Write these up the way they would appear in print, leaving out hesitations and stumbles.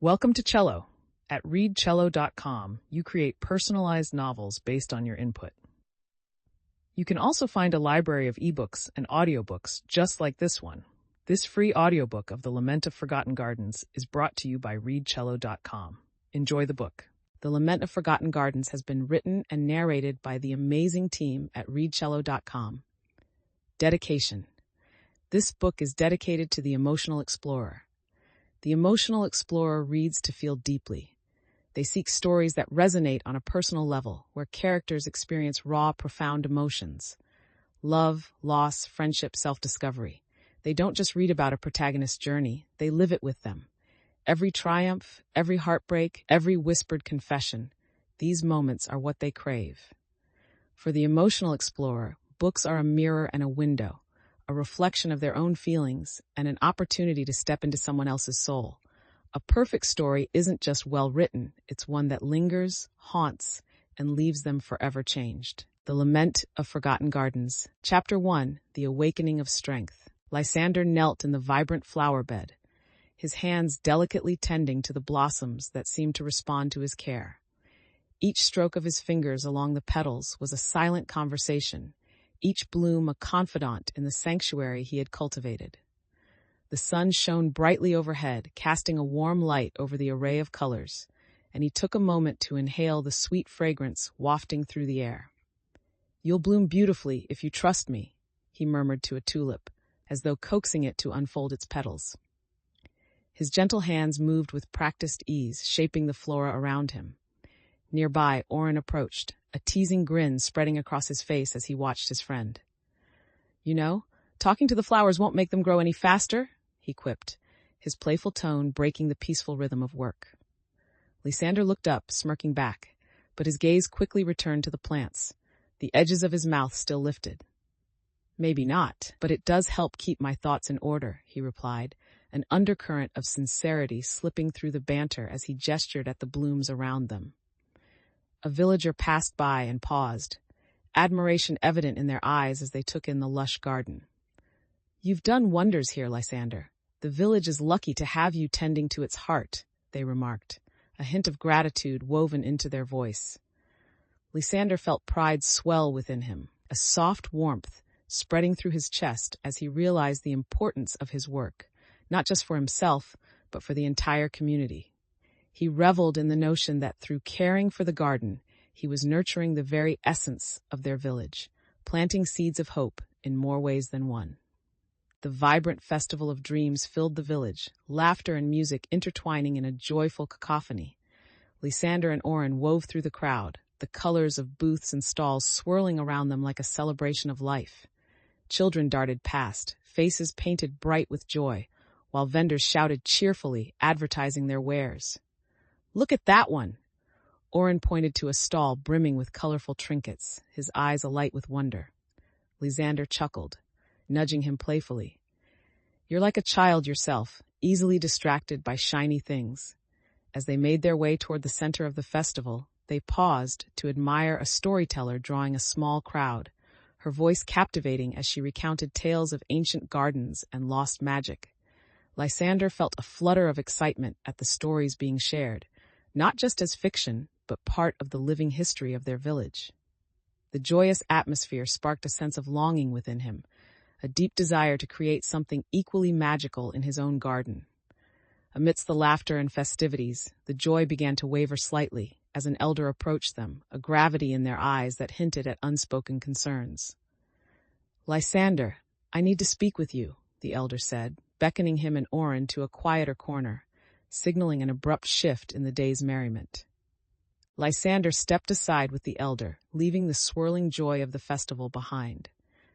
Welcome to Cello. At readcello.com, you create personalized novels based on your input. You can also find a library of ebooks and audiobooks just like this one. This free audiobook of The Lament of Forgotten Gardens is brought to you by readcello.com. Enjoy the book. The Lament of Forgotten Gardens has been written and narrated by the amazing team at readcello.com. Dedication. This book is dedicated to the emotional explorer. The emotional explorer reads to feel deeply. They seek stories that resonate on a personal level, where characters experience raw, profound emotions. Love, loss, friendship, self-discovery. They don't just read about a protagonist's journey, they live it with them. Every triumph, every heartbreak, every whispered confession, these moments are what they crave. For the emotional explorer, books are a mirror and a window, a reflection of their own feelings and an opportunity to step into someone else's soul. A perfect story isn't just well written, it's one that lingers, haunts, and leaves them forever changed. The Lament of Forgotten Gardens. Chapter 1, The Awakening of Strength. Lysander knelt in the vibrant flower bed, his hands delicately tending to the blossoms that seemed to respond to his care. Each stroke of his fingers along the petals was a silent conversation, each bloom a confidant in the sanctuary he had cultivated. The sun shone brightly overhead, casting a warm light over the array of colors, and he took a moment to inhale the sweet fragrance wafting through the air. "You'll bloom beautifully if you trust me," he murmured to a tulip, as though coaxing it to unfold its petals. His gentle hands moved with practiced ease, shaping the flora around him. Nearby, Oren approached, a teasing grin spreading across his face as he watched his friend. "You know, talking to the flowers won't make them grow any faster," he quipped, his playful tone breaking the peaceful rhythm of work. Lysander looked up, smirking back, but his gaze quickly returned to the plants, the edges of his mouth still lifted. "Maybe not, but it does help keep my thoughts in order," he replied, an undercurrent of sincerity slipping through the banter as he gestured at the blooms around them. A villager passed by and paused, admiration evident in their eyes as they took in the lush garden. "You've done wonders here, Lysander. The village is lucky to have you tending to its heart," they remarked, a hint of gratitude woven into their voice. Lysander felt pride swell within him, a soft warmth spreading through his chest as he realized the importance of his work, not just for himself, but for the entire community. He reveled in the notion that through caring for the garden, he was nurturing the very essence of their village, planting seeds of hope in more ways than one. The vibrant festival of dreams filled the village, laughter and music intertwining in a joyful cacophony. Lysander and Oren wove through the crowd, the colors of booths and stalls swirling around them like a celebration of life. Children darted past, faces painted bright with joy, while vendors shouted cheerfully, advertising their wares. "Look at that one!" Oren pointed to a stall brimming with colorful trinkets, his eyes alight with wonder. Lysander chuckled, nudging him playfully. "You're like a child yourself, easily distracted by shiny things." As they made their way toward the center of the festival, they paused to admire a storyteller drawing a small crowd, her voice captivating as she recounted tales of ancient gardens and lost magic. Lysander felt a flutter of excitement at the stories being shared, not just as fiction, but part of the living history of their village. The joyous atmosphere sparked a sense of longing within him, a deep desire to create something equally magical in his own garden. Amidst the laughter and festivities, the joy began to waver slightly as an elder approached them, a gravity in their eyes that hinted at unspoken concerns. "Lysander, I need to speak with you," the elder said, beckoning him and Oren to a quieter corner, signaling an abrupt shift in the day's merriment. Lysander stepped aside with the elder, leaving the swirling joy of the festival behind.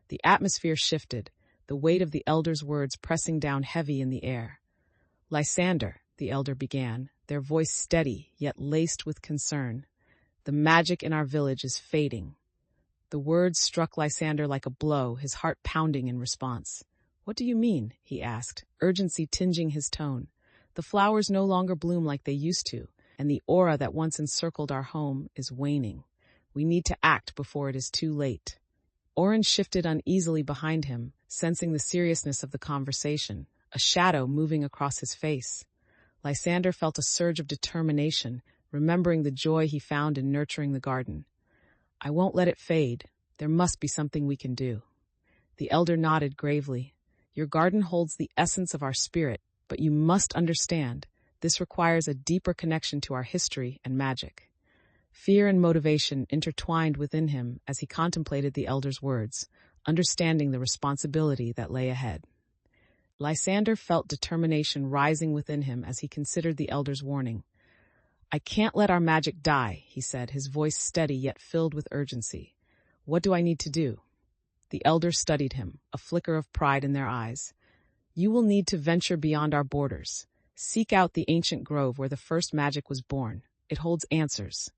The atmosphere shifted, the weight of the elder's words pressing down heavy in the air. "Lysander," the elder began, their voice steady yet laced with concern, "the magic in our village is fading." The words struck Lysander like a blow, his heart pounding in response. "What do you mean?" he asked, urgency tinging his tone. "The flowers no longer bloom like they used to, and the aura that once encircled our home is waning. We need to act before it is too late." Oren shifted uneasily behind him, sensing the seriousness of the conversation, a shadow moving across his face. Lysander felt a surge of determination, remembering the joy he found in nurturing the garden. "I won't let it fade. There must be something we can do." The elder nodded gravely. "Your garden holds the essence of our spirit, but you must understand, this requires a deeper connection to our history and magic." Fear and motivation intertwined within him as he contemplated the elder's words, understanding the responsibility that lay ahead. Lysander felt determination rising within him as he considered the elder's warning. "I can't let our magic die," he said, his voice steady yet filled with urgency. "What do I need to do?" The elders studied him, a flicker of pride in their eyes. "You will need to venture beyond our borders. Seek out the ancient grove where the first magic was born. It holds answers."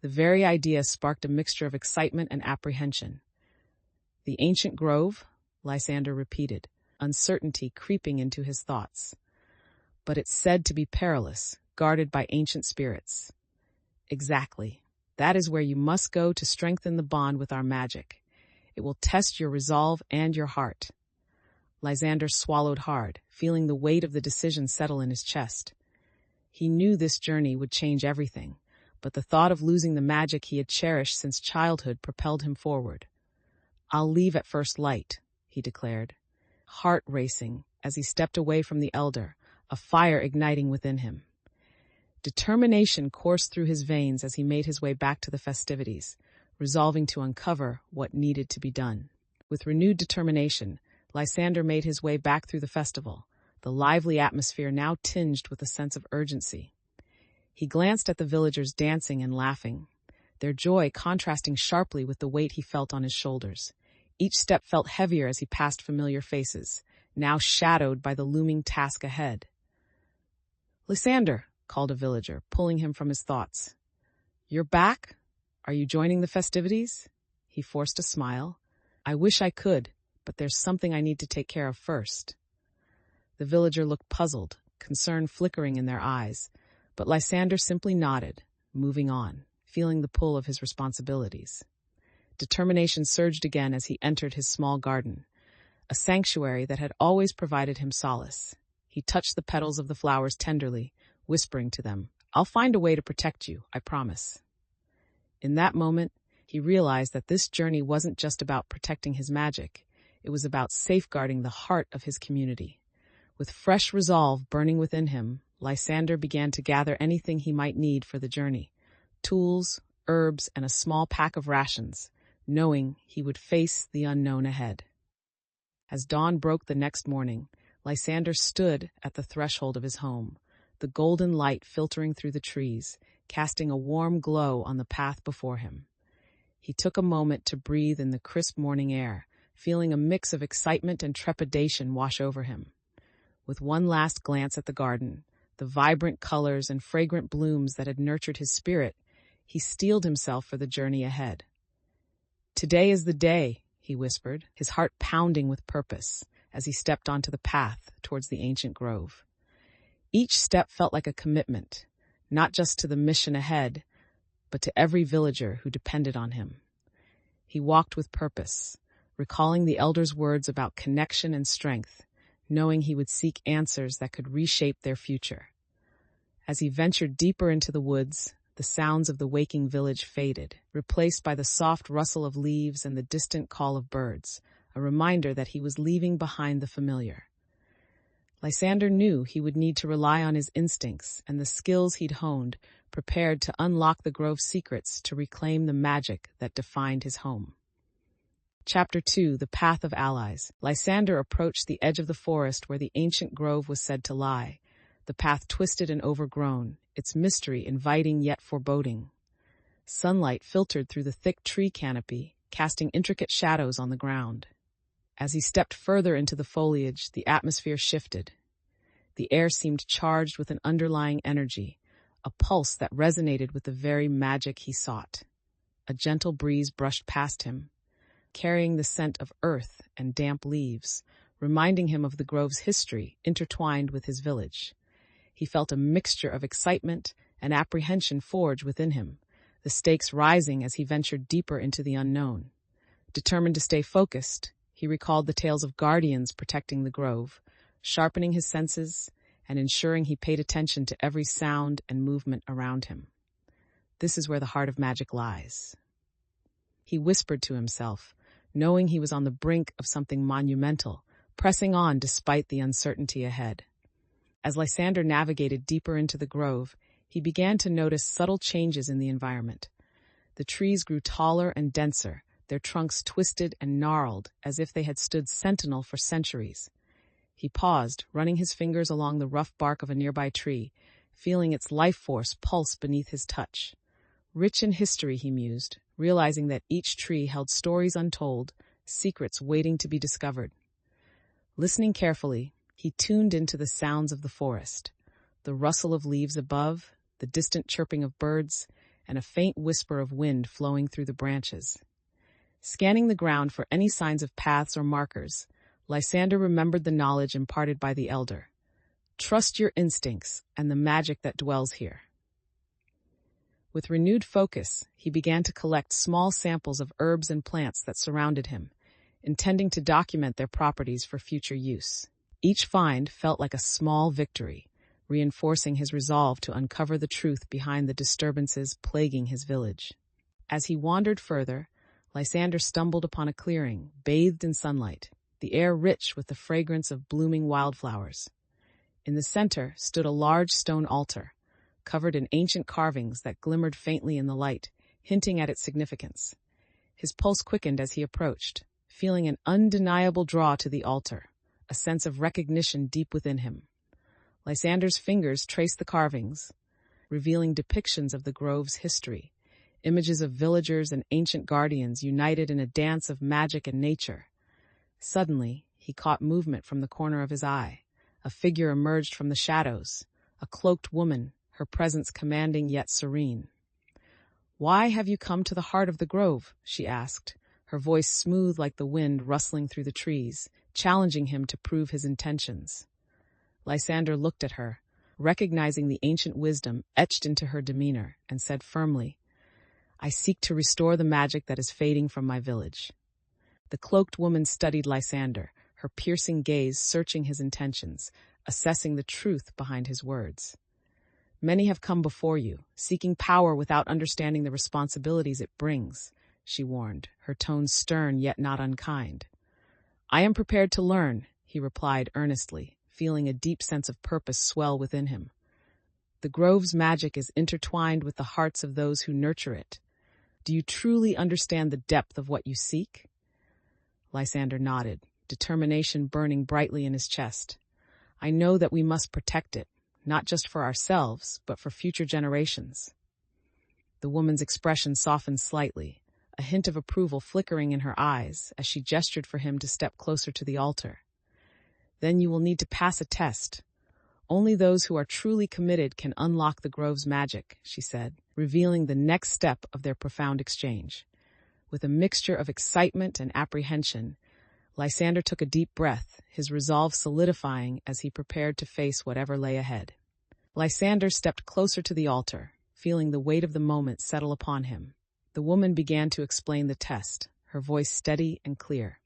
The very idea sparked a mixture of excitement and apprehension. "The ancient grove?" Lysander repeated, uncertainty creeping into his thoughts. "But it's said to be perilous, guarded by ancient spirits." "Exactly. That is where you must go to strengthen the bond with our magic. It will test your resolve and your heart." Lysander swallowed hard, feeling the weight of the decision settle in his chest. He knew this journey would change everything, but the thought of losing the magic he had cherished since childhood propelled him forward. "I'll leave at first light," he declared, heart racing as he stepped away from the elder, a fire igniting within him. Determination coursed through his veins as he made his way back to the festivities, resolving to uncover what needed to be done. With renewed determination, Lysander made his way back through the festival, the lively atmosphere now tinged with a sense of urgency. He glanced at the villagers dancing and laughing, their joy contrasting sharply with the weight he felt on his shoulders. Each step felt heavier as he passed familiar faces, now shadowed by the looming task ahead. "Lysander," called a villager, pulling him from his thoughts. "You're back? Are you joining the festivities?" He forced a smile. "I wish I could, but there's something I need to take care of first." The villager looked puzzled, concern flickering in their eyes, but Lysander simply nodded, moving on, feeling the pull of his responsibilities. Determination surged again as he entered his small garden, a sanctuary that had always provided him solace. He touched the petals of the flowers tenderly, whispering to them, "I'll find a way to protect you, I promise." In that moment, he realized that this journey wasn't just about protecting his magic. It was about safeguarding the heart of his community. With fresh resolve burning within him, Lysander began to gather anything he might need for the journey: tools, herbs, and a small pack of rations, knowing he would face the unknown ahead. As dawn broke the next morning, Lysander stood at the threshold of his home, the golden light filtering through the trees, casting a warm glow on the path before him. He took a moment to breathe in the crisp morning air, feeling a mix of excitement and trepidation wash over him. With one last glance at the garden, the vibrant colors and fragrant blooms that had nurtured his spirit, he steeled himself for the journey ahead. "Today is the day," he whispered, his heart pounding with purpose, as he stepped onto the path towards the ancient grove. Each step felt like a commitment, not just to the mission ahead, but to every villager who depended on him. He walked with purpose, recalling the elders' words about connection and strength, knowing he would seek answers that could reshape their future. As he ventured deeper into the woods, the sounds of the waking village faded, replaced by the soft rustle of leaves and the distant call of birds, a reminder that he was leaving behind the familiar. Lysander knew he would need to rely on his instincts and the skills he'd honed, prepared to unlock the grove's secrets to reclaim the magic that defined his home. Chapter 2: The Path of Allies. Lysander approached the edge of the forest where the ancient grove was said to lie, the path twisted and overgrown, its mystery inviting yet foreboding. Sunlight filtered through the thick tree canopy, casting intricate shadows on the ground. As he stepped further into the foliage, the atmosphere shifted. The air seemed charged with an underlying energy, a pulse that resonated with the very magic he sought. A gentle breeze brushed past him, carrying the scent of earth and damp leaves, reminding him of the grove's history intertwined with his village. He felt a mixture of excitement and apprehension forge within him, the stakes rising as he ventured deeper into the unknown. Determined to stay focused, he recalled the tales of guardians protecting the grove, sharpening his senses, and ensuring he paid attention to every sound and movement around him. This is where the heart of magic lies. He whispered to himself, knowing he was on the brink of something monumental, pressing on despite the uncertainty ahead. As Lysander navigated deeper into the grove, he began to notice subtle changes in the environment. The trees grew taller and denser, their trunks twisted and gnarled as if they had stood sentinel for centuries. He paused, running his fingers along the rough bark of a nearby tree, feeling its life force pulse beneath his touch. Rich in history, he mused, realizing that each tree held stories untold, secrets waiting to be discovered. Listening carefully, he tuned into the sounds of the forest, the rustle of leaves above, the distant chirping of birds, and a faint whisper of wind flowing through the branches. Scanning the ground for any signs of paths or markers, Lysander remembered the knowledge imparted by the elder. Trust your instincts and the magic that dwells here. With renewed focus, he began to collect small samples of herbs and plants that surrounded him, intending to document their properties for future use. Each find felt like a small victory, reinforcing his resolve to uncover the truth behind the disturbances plaguing his village. As he wandered further, Lysander stumbled upon a clearing, bathed in sunlight, the air rich with the fragrance of blooming wildflowers. In the center stood a large stone altar, covered in ancient carvings that glimmered faintly in the light, hinting at its significance. His pulse quickened as he approached, feeling an undeniable draw to the altar, a sense of recognition deep within him. Lysander's fingers traced the carvings, revealing depictions of the grove's history, images of villagers and ancient guardians united in a dance of magic and nature. Suddenly, he caught movement from the corner of his eye. A figure emerged from the shadows, a cloaked woman, her presence commanding yet serene. "Why have you come to the heart of the grove?" she asked, her voice smooth like the wind rustling through the trees, challenging him to prove his intentions. Lysander looked at her, recognizing the ancient wisdom etched into her demeanor, and said firmly, "I seek to restore the magic that is fading from my village." The cloaked woman studied Lysander, her piercing gaze searching his intentions, assessing the truth behind his words. "Many have come before you, seeking power without understanding the responsibilities it brings," she warned, her tone stern yet not unkind. "I am prepared to learn," he replied earnestly, feeling a deep sense of purpose swell within him. "The grove's magic is intertwined with the hearts of those who nurture it. Do you truly understand the depth of what you seek?" Lysander nodded, determination burning brightly in his chest. "I know that we must protect it, not just for ourselves, but for future generations." The woman's expression softened slightly, a hint of approval flickering in her eyes as she gestured for him to step closer to the altar. "Then you will need to pass a test. Only those who are truly committed can unlock the grove's magic," she said, revealing the next step of their profound exchange. With a mixture of excitement and apprehension, Lysander took a deep breath, his resolve solidifying as he prepared to face whatever lay ahead. Lysander stepped closer to the altar, feeling the weight of the moment settle upon him. The woman began to explain the test, her voice steady and clear.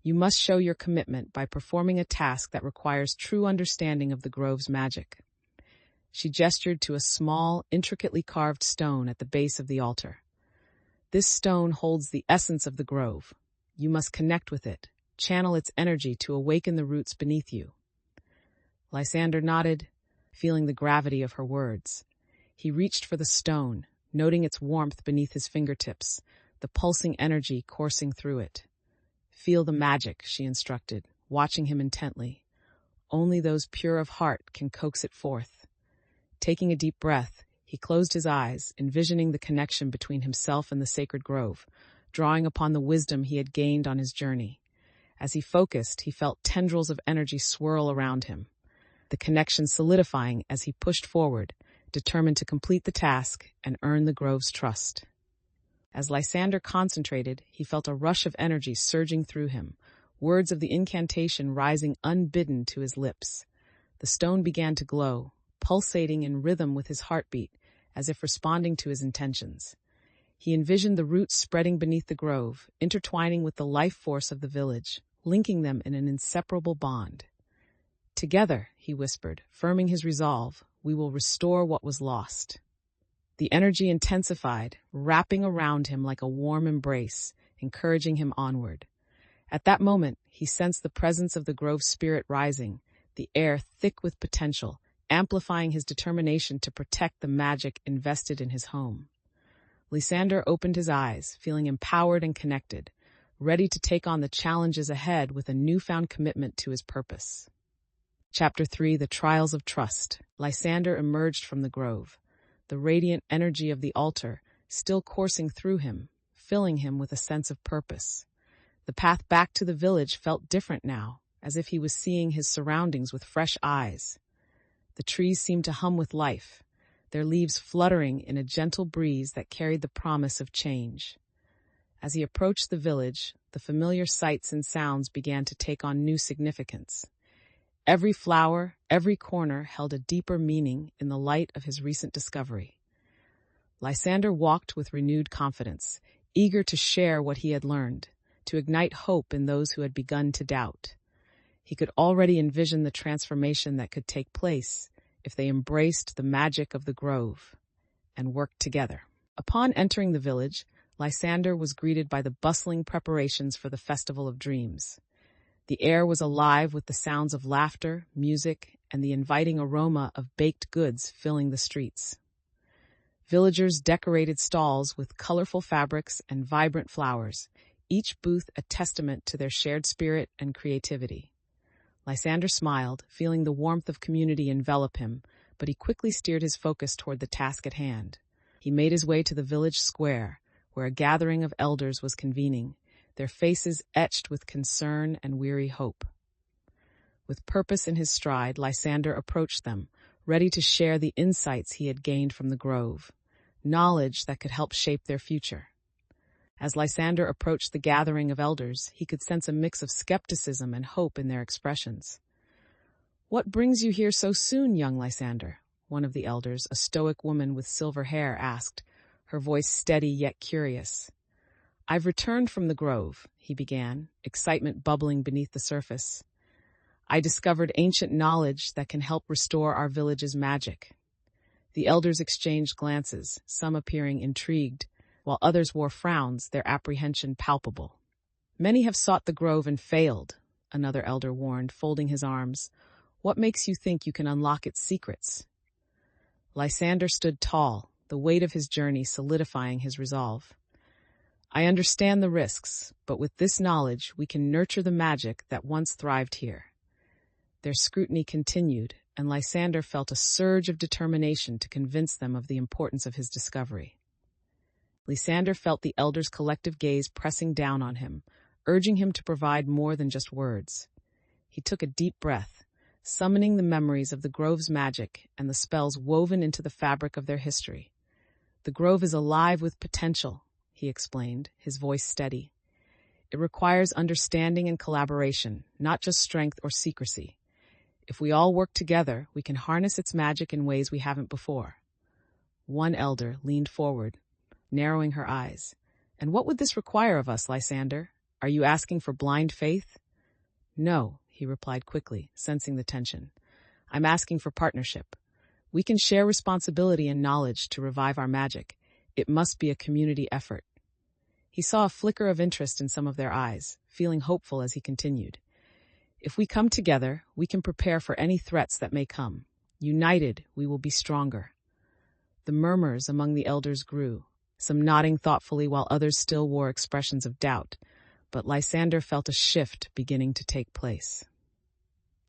"You must show your commitment by performing a task that requires true understanding of the grove's magic." She gestured to a small, intricately carved stone at the base of the altar. "This stone holds the essence of the grove. You must connect with it, channel its energy to awaken the roots beneath you." Lysander nodded, feeling the gravity of her words. He reached for the stone, noting its warmth beneath his fingertips, the pulsing energy coursing through it. "Feel the magic," she instructed, watching him intently. "Only those pure of heart can coax it forth." Taking a deep breath, he closed his eyes, envisioning the connection between himself and the sacred grove, drawing upon the wisdom he had gained on his journey. As he focused, he felt tendrils of energy swirl around him, the connection solidifying as he pushed forward, determined to complete the task and earn the grove's trust. As Lysander concentrated, he felt a rush of energy surging through him, words of the incantation rising unbidden to his lips. The stone began to glow, pulsating in rhythm with his heartbeat, as if responding to his intentions. He envisioned the roots spreading beneath the grove, intertwining with the life force of the village, linking them in an inseparable bond. Together, he whispered, firming his resolve. We will restore what was lost. The energy intensified, wrapping around him like a warm embrace, encouraging him onward. At that moment, he sensed the presence of the grove's spirit rising, the air thick with potential, amplifying his determination to protect the magic invested in his home. Lysander opened his eyes, feeling empowered and connected, ready to take on the challenges ahead with a newfound commitment to his purpose. Chapter 3: The Trials of Trust. Lysander emerged from the grove, the radiant energy of the altar still coursing through him, filling him with a sense of purpose. The path back to the village felt different now, as if he was seeing his surroundings with fresh eyes. The trees seemed to hum with life, their leaves fluttering in a gentle breeze that carried the promise of change. As he approached the village, the familiar sights and sounds began to take on new significance. Every flower, every corner held a deeper meaning in the light of his recent discovery. Lysander walked with renewed confidence, eager to share what he had learned, to ignite hope in those who had begun to doubt. He could already envision the transformation that could take place if they embraced the magic of the grove and worked together. Upon entering the village, Lysander was greeted by the bustling preparations for the Festival of Dreams. The air was alive with the sounds of laughter, music, and the inviting aroma of baked goods filling the streets. Villagers decorated stalls with colorful fabrics and vibrant flowers, each booth a testament to their shared spirit and creativity. Lysander smiled, feeling the warmth of community envelop him, but he quickly steered his focus toward the task at hand. He made his way to the village square, where a gathering of elders was convening, their faces etched with concern and weary hope. With purpose in his stride, Lysander approached them, ready to share the insights he had gained from the grove, knowledge that could help shape their future. As Lysander approached the gathering of elders, he could sense a mix of skepticism and hope in their expressions. "What brings you here so soon, young Lysander?" one of the elders, a stoic woman with silver hair, asked, her voice steady yet curious. "I've returned from the grove," he began, excitement bubbling beneath the surface. "I discovered ancient knowledge that can help restore our village's magic." The elders exchanged glances, some appearing intrigued, while others wore frowns, their apprehension palpable. "Many have sought the grove and failed," another elder warned, folding his arms. "What makes you think you can unlock its secrets?" Lysander stood tall, the weight of his journey solidifying his resolve. "I understand the risks, but with this knowledge we can nurture the magic that once thrived here." Their scrutiny continued, and Lysander felt a surge of determination to convince them of the importance of his discovery. Lysander felt the elders' collective gaze pressing down on him, urging him to provide more than just words. He took a deep breath, summoning the memories of the grove's magic and the spells woven into the fabric of their history. "The grove is alive with potential," he explained, his voice steady. "It requires understanding and collaboration, not just strength or secrecy. If we all work together, we can harness its magic in ways we haven't before." One elder leaned forward, narrowing her eyes. "And what would this require of us, Lysander? Are you asking for blind faith?" "No," he replied quickly, sensing the tension. "I'm asking for partnership. We can share responsibility and knowledge to revive our magic. It must be a community effort." He saw a flicker of interest in some of their eyes, feeling hopeful as he continued. "If we come together, we can prepare for any threats that may come. United, we will be stronger." The murmurs among the elders grew, some nodding thoughtfully while others still wore expressions of doubt, but Lysander felt a shift beginning to take place.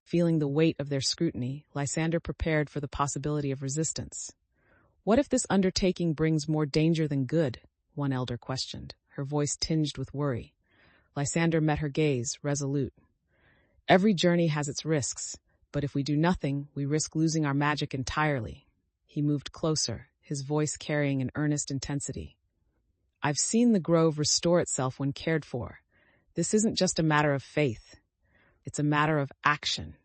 Feeling the weight of their scrutiny, Lysander prepared for the possibility of resistance. "What if this undertaking brings more danger than good?" one elder questioned, her voice tinged with worry. Lysander met her gaze, resolute. "Every journey has its risks, but if we do nothing, we risk losing our magic entirely." He moved closer, his voice carrying an earnest intensity. "I've seen the grove restore itself when cared for. This isn't just a matter of faith. It's a matter of action."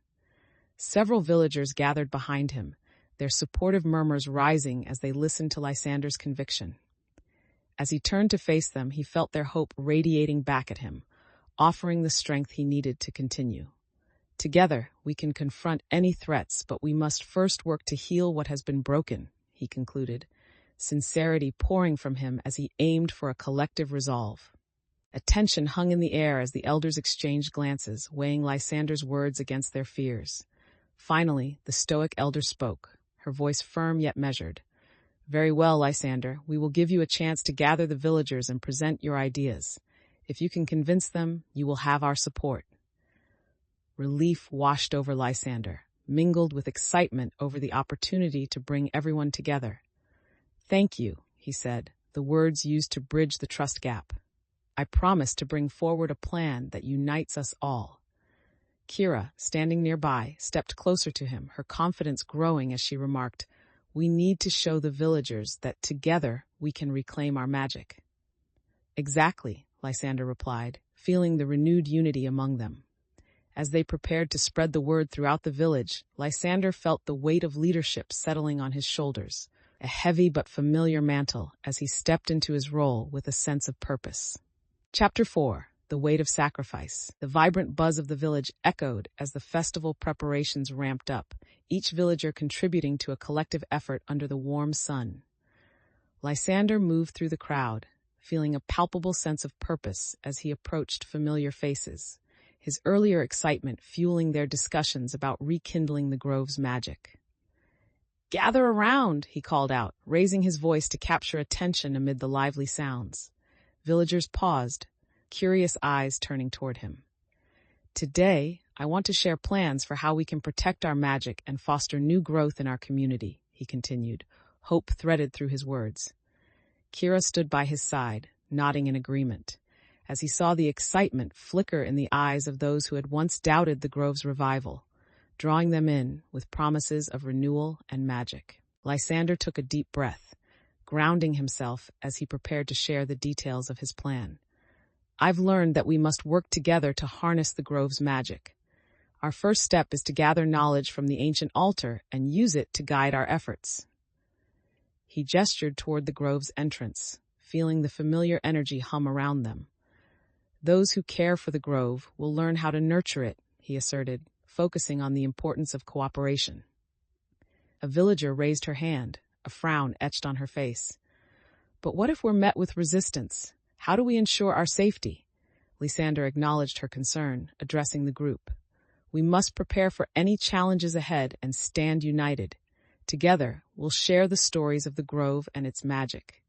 Several villagers gathered behind him, their supportive murmurs rising as they listened to Lysander's conviction. As he turned to face them, he felt their hope radiating back at him, offering the strength he needed to continue. Together, we can confront any threats, but we must first work to heal what has been broken, he concluded, sincerity pouring from him as he aimed for a collective resolve. A tension hung in the air as the elders exchanged glances, weighing Lysander's words against their fears. Finally, the stoic elder spoke, her voice firm yet measured. "Very well, Lysander, we will give you a chance to gather the villagers and present your ideas. If you can convince them, you will have our support." Relief washed over Lysander, mingled with excitement over the opportunity to bring everyone together. "Thank you," he said, the words used to bridge the trust gap. "I promise to bring forward a plan that unites us all." Kira, standing nearby, stepped closer to him, her confidence growing as she remarked, "We need to show the villagers that together we can reclaim our magic." "Exactly," Lysander replied, feeling the renewed unity among them. As they prepared to spread the word throughout the village, Lysander felt the weight of leadership settling on his shoulders, a heavy but familiar mantle as he stepped into his role with a sense of purpose. Chapter 4. The Weight of Sacrifice. The vibrant buzz of the village echoed as the festival preparations ramped up, each villager contributing to a collective effort under the warm sun. Lysander moved through the crowd, feeling a palpable sense of purpose as he approached familiar faces, his earlier excitement fueling their discussions about rekindling the grove's magic. "Gather around," he called out, raising his voice to capture attention amid the lively sounds. Villagers paused, curious eyes turning toward him. "Today, I want to share plans for how we can protect our magic and foster new growth in our community," he continued, hope threaded through his words. Kira stood by his side, nodding in agreement, as he saw the excitement flicker in the eyes of those who had once doubted the grove's revival, drawing them in with promises of renewal and magic. Lysander took a deep breath, grounding himself as he prepared to share the details of his plan. "I've learned that we must work together to harness the grove's magic. Our first step is to gather knowledge from the ancient altar and use it to guide our efforts." He gestured toward the grove's entrance, feeling the familiar energy hum around them. "Those who care for the grove will learn how to nurture it," he asserted, focusing on the importance of cooperation. A villager raised her hand, a frown etched on her face. "But what if we're met with resistance? How do we ensure our safety?" Lysander acknowledged her concern, addressing the group. "We must prepare for any challenges ahead and stand united. Together, we'll share the stories of the grove and its magic."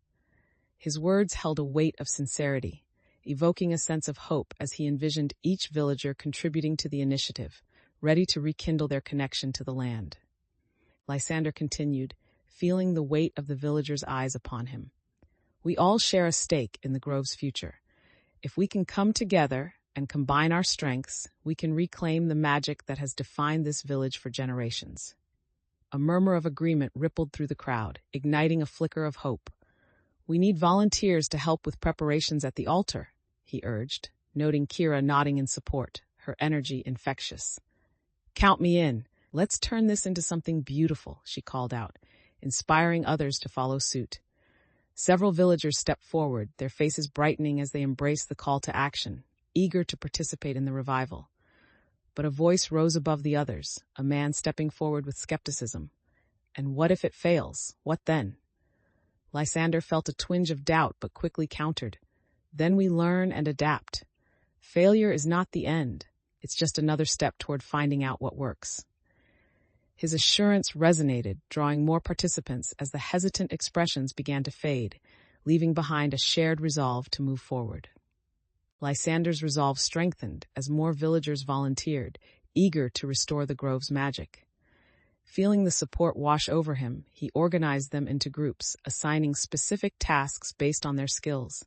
His words held a weight of sincerity, evoking a sense of hope as he envisioned each villager contributing to the initiative, ready to rekindle their connection to the land. Lysander continued, feeling the weight of the villagers' eyes upon him. "We all share a stake in the grove's future. If we can come together and combine our strengths, we can reclaim the magic that has defined this village for generations." A murmur of agreement rippled through the crowd, igniting a flicker of hope. "We need volunteers to help with preparations at the altar," he urged, noting Kira nodding in support, her energy infectious. "Count me in. Let's turn this into something beautiful," she called out, inspiring others to follow suit. Several villagers stepped forward, their faces brightening as they embraced the call to action, eager to participate in the revival. But a voice rose above the others, a man stepping forward with skepticism. "And what if it fails? What then?" Lysander felt a twinge of doubt but quickly countered. "Then we learn and adapt. Failure is not the end. It's just another step toward finding out what works." His assurance resonated, drawing more participants as the hesitant expressions began to fade, leaving behind a shared resolve to move forward. Lysander's resolve strengthened as more villagers volunteered, eager to restore the grove's magic. Feeling the support wash over him, he organized them into groups, assigning specific tasks based on their skills.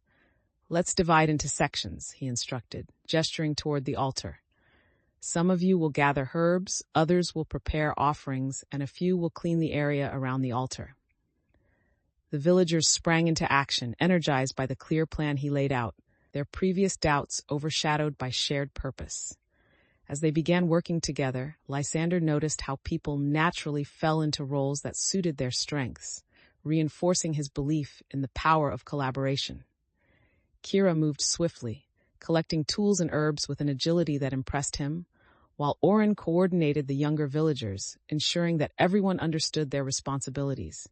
"Let's divide into sections," he instructed, gesturing toward the altar. "Some of you will gather herbs, others will prepare offerings, and a few will clean the area around the altar." The villagers sprang into action, energized by the clear plan he laid out, their previous doubts overshadowed by shared purpose. As they began working together, Lysander noticed how people naturally fell into roles that suited their strengths, reinforcing his belief in the power of collaboration. Kira moved swiftly, collecting tools and herbs with an agility that impressed him, while Orin coordinated the younger villagers, ensuring that everyone understood their responsibilities.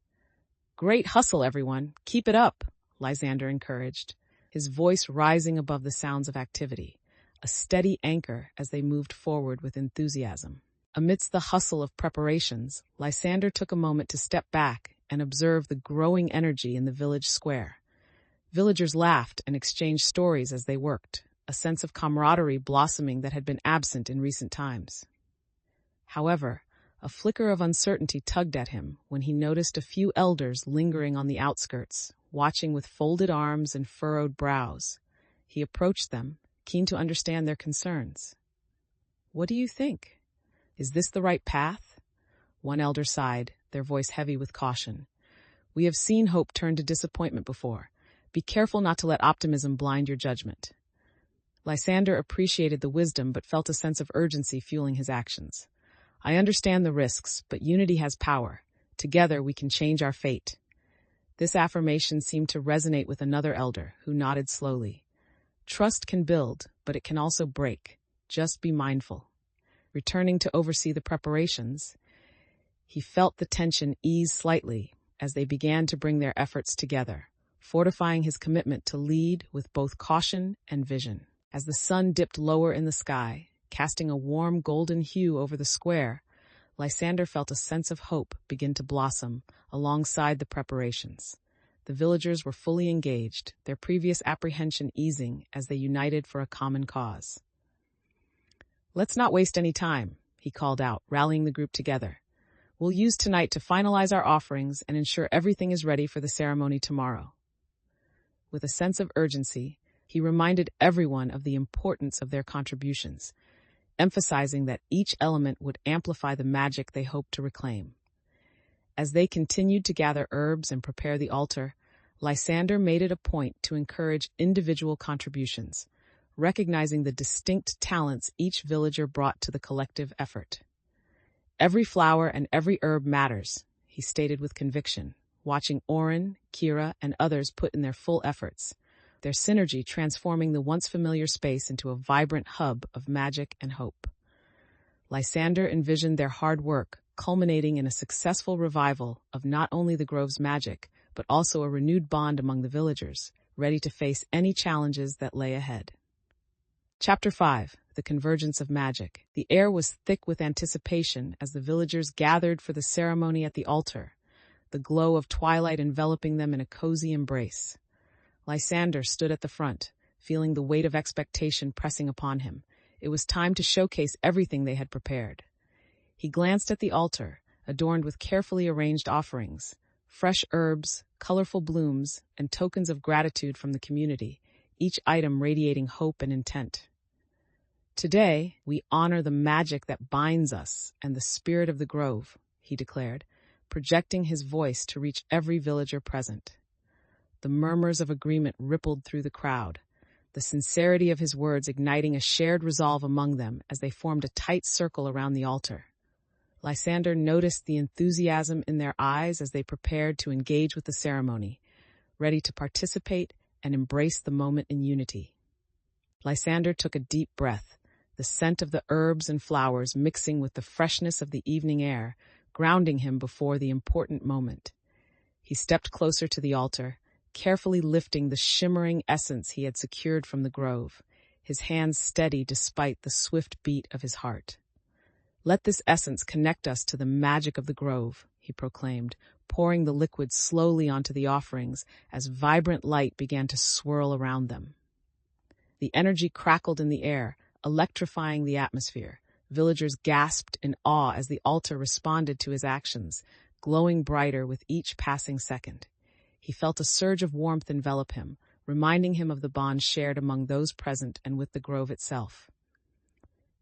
"Great hustle, everyone. Keep it up," Lysander encouraged, his voice rising above the sounds of activity, a steady anchor as they moved forward with enthusiasm. Amidst the hustle of preparations, Lysander took a moment to step back and observe the growing energy in the village square. Villagers laughed and exchanged stories as they worked, a sense of camaraderie blossoming that had been absent in recent times. However, a flicker of uncertainty tugged at him when he noticed a few elders lingering on the outskirts, watching with folded arms and furrowed brows. He approached them, keen to understand their concerns. "What do you think? Is this the right path?" One elder sighed, their voice heavy with caution. "We have seen hope turn to disappointment before. Be careful not to let optimism blind your judgment." Lysander appreciated the wisdom but felt a sense of urgency fueling his actions. "I understand the risks, but unity has power. Together we can change our fate." This affirmation seemed to resonate with another elder, who nodded slowly. "Trust can build, but it can also break. Just be mindful." Returning to oversee the preparations, he felt the tension ease slightly as they began to bring their efforts together, fortifying his commitment to lead with both caution and vision. As the sun dipped lower in the sky, casting a warm golden hue over the square, Lysander felt a sense of hope begin to blossom alongside the preparations. The villagers were fully engaged, their previous apprehension easing as they united for a common cause. "Let's not waste any time," he called out, rallying the group together. "We'll use tonight to finalize our offerings and ensure everything is ready for the ceremony tomorrow." With a sense of urgency, he reminded everyone of the importance of their contributions, emphasizing that each element would amplify the magic they hoped to reclaim. As they continued to gather herbs and prepare the altar, Lysander made it a point to encourage individual contributions, recognizing the distinct talents each villager brought to the collective effort. "Every flower and every herb matters," he stated with conviction, watching Orin, Kira, and others put in their full efforts, their synergy transforming the once familiar space into a vibrant hub of magic and hope. Lysander envisioned their hard work culminating in a successful revival of not only the grove's magic, but also a renewed bond among the villagers, ready to face any challenges that lay ahead. Chapter 5. The Convergence of Magic. The air was thick with anticipation as the villagers gathered for the ceremony at the altar, the glow of twilight enveloping them in a cozy embrace. Lysander stood at the front, feeling the weight of expectation pressing upon him. It was time to showcase everything they had prepared. He glanced at the altar, adorned with carefully arranged offerings, fresh herbs, colorful blooms, and tokens of gratitude from the community, each item radiating hope and intent. "Today, we honor the magic that binds us and the spirit of the grove," he declared, projecting his voice to reach every villager present. The murmurs of agreement rippled through the crowd, the sincerity of his words igniting a shared resolve among them as they formed a tight circle around the altar. Lysander noticed the enthusiasm in their eyes as they prepared to engage with the ceremony, ready to participate and embrace the moment in unity. Lysander took a deep breath, the scent of the herbs and flowers mixing with the freshness of the evening air, grounding him before the important moment. He stepped closer to the altar, carefully lifting the shimmering essence he had secured from the grove, his hands steady despite the swift beat of his heart. "Let this essence connect us to the magic of the grove," he proclaimed, pouring the liquid slowly onto the offerings as vibrant light began to swirl around them. The energy crackled in the air, electrifying the atmosphere. Villagers gasped in awe as the altar responded to his actions, glowing brighter with each passing second. He felt a surge of warmth envelop him, reminding him of the bond shared among those present and with the grove itself.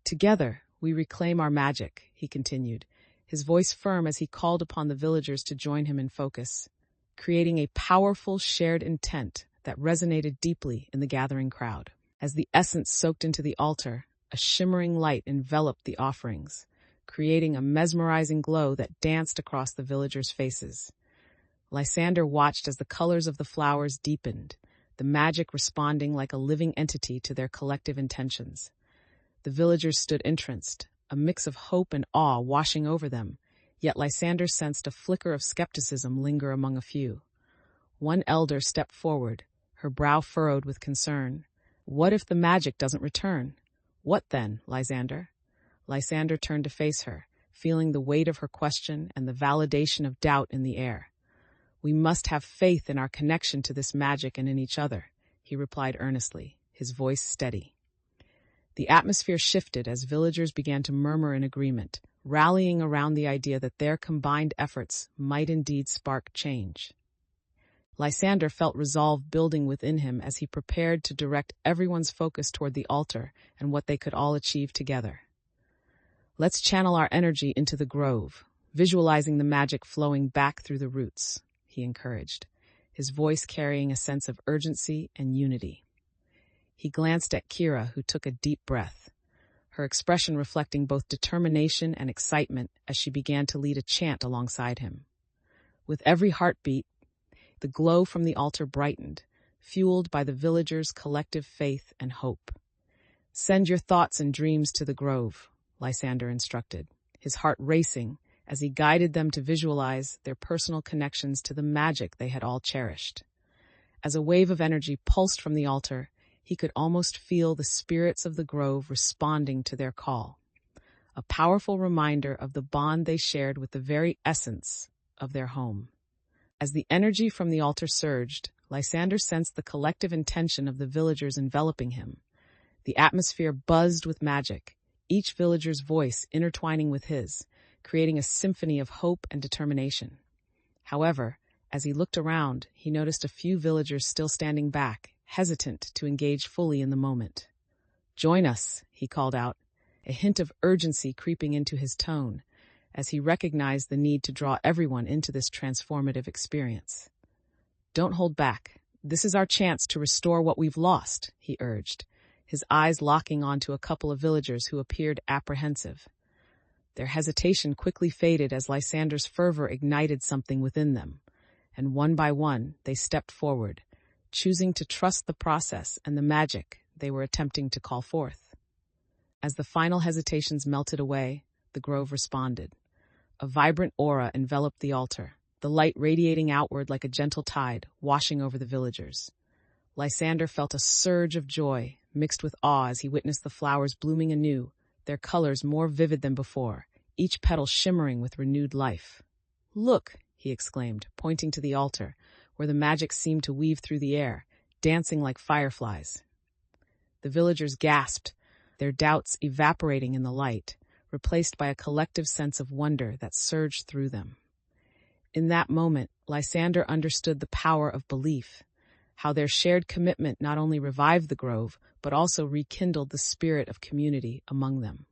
"Together, we reclaim our magic," he continued, his voice firm as he called upon the villagers to join him in focus, creating a powerful shared intent that resonated deeply in the gathering crowd. As the essence soaked into the altar, a shimmering light enveloped the offerings, creating a mesmerizing glow that danced across the villagers' faces. Lysander watched as the colors of the flowers deepened, the magic responding like a living entity to their collective intentions. The villagers stood entranced, a mix of hope and awe washing over them, yet Lysander sensed a flicker of skepticism linger among a few. One elder stepped forward, her brow furrowed with concern. "What if the magic doesn't return?" "What then, Lysander?" Lysander turned to face her, feeling the weight of her question and the validation of doubt in the air. "We must have faith in our connection to this magic and in each other," he replied earnestly, his voice steady. The atmosphere shifted as villagers began to murmur in agreement, rallying around the idea that their combined efforts might indeed spark change. Lysander felt resolve building within him as he prepared to direct everyone's focus toward the altar and what they could all achieve together. "Let's channel our energy into the grove, visualizing the magic flowing back through the roots," he encouraged, his voice carrying a sense of urgency and unity. He glanced at Kira, who took a deep breath, her expression reflecting both determination and excitement as she began to lead a chant alongside him. With every heartbeat, the glow from the altar brightened, fueled by the villagers' collective faith and hope. "Send your thoughts and dreams to the grove," Lysander instructed, his heart racing as he guided them to visualize their personal connections to the magic they had all cherished. As a wave of energy pulsed from the altar, he could almost feel the spirits of the grove responding to their call, a powerful reminder of the bond they shared with the very essence of their home. As the energy from the altar surged, Lysander sensed the collective intention of the villagers enveloping him. The atmosphere buzzed with magic, each villager's voice intertwining with his, creating a symphony of hope and determination. However, as he looked around, he noticed a few villagers still standing back, hesitant to engage fully in the moment. "Join us," he called out, a hint of urgency creeping into his tone, as he recognized the need to draw everyone into this transformative experience. "Don't hold back. This is our chance to restore what we've lost," he urged, his eyes locking onto a couple of villagers who appeared apprehensive. Their hesitation quickly faded as Lysander's fervor ignited something within them, and one by one they stepped forward, choosing to trust the process and the magic they were attempting to call forth. As the final hesitations melted away, the grove responded. A vibrant aura enveloped the altar, the light radiating outward like a gentle tide, washing over the villagers. Lysander felt a surge of joy, mixed with awe as he witnessed the flowers blooming anew, their colors more vivid than before, each petal shimmering with renewed life. "Look," he exclaimed, pointing to the altar, where the magic seemed to weave through the air, dancing like fireflies. The villagers gasped, their doubts evaporating in the light, replaced by a collective sense of wonder that surged through them. In that moment, Lysander understood the power of belief, how their shared commitment not only revived the grove, but also rekindled the spirit of community among them.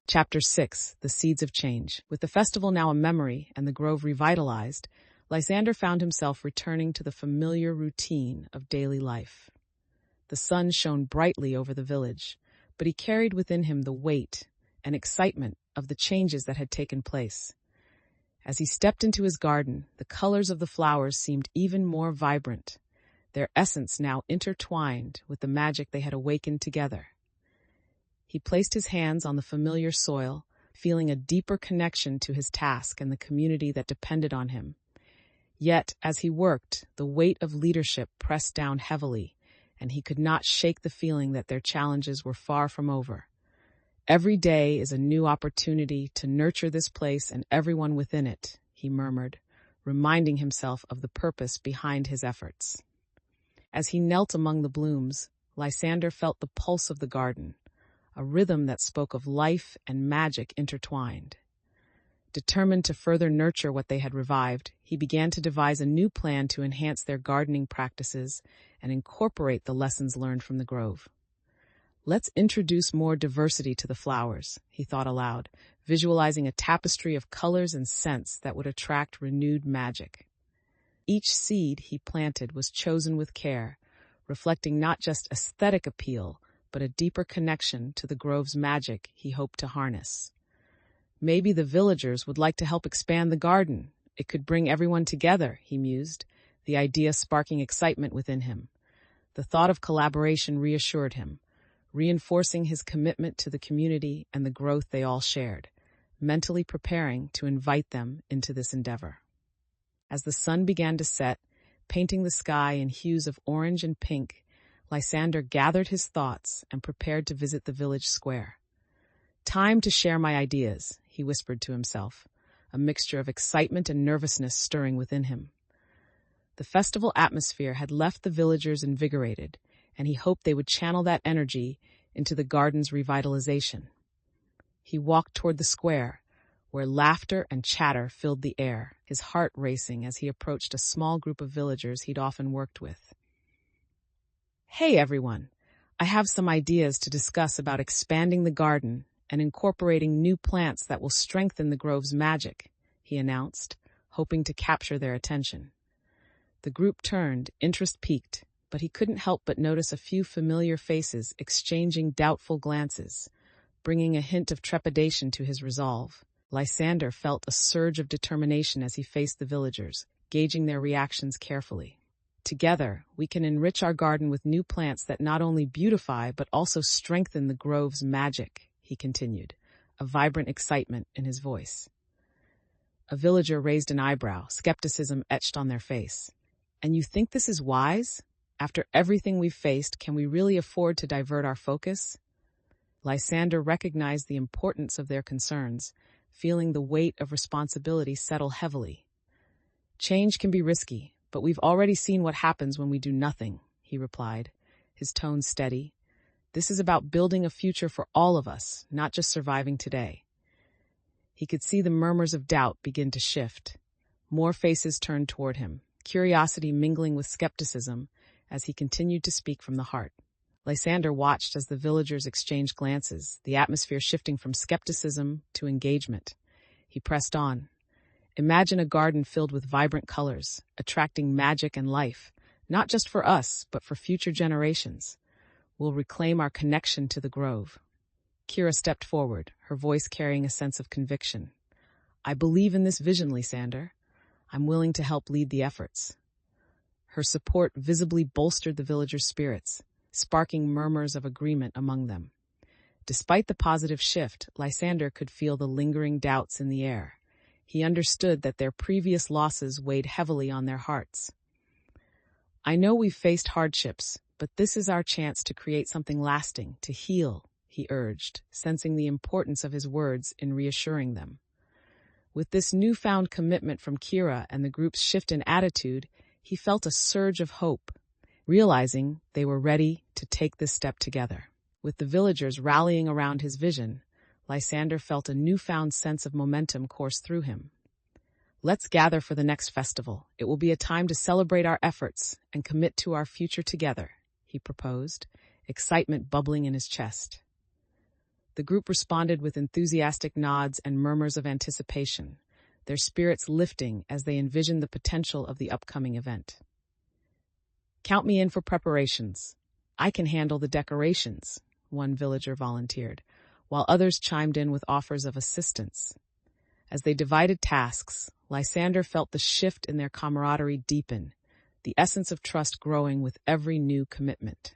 Chapter 6, The Seeds of Change. With the festival now a memory and the grove revitalized, Lysander found himself returning to the familiar routine of daily life. The sun shone brightly over the village, but he carried within him the weight and excitement of the changes that had taken place. As he stepped into his garden, the colors of the flowers seemed even more vibrant, their essence now intertwined with the magic they had awakened together. He placed his hands on the familiar soil, feeling a deeper connection to his task and the community that depended on him. Yet, as he worked, the weight of leadership pressed down heavily, and he could not shake the feeling that their challenges were far from over. "Every day is a new opportunity to nurture this place and everyone within it," he murmured, reminding himself of the purpose behind his efforts. As he knelt among the blooms, Lysander felt the pulse of the garden, a rhythm that spoke of life and magic intertwined. Determined to further nurture what they had revived, he began to devise a new plan to enhance their gardening practices and incorporate the lessons learned from the grove. "Let's introduce more diversity to the flowers," he thought aloud, visualizing a tapestry of colors and scents that would attract renewed magic. Each seed he planted was chosen with care, reflecting not just aesthetic appeal, but a deeper connection to the grove's magic he hoped to harness. Maybe the villagers would like to help expand the garden. It could bring everyone together, he mused, the idea sparking excitement within him. The thought of collaboration reassured him, reinforcing his commitment to the community and the growth they all shared, mentally preparing to invite them into this endeavor. As the sun began to set, painting the sky in hues of orange and pink, Lysander gathered his thoughts and prepared to visit the village square. "Time to share my ideas," he whispered to himself, a mixture of excitement and nervousness stirring within him. The festival atmosphere had left the villagers invigorated, and he hoped they would channel that energy into the garden's revitalization. He walked toward the square, where laughter and chatter filled the air, his heart racing as he approached a small group of villagers he'd often worked with. "Hey everyone, I have some ideas to discuss about expanding the garden and incorporating new plants that will strengthen the grove's magic," he announced, hoping to capture their attention. The group turned, interest piqued, but he couldn't help but notice a few familiar faces exchanging doubtful glances, bringing a hint of trepidation to his resolve. Lysander felt a surge of determination as he faced the villagers, gauging their reactions carefully. "Together, we can enrich our garden with new plants that not only beautify but also strengthen the grove's magic," he continued, a vibrant excitement in his voice. A villager raised an eyebrow, skepticism etched on their face. "And you think this is wise? After everything we've faced, can we really afford to divert our focus?" Lysander recognized the importance of their concerns, feeling the weight of responsibility settle heavily. "Change can be risky, but we've already seen what happens when we do nothing," he replied, his tone steady. "This is about building a future for all of us, not just surviving today." He could see the murmurs of doubt begin to shift. More faces turned toward him, curiosity mingling with skepticism as he continued to speak from the heart. Lysander watched as the villagers exchanged glances, the atmosphere shifting from skepticism to engagement. He pressed on. "Imagine a garden filled with vibrant colors, attracting magic and life, not just for us, but for future generations. We'll reclaim our connection to the grove." Kira stepped forward, her voice carrying a sense of conviction. "I believe in this vision, Lysander. I'm willing to help lead the efforts." Her support visibly bolstered the villagers' spirits, sparking murmurs of agreement among them. Despite the positive shift, Lysander could feel the lingering doubts in the air. He understood that their previous losses weighed heavily on their hearts. "I know we've faced hardships, but this is our chance to create something lasting, to heal," he urged, sensing the importance of his words in reassuring them. With this newfound commitment from Kira and the group's shift in attitude, he felt a surge of hope, realizing they were ready to take this step together. With the villagers rallying around his vision, Lysander felt a newfound sense of momentum course through him. "Let's gather for the next festival. It will be a time to celebrate our efforts and commit to our future together," he proposed, excitement bubbling in his chest. The group responded with enthusiastic nods and murmurs of anticipation, their spirits lifting as they envisioned the potential of the upcoming event. "Count me in for preparations. I can handle the decorations," one villager volunteered, while others chimed in with offers of assistance. As they divided tasks, Lysander felt the shift in their camaraderie deepen, the essence of trust growing with every new commitment.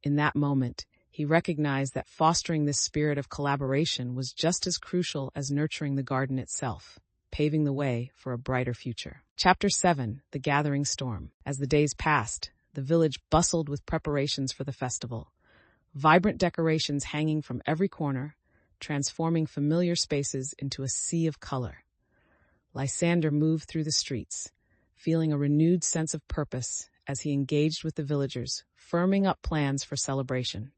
In that moment, he recognized that fostering this spirit of collaboration was just as crucial as nurturing the garden itself, paving the way for a brighter future. Chapter 7, The Gathering Storm. As the days passed, the village bustled with preparations for the festival, vibrant decorations hanging from every corner, transforming familiar spaces into a sea of color. Lysander moved through the streets, feeling a renewed sense of purpose as he engaged with the villagers, firming up plans for celebration.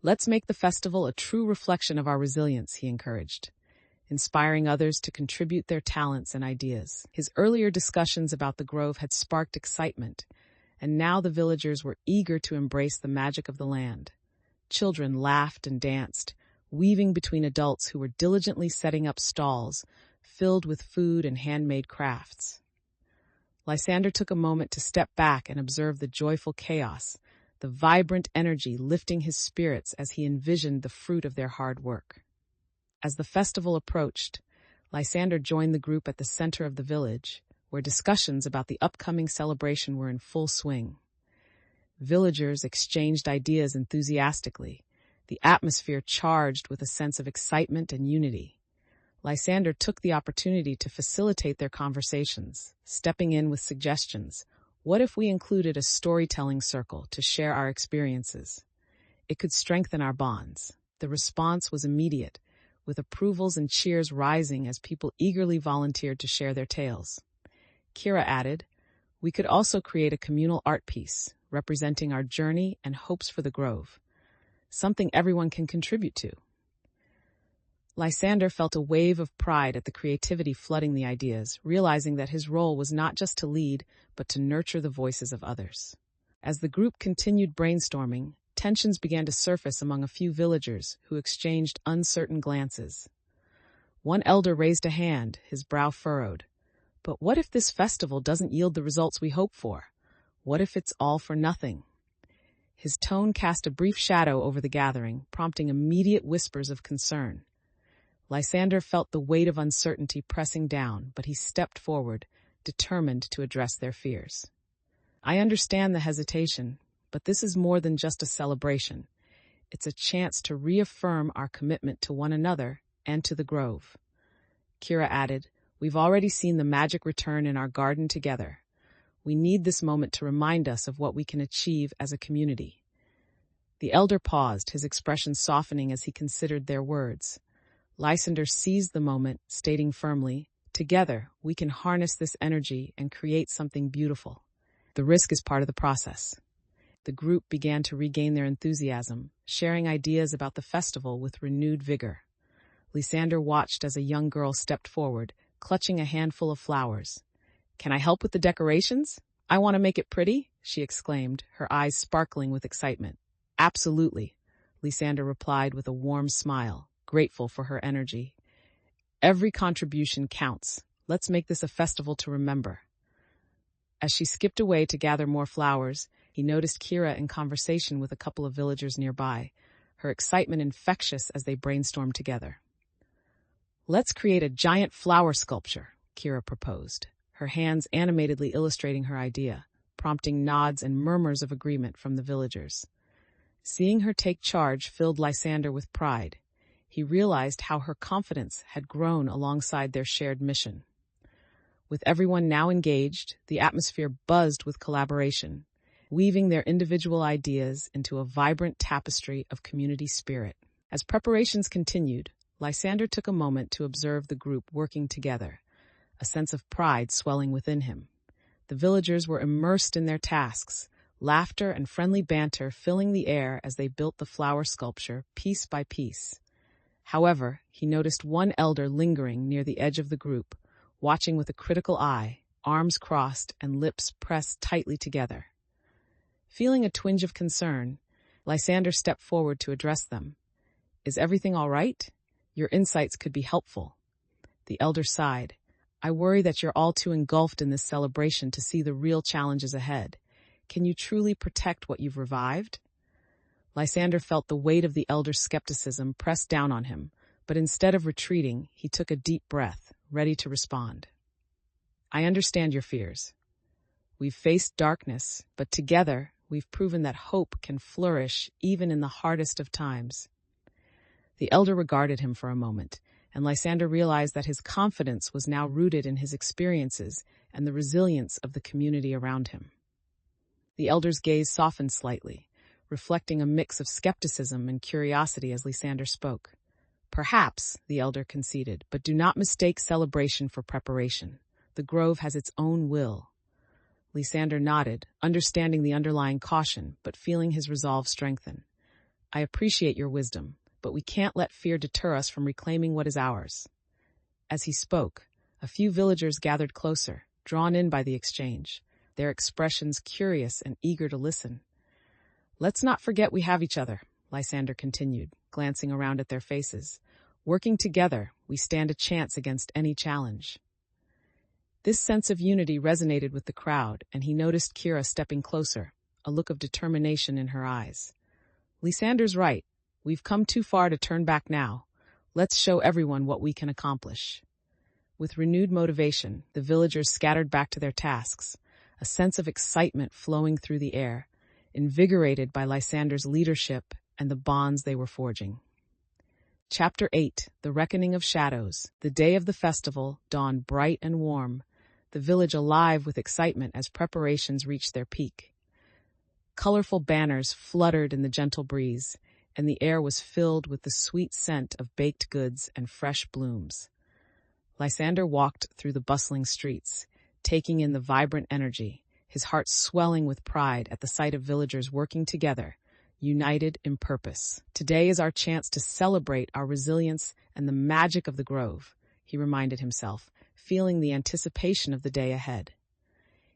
"Let's make the festival a true reflection of our resilience," he encouraged, inspiring others to contribute their talents and ideas. His earlier discussions about the grove had sparked excitement, and now the villagers were eager to embrace the magic of the land. Children laughed and danced, weaving between adults who were diligently setting up stalls, filled with food and handmade crafts. Lysander took a moment to step back and observe the joyful chaos, the vibrant energy lifting his spirits as he envisioned the fruit of their hard work. As the festival approached, Lysander joined the group at the center of the village, where discussions about the upcoming celebration were in full swing. Villagers exchanged ideas enthusiastically, the atmosphere charged with a sense of excitement and unity. Lysander took the opportunity to facilitate their conversations, stepping in with suggestions. What if we included a storytelling circle to share our experiences? It could strengthen our bonds. The response was immediate, with approvals and cheers rising as people eagerly volunteered to share their tales. Kira added, "We could also create a communal art piece, representing our journey and hopes for the grove. Something everyone can contribute to." Lysander felt a wave of pride at the creativity flooding the ideas, realizing that his role was not just to lead, but to nurture the voices of others. As the group continued brainstorming, tensions began to surface among a few villagers who exchanged uncertain glances. One elder raised a hand, his brow furrowed. "But what if this festival doesn't yield the results we hope for? What if it's all for nothing?" His tone cast a brief shadow over the gathering, prompting immediate whispers of concern. Lysander felt the weight of uncertainty pressing down, but he stepped forward, determined to address their fears. "I understand the hesitation, but this is more than just a celebration. It's a chance to reaffirm our commitment to one another and to the grove." Kira added, "We've already seen the magic return in our garden together. We need this moment to remind us of what we can achieve as a community." The elder paused, his expression softening as he considered their words. Lysander seized the moment, stating firmly, "Together, we can harness this energy and create something beautiful. The risk is part of the process." The group began to regain their enthusiasm, sharing ideas about the festival with renewed vigor. Lysander watched as a young girl stepped forward, clutching a handful of flowers. "Can I help with the decorations? I want to make it pretty," she exclaimed, her eyes sparkling with excitement. "Absolutely," Lysander replied with a warm smile, grateful for her energy. "Every contribution counts. Let's make this a festival to remember." As she skipped away to gather more flowers, he noticed Kira in conversation with a couple of villagers nearby, her excitement infectious as they brainstormed together. "Let's create a giant flower sculpture," Kira proposed, her hands animatedly illustrating her idea, prompting nods and murmurs of agreement from the villagers. Seeing her take charge filled Lysander with pride. He realized how her confidence had grown alongside their shared mission. With everyone now engaged, the atmosphere buzzed with collaboration, weaving their individual ideas into a vibrant tapestry of community spirit. As preparations continued, Lysander took a moment to observe the group working together, a sense of pride swelling within him. The villagers were immersed in their tasks, laughter and friendly banter filling the air as they built the flower sculpture piece by piece. However, he noticed one elder lingering near the edge of the group, watching with a critical eye, arms crossed and lips pressed tightly together. Feeling a twinge of concern, Lysander stepped forward to address them. "Is everything all right? Your insights could be helpful." The elder sighed. "I worry that you're all too engulfed in this celebration to see the real challenges ahead. Can you truly protect what you've revived?" Lysander felt the weight of the elder's skepticism press down on him, but instead of retreating, he took a deep breath, ready to respond. "I understand your fears. We've faced darkness, but together we've proven that hope can flourish even in the hardest of times." The elder regarded him for a moment, and Lysander realized that his confidence was now rooted in his experiences and the resilience of the community around him. The elder's gaze softened slightly, reflecting a mix of skepticism and curiosity as Lysander spoke. "Perhaps," the elder conceded, "but do not mistake celebration for preparation. The grove has its own will." Lysander nodded, understanding the underlying caution, but feeling his resolve strengthen. "I appreciate your wisdom, but we can't let fear deter us from reclaiming what is ours." As he spoke, a few villagers gathered closer, drawn in by the exchange, their expressions curious and eager to listen. "Let's not forget we have each other," Lysander continued, glancing around at their faces. "Working together, we stand a chance against any challenge." This sense of unity resonated with the crowd, and he noticed Kira stepping closer, a look of determination in her eyes. "Lysander's right. We've come too far to turn back now. Let's show everyone what we can accomplish." With renewed motivation, the villagers scattered back to their tasks, a sense of excitement flowing through the air. invigorated by Lysander's leadership and the bonds they were forging. Chapter 8, The Reckoning of Shadows. The day of the festival dawned bright and warm, the village alive with excitement as preparations reached their peak. Colorful banners fluttered in the gentle breeze, and the air was filled with the sweet scent of baked goods and fresh blooms. Lysander walked through the bustling streets, taking in the vibrant energy, his heart swelling with pride at the sight of villagers working together, united in purpose. Today is our chance to celebrate our resilience and the magic of the grove, he reminded himself, feeling the anticipation of the day ahead.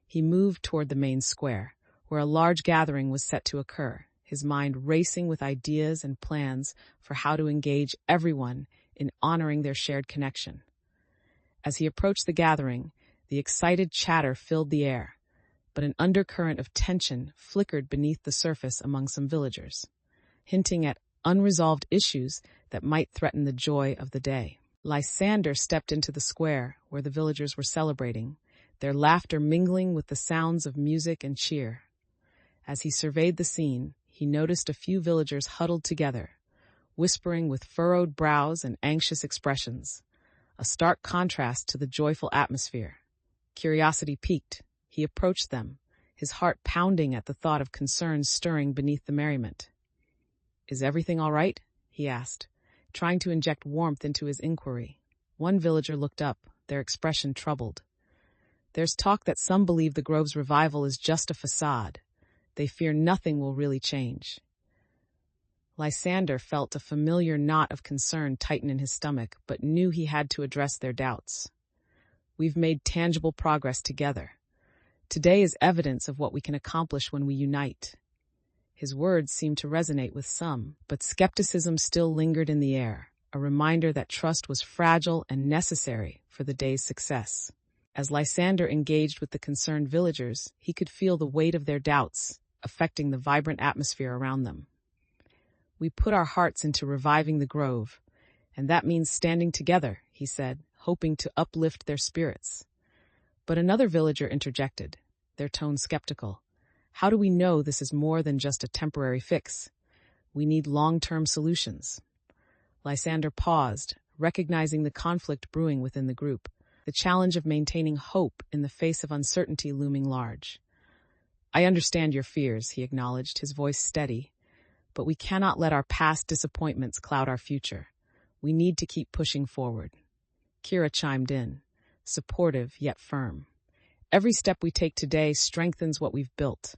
He moved toward the main square, where a large gathering was set to occur, his mind racing with ideas and plans for how to engage everyone in honoring their shared connection. As he approached the gathering, the excited chatter filled the air, but an undercurrent of tension flickered beneath the surface among some villagers, hinting at unresolved issues that might threaten the joy of the day. Lysander stepped into the square where the villagers were celebrating, their laughter mingling with the sounds of music and cheer. As he surveyed the scene, he noticed a few villagers huddled together, whispering with furrowed brows and anxious expressions, a stark contrast to the joyful atmosphere. Curiosity piqued. He approached them, his heart pounding at the thought of concerns stirring beneath the merriment. "Is everything all right?" he asked, trying to inject warmth into his inquiry. One villager looked up, their expression troubled. "There's talk that some believe the grove's revival is just a facade. They fear nothing will really change." Lysander felt a familiar knot of concern tighten in his stomach, but knew he had to address their doubts. "We've made tangible progress together. Today is evidence of what we can accomplish when we unite." His words seemed to resonate with some, but skepticism still lingered in the air, a reminder that trust was fragile and necessary for the day's success. As Lysander engaged with the concerned villagers, he could feel the weight of their doubts, affecting the vibrant atmosphere around them. "We put our hearts into reviving the grove, and that means standing together," he said, hoping to uplift their spirits. But another villager interjected, their tone skeptical. "How do we know this is more than just a temporary fix? We need long-term solutions." Lysander paused, recognizing the conflict brewing within the group, the challenge of maintaining hope in the face of uncertainty looming large. "I understand your fears," he acknowledged, his voice steady, "but we cannot let our past disappointments cloud our future. We need to keep pushing forward." Kira chimed in, supportive yet firm. "Every step we take today strengthens what we've built.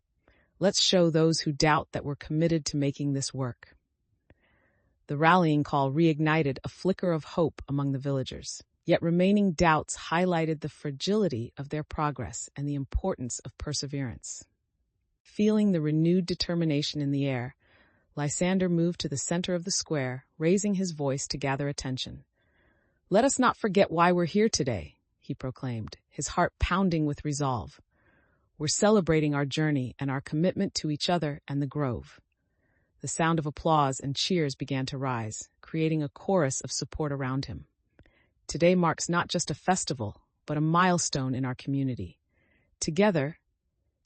Let's show those who doubt that we're committed to making this work." The rallying call reignited a flicker of hope among the villagers, yet remaining doubts highlighted the fragility of their progress and the importance of perseverance. Feeling the renewed determination in the air, Lysander moved to the center of the square, raising his voice to gather attention. "Let us not forget why we're here today," he proclaimed, his heart pounding with resolve. "We're celebrating our journey and our commitment to each other and the grove." The sound of applause and cheers began to rise, creating a chorus of support around him. "Today marks not just a festival, but a milestone in our community. Together,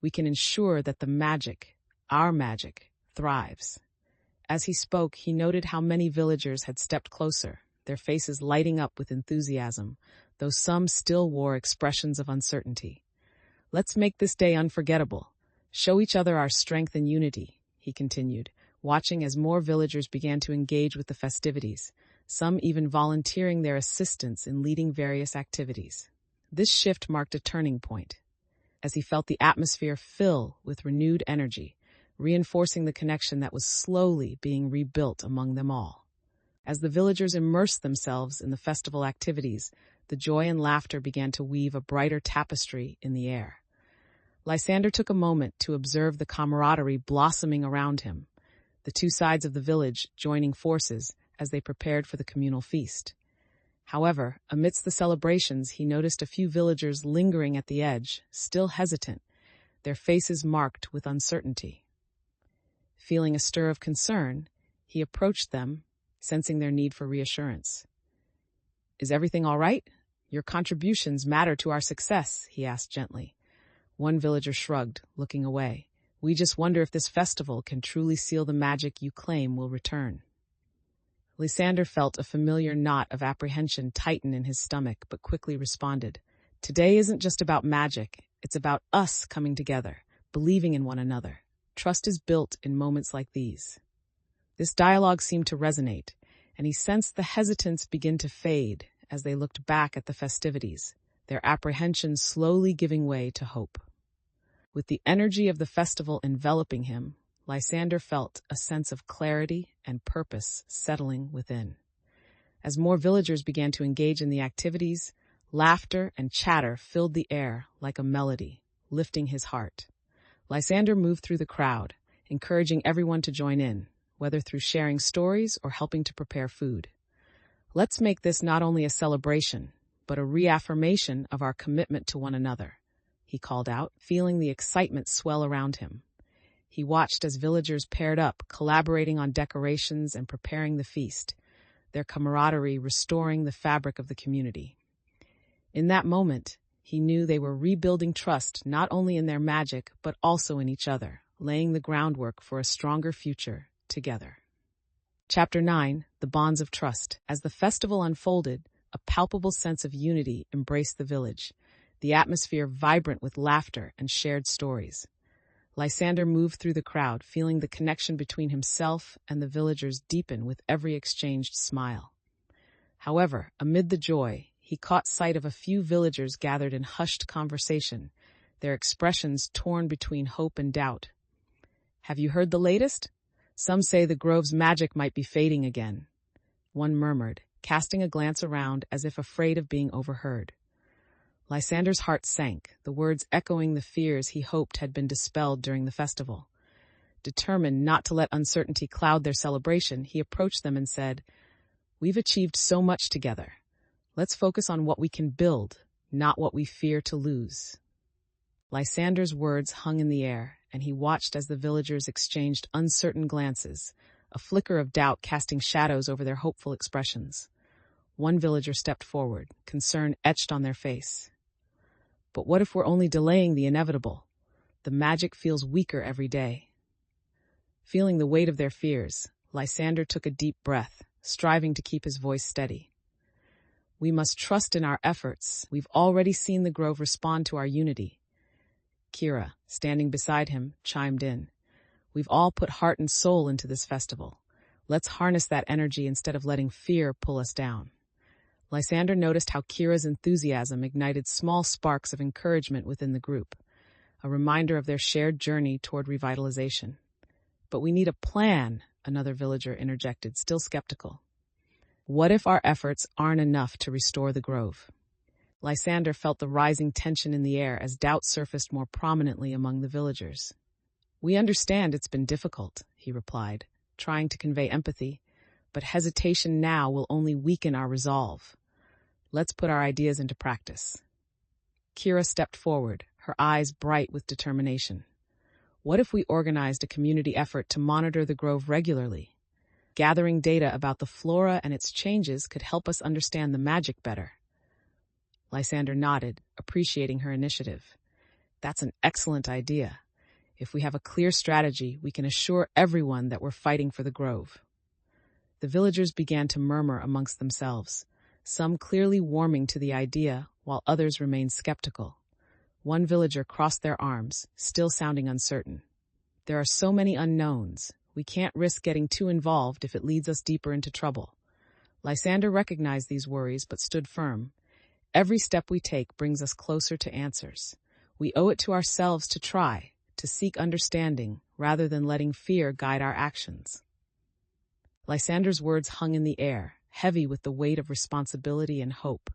we can ensure that the magic, our magic, thrives." As he spoke, he noted how many villagers had stepped closer, their faces lighting up with enthusiasm, though some still wore expressions of uncertainty. "Let's make this day unforgettable. Show each other our strength and unity," he continued, watching as more villagers began to engage with the festivities, some even volunteering their assistance in leading various activities. This shift marked a turning point, as he felt the atmosphere fill with renewed energy, reinforcing the connection that was slowly being rebuilt among them all. As the villagers immersed themselves in the festival activities, the joy and laughter began to weave a brighter tapestry in the air. Lysander took a moment to observe the camaraderie blossoming around him, the two sides of the village joining forces as they prepared for the communal feast. However, amidst the celebrations, he noticed a few villagers lingering at the edge, still hesitant, their faces marked with uncertainty. Feeling a stir of concern, he approached them, sensing their need for reassurance. "Is everything all right? Your contributions matter to our success," he asked gently. One villager shrugged, looking away, We just wonder if this festival can truly seal the magic you claim will return." Lysander felt a familiar knot of apprehension tighten in his stomach, but quickly responded, "Today isn't just about magic, it's about us coming together, believing in one another. Trust is built in moments like these." This dialogue seemed to resonate, and he sensed the hesitance begin to fade as they looked back at the festivities, their apprehension slowly giving way to hope. With the energy of the festival enveloping him, Lysander felt a sense of clarity and purpose settling within. As more villagers began to engage in the activities, laughter and chatter filled the air like a melody, lifting his heart. Lysander moved through the crowd, encouraging everyone to join in, whether through sharing stories or helping to prepare food. "Let's make this not only a celebration, but a reaffirmation of our commitment to one another," he called out, feeling the excitement swell around him. He watched as villagers paired up, collaborating on decorations and preparing the feast, their camaraderie restoring the fabric of the community. In that moment, he knew they were rebuilding trust not only in their magic, but also in each other, laying the groundwork for a stronger future together. Chapter 9, The Bonds of Trust. As the festival unfolded, a palpable sense of unity embraced the village, the atmosphere vibrant with laughter and shared stories. Lysander moved through the crowd, feeling the connection between himself and the villagers deepen with every exchanged smile. However, amid the joy, he caught sight of a few villagers gathered in hushed conversation, their expressions torn between hope and doubt. "Have you heard the latest? Some say the grove's magic might be fading again," one murmured, casting a glance around as if afraid of being overheard. Lysander's heart sank, the words echoing the fears he hoped had been dispelled during the festival. Determined not to let uncertainty cloud their celebration, he approached them and said, "We've achieved so much together. Let's focus on what we can build, not what we fear to lose." Lysander's words hung in the air, and he watched as the villagers exchanged uncertain glances, a flicker of doubt casting shadows over their hopeful expressions. One villager stepped forward, concern etched on their face. "But what if we're only delaying the inevitable? The magic feels weaker every day." Feeling the weight of their fears, Lysander took a deep breath, striving to keep his voice steady. "We must trust in our efforts. We've already seen the grove respond to our unity." Kira, standing beside him, chimed in. "We've all put heart and soul into this festival. Let's harness that energy instead of letting fear pull us down." Lysander noticed how Kira's enthusiasm ignited small sparks of encouragement within the group, a reminder of their shared journey toward revitalization. "But we need a plan," another villager interjected, still skeptical. "What if our efforts aren't enough to restore the grove?" Lysander felt the rising tension in the air as doubt surfaced more prominently among the villagers. "We understand it's been difficult," he replied, trying to convey empathy, "but hesitation now will only weaken our resolve. Let's put our ideas into practice." Kira stepped forward, her eyes bright with determination. "What if we organized a community effort to monitor the grove regularly? Gathering data about the flora and its changes could help us understand the magic better." Lysander nodded, appreciating her initiative. "That's an excellent idea. If we have a clear strategy, we can assure everyone that we're fighting for the grove." The villagers began to murmur amongst themselves, some clearly warming to the idea, while others remained skeptical. One villager crossed their arms, still sounding uncertain. "There are so many unknowns. We can't risk getting too involved if it leads us deeper into trouble." Lysander recognized these worries but stood firm. "Every step we take brings us closer to answers. We owe it to ourselves to try, to seek understanding, rather than letting fear guide our actions." Lysander's words hung in the air, heavy with the weight of responsibility and hope.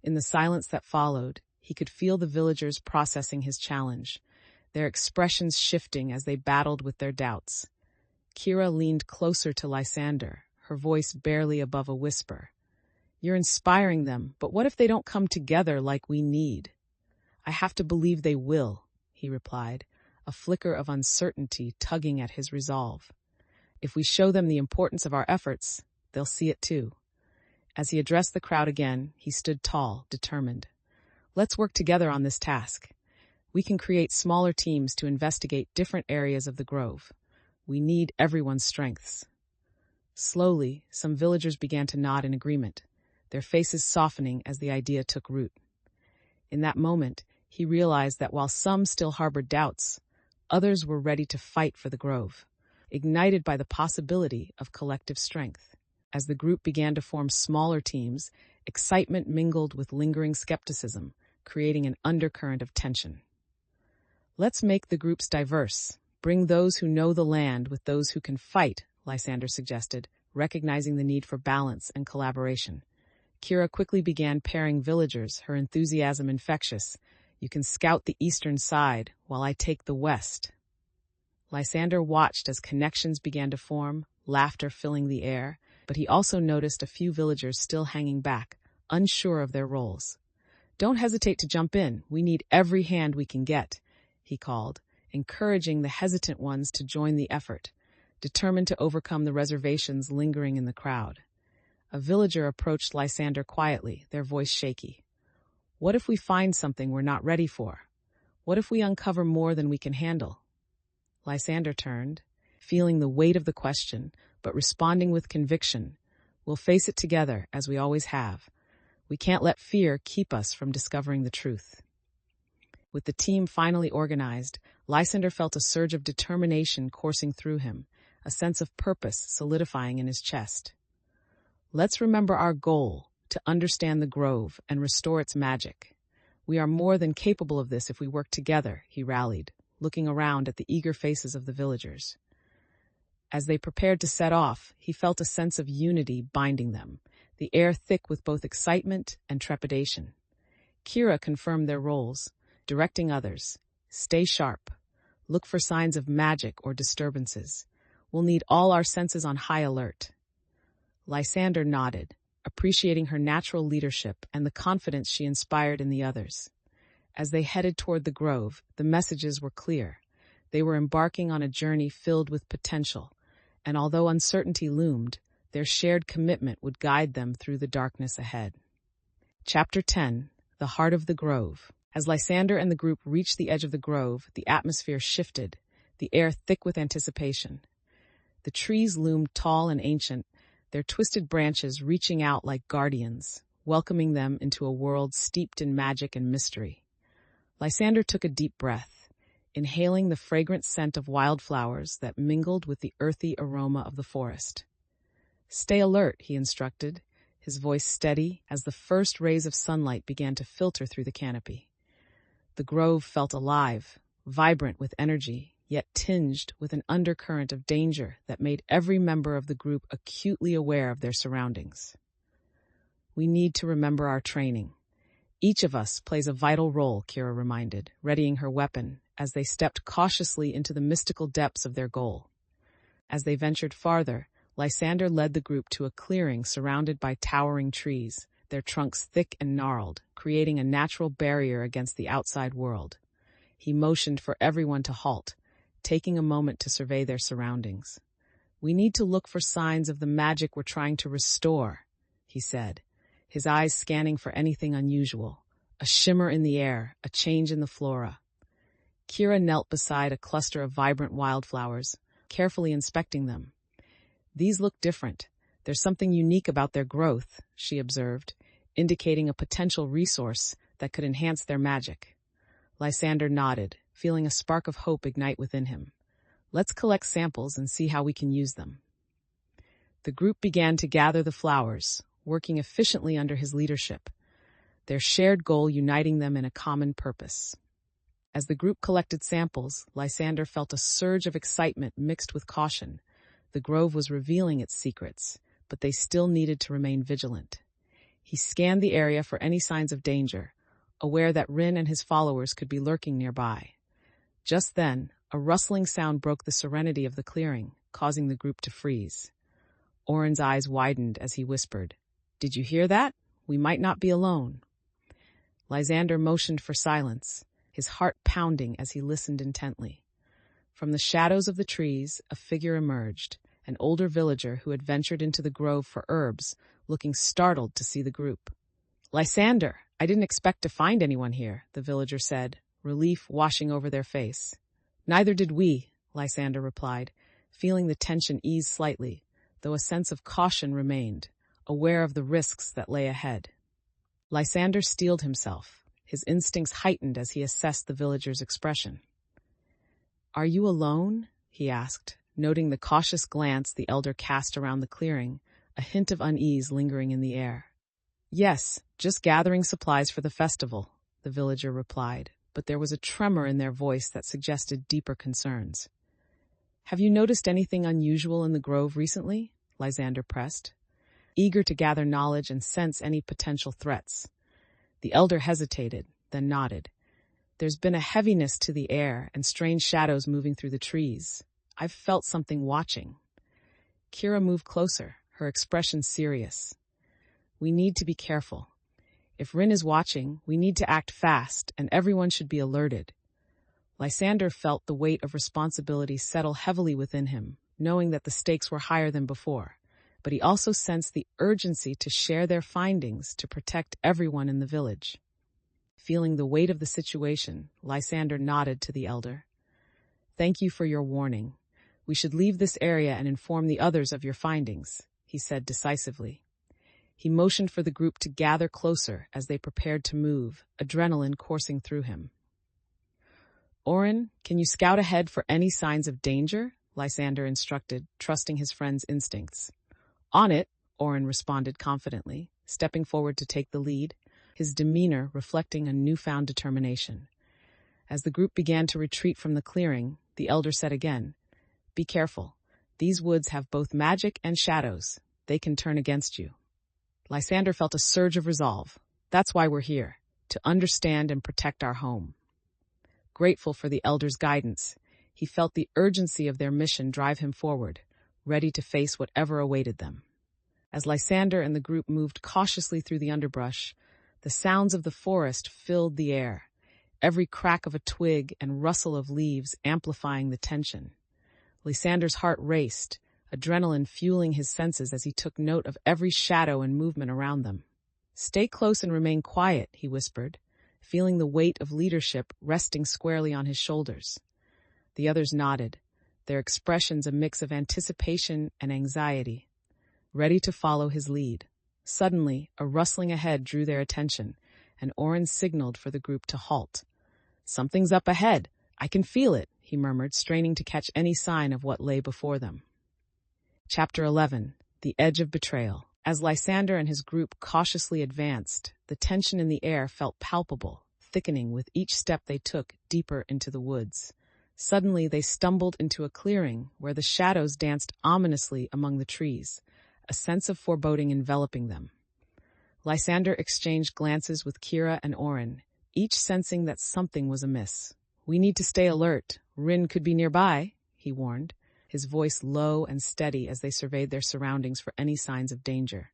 In the silence that followed, he could feel the villagers processing his challenge, their expressions shifting as they battled with their doubts. Kira leaned closer to Lysander, her voice barely above a whisper. "You're inspiring them, but what if they don't come together like we need?" "I have to believe they will," he replied, a flicker of uncertainty tugging at his resolve. "If we show them the importance of our efforts, they'll see it too." As he addressed the crowd again, he stood tall, determined. "Let's work together on this task. We can create smaller teams to investigate different areas of the grove. We need everyone's strengths. Slowly, some villagers began to nod in agreement, their faces softening as the idea took root. In that moment, he realized that while some still harbored doubts, others were ready to fight for the grove, ignited by the possibility of collective strength. As the group began to form smaller teams, excitement mingled with lingering skepticism, creating an undercurrent of tension. "Let's make the groups diverse. Bring those who know the land with those who can fight," Lysander suggested, recognizing the need for balance and collaboration. Kira quickly began pairing villagers, her enthusiasm infectious. "You can scout the eastern side while I take the west." Lysander watched as connections began to form, laughter filling the air, but he also noticed a few villagers still hanging back, unsure of their roles. "Don't hesitate to jump in. We need every hand we can get," he called, encouraging the hesitant ones to join the effort, determined to overcome the reservations lingering in the crowd. A villager approached Lysander quietly, their voice shaky. "What if we find something we're not ready for? What if we uncover more than we can handle?" Lysander turned, feeling the weight of the question, but responding with conviction. "We'll face it together, as we always have. We can't let fear keep us from discovering the truth." With the team finally organized, Lysander felt a surge of determination coursing through him, a sense of purpose solidifying in his chest. "Let's remember our goal, to understand the grove and restore its magic. We are more than capable of this if we work together," he rallied, looking around at the eager faces of the villagers. As they prepared to set off, he felt a sense of unity binding them, the air thick with both excitement and trepidation. Kira confirmed their roles, directing others. "Stay sharp. Look for signs of magic or disturbances. We'll need all our senses on high alert." Lysander nodded, appreciating her natural leadership and the confidence she inspired in the others. As they headed toward the grove, the messages were clear. They were embarking on a journey filled with potential, and although uncertainty loomed, their shared commitment would guide them through the darkness ahead. Chapter 10: The Heart of the Grove. As Lysander and the group reached the edge of the grove, the atmosphere shifted, the air thick with anticipation. The trees loomed tall and ancient, their twisted branches reaching out like guardians, welcoming them into a world steeped in magic and mystery. Lysander took a deep breath, inhaling the fragrant scent of wildflowers that mingled with the earthy aroma of the forest. "Stay alert," he instructed, his voice steady as the first rays of sunlight began to filter through the canopy. The grove felt alive, vibrant with energy, yet tinged with an undercurrent of danger that made every member of the group acutely aware of their surroundings. "We need to remember our training. Each of us plays a vital role," Kira reminded, readying her weapon as they stepped cautiously into the mystical depths of their goal. As they ventured farther, Lysander led the group to a clearing surrounded by towering trees, their trunks thick and gnarled, creating a natural barrier against the outside world. He motioned for everyone to halt, taking a moment to survey their surroundings. "We need to look for signs of the magic we're trying to restore," he said, his eyes scanning for anything unusual, a shimmer in the air, a change in the flora. Kira knelt beside a cluster of vibrant wildflowers, carefully inspecting them. "These look different. There's something unique about their growth," she observed, indicating a potential resource that could enhance their magic. Lysander nodded, feeling a spark of hope ignite within him. "Let's collect samples and see how we can use them." The group began to gather the flowers, working efficiently under his leadership, their shared goal uniting them in a common purpose. As the group collected samples, Lysander felt a surge of excitement mixed with caution. The grove was revealing its secrets, but they still needed to remain vigilant. He scanned the area for any signs of danger, aware that Rin and his followers could be lurking nearby. Just then, a rustling sound broke the serenity of the clearing, causing the group to freeze. Oren's eyes widened as he whispered, "Did you hear that? We might not be alone." Lysander motioned for silence, his heart pounding as he listened intently. From the shadows of the trees, a figure emerged, an older villager who had ventured into the grove for herbs, looking startled to see the group. "Lysander, I didn't expect to find anyone here," the villager said, relief washing over their face. "Neither did we," Lysander replied, feeling the tension ease slightly, though a sense of caution remained, aware of the risks that lay ahead. Lysander steeled himself, his instincts heightened as he assessed the villager's expression. "Are you alone?" he asked, noting the cautious glance the elder cast around the clearing, a hint of unease lingering in the air. "Yes, just gathering supplies for the festival," the villager replied, but there was a tremor in their voice that suggested deeper concerns. "Have you noticed anything unusual in the grove recently?" Lysander pressed, eager to gather knowledge and sense any potential threats. The elder hesitated, then nodded. "There's been a heaviness to the air and strange shadows moving through the trees. I've felt something watching." Kira moved closer, her expression serious. "We need to be careful. If Rin is watching, we need to act fast, and everyone should be alerted." Lysander felt the weight of responsibility settle heavily within him, knowing that the stakes were higher than before, but he also sensed the urgency to share their findings to protect everyone in the village. Feeling the weight of the situation, Lysander nodded to the elder. "Thank you for your warning. We should leave this area and inform the others of your findings," he said decisively. He motioned for the group to gather closer as they prepared to move, adrenaline coursing through him. "Orin, can you scout ahead for any signs of danger?" Lysander instructed, trusting his friend's instincts. "On it," Orin responded confidently, stepping forward to take the lead, his demeanor reflecting a newfound determination. As the group began to retreat from the clearing, the elder said again, "Be careful. These woods have both magic and shadows. They can turn against you." Lysander felt a surge of resolve. "That's why we're here, to understand and protect our home." Grateful for the elder's guidance, he felt the urgency of their mission drive him forward, ready to face whatever awaited them. As Lysander and the group moved cautiously through the underbrush, the sounds of the forest filled the air, every crack of a twig and rustle of leaves amplifying the tension. Lysander's heart raced, adrenaline fueling his senses as he took note of every shadow and movement around them. "Stay close and remain quiet," he whispered, feeling the weight of leadership resting squarely on his shoulders. The others nodded, their expressions a mix of anticipation and anxiety, ready to follow his lead. Suddenly, a rustling ahead drew their attention, and Orin signaled for the group to halt. "Something's up ahead. I can feel it," he murmured, straining to catch any sign of what lay before them. Chapter 11. The Edge of Betrayal. As Lysander and his group cautiously advanced, the tension in the air felt palpable, thickening with each step they took deeper into the woods. Suddenly they stumbled into a clearing where the shadows danced ominously among the trees, a sense of foreboding enveloping them. Lysander exchanged glances with Kira and Orin, each sensing that something was amiss. "We need to stay alert. Rin could be nearby," he warned, his voice low and steady as they surveyed their surroundings for any signs of danger.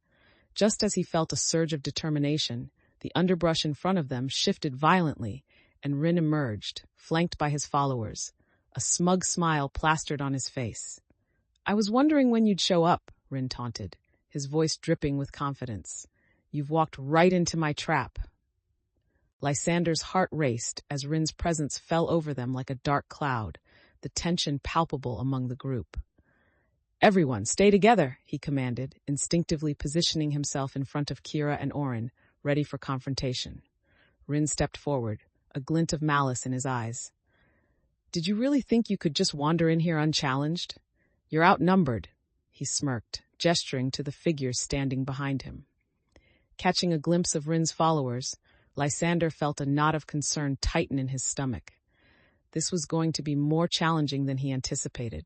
Just as he felt a surge of determination, the underbrush in front of them shifted violently, and Rin emerged, flanked by his followers, a smug smile plastered on his face. "I was wondering when you'd show up," Rin taunted, his voice dripping with confidence. "You've walked right into my trap." Lysander's heart raced as Rin's presence fell over them like a dark cloud, the tension palpable among the group. "Everyone, stay together," he commanded, instinctively positioning himself in front of Kira and Orin, ready for confrontation. Rin stepped forward, a glint of malice in his eyes. "Did you really think you could just wander in here unchallenged? You're outnumbered," he smirked, gesturing to the figures standing behind him. Catching a glimpse of Rin's followers, Lysander felt a knot of concern tighten in his stomach. This was going to be more challenging than he anticipated.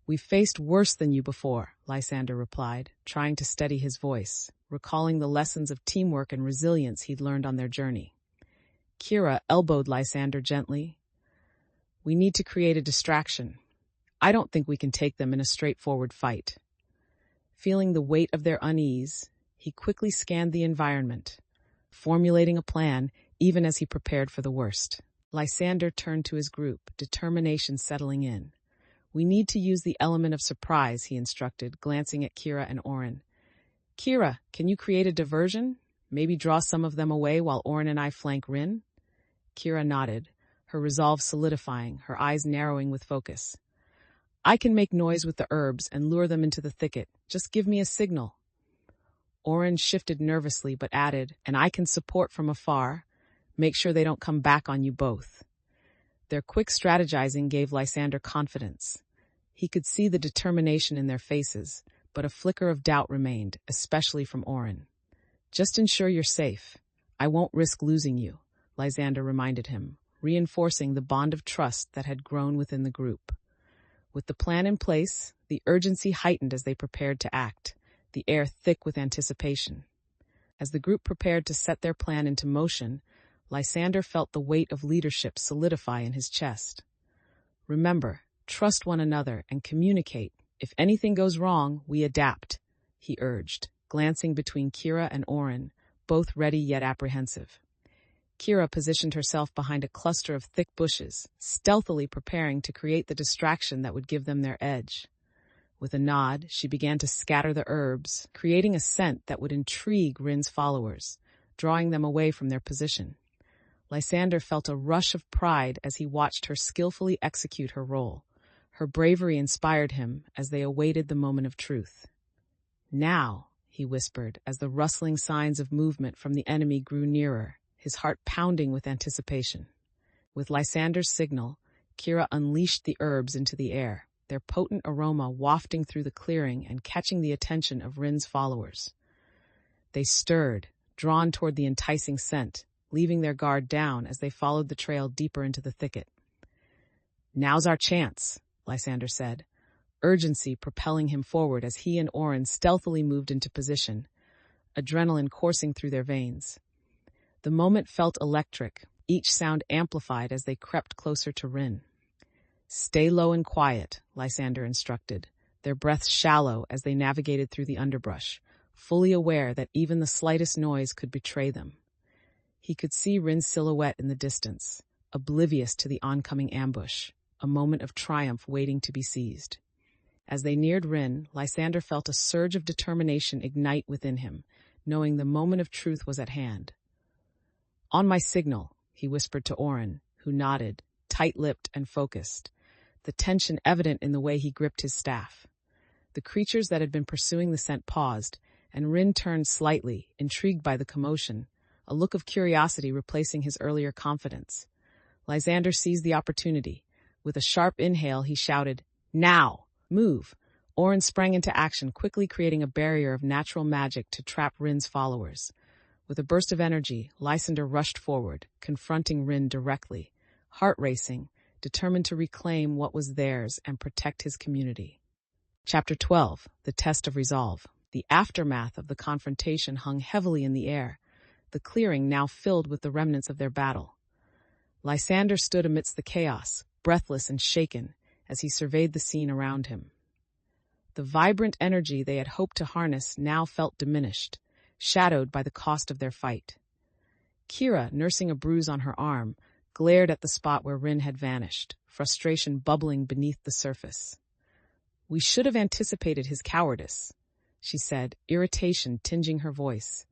"We've faced worse than you before," Lysander replied, trying to steady his voice, recalling the lessons of teamwork and resilience he'd learned on their journey. Kira elbowed Lysander gently. "We need to create a distraction. I don't think we can take them in a straightforward fight." Feeling the weight of their unease, he quickly scanned the environment, formulating a plan even as he prepared for the worst. Lysander turned to his group, determination settling in. "We need to use the element of surprise," he instructed, glancing at Kira and Orin. "Kira, can you create a diversion? Maybe draw some of them away while Orin and I flank Rin?" Kira nodded, her resolve solidifying, her eyes narrowing with focus. I can make noise with the herbs and lure them into the thicket. Just give me a signal. Oren shifted nervously but added, and I can support from afar. Make sure they don't come back on you both. Their quick strategizing gave Lysander confidence. He could see the determination in their faces, but a flicker of doubt remained, especially from Oren. Just ensure you're safe. I won't risk losing you, Lysander reminded him, reinforcing the bond of trust that had grown within the group. With the plan in place, the urgency heightened as they prepared to act, the air thick with anticipation. As the group prepared to set their plan into motion, Lysander felt the weight of leadership solidify in his chest. Remember, trust one another and communicate. If anything goes wrong, we adapt, he urged, glancing between Kira and Oren, both ready yet apprehensive. Kira positioned herself behind a cluster of thick bushes, stealthily preparing to create the distraction that would give them their edge. With a nod, she began to scatter the herbs, creating a scent that would intrigue Rin's followers, drawing them away from their position. Lysander felt a rush of pride as he watched her skillfully execute her role. Her bravery inspired him as they awaited the moment of truth. Now, he whispered, as the rustling signs of movement from the enemy grew nearer, his heart pounding with anticipation. With Lysander's signal, Kira unleashed the herbs into the air, their potent aroma wafting through the clearing and catching the attention of Rin's followers. They stirred, drawn toward the enticing scent, leaving their guard down as they followed the trail deeper into the thicket. Now's our chance, Lysander said, urgency propelling him forward as he and Oren stealthily moved into position, adrenaline coursing through their veins. The moment felt electric, each sound amplified as they crept closer to Rin. Stay low and quiet, Lysander instructed, their breaths shallow as they navigated through the underbrush, fully aware that even the slightest noise could betray them. He could see Rin's silhouette in the distance, oblivious to the oncoming ambush, a moment of triumph waiting to be seized. As they neared Rin, Lysander felt a surge of determination ignite within him, knowing the moment of truth was at hand. On my signal, he whispered to Oren, who nodded, tight-lipped and focused, the tension evident in the way he gripped his staff. The creatures that had been pursuing the scent paused, and Rin turned slightly, intrigued by the commotion, a look of curiosity replacing his earlier confidence. Lysander seized the opportunity. With a sharp inhale, he shouted, "Now! Move!" Oren sprang into action, quickly creating a barrier of natural magic to trap Rin's followers. With a burst of energy, Lysander rushed forward, confronting Rin directly, heart racing, determined to reclaim what was theirs and protect his community. Chapter 12, The Test of Resolve. The aftermath of the confrontation hung heavily in the air, the clearing now filled with the remnants of their battle. Lysander stood amidst the chaos, breathless and shaken, as he surveyed the scene around him. The vibrant energy they had hoped to harness now felt diminished, shadowed by the cost of their fight. Kira, nursing a bruise on her arm, glared at the spot where Rin had vanished, frustration bubbling beneath the surface. "We should have anticipated his cowardice," she said, irritation tinging her voice.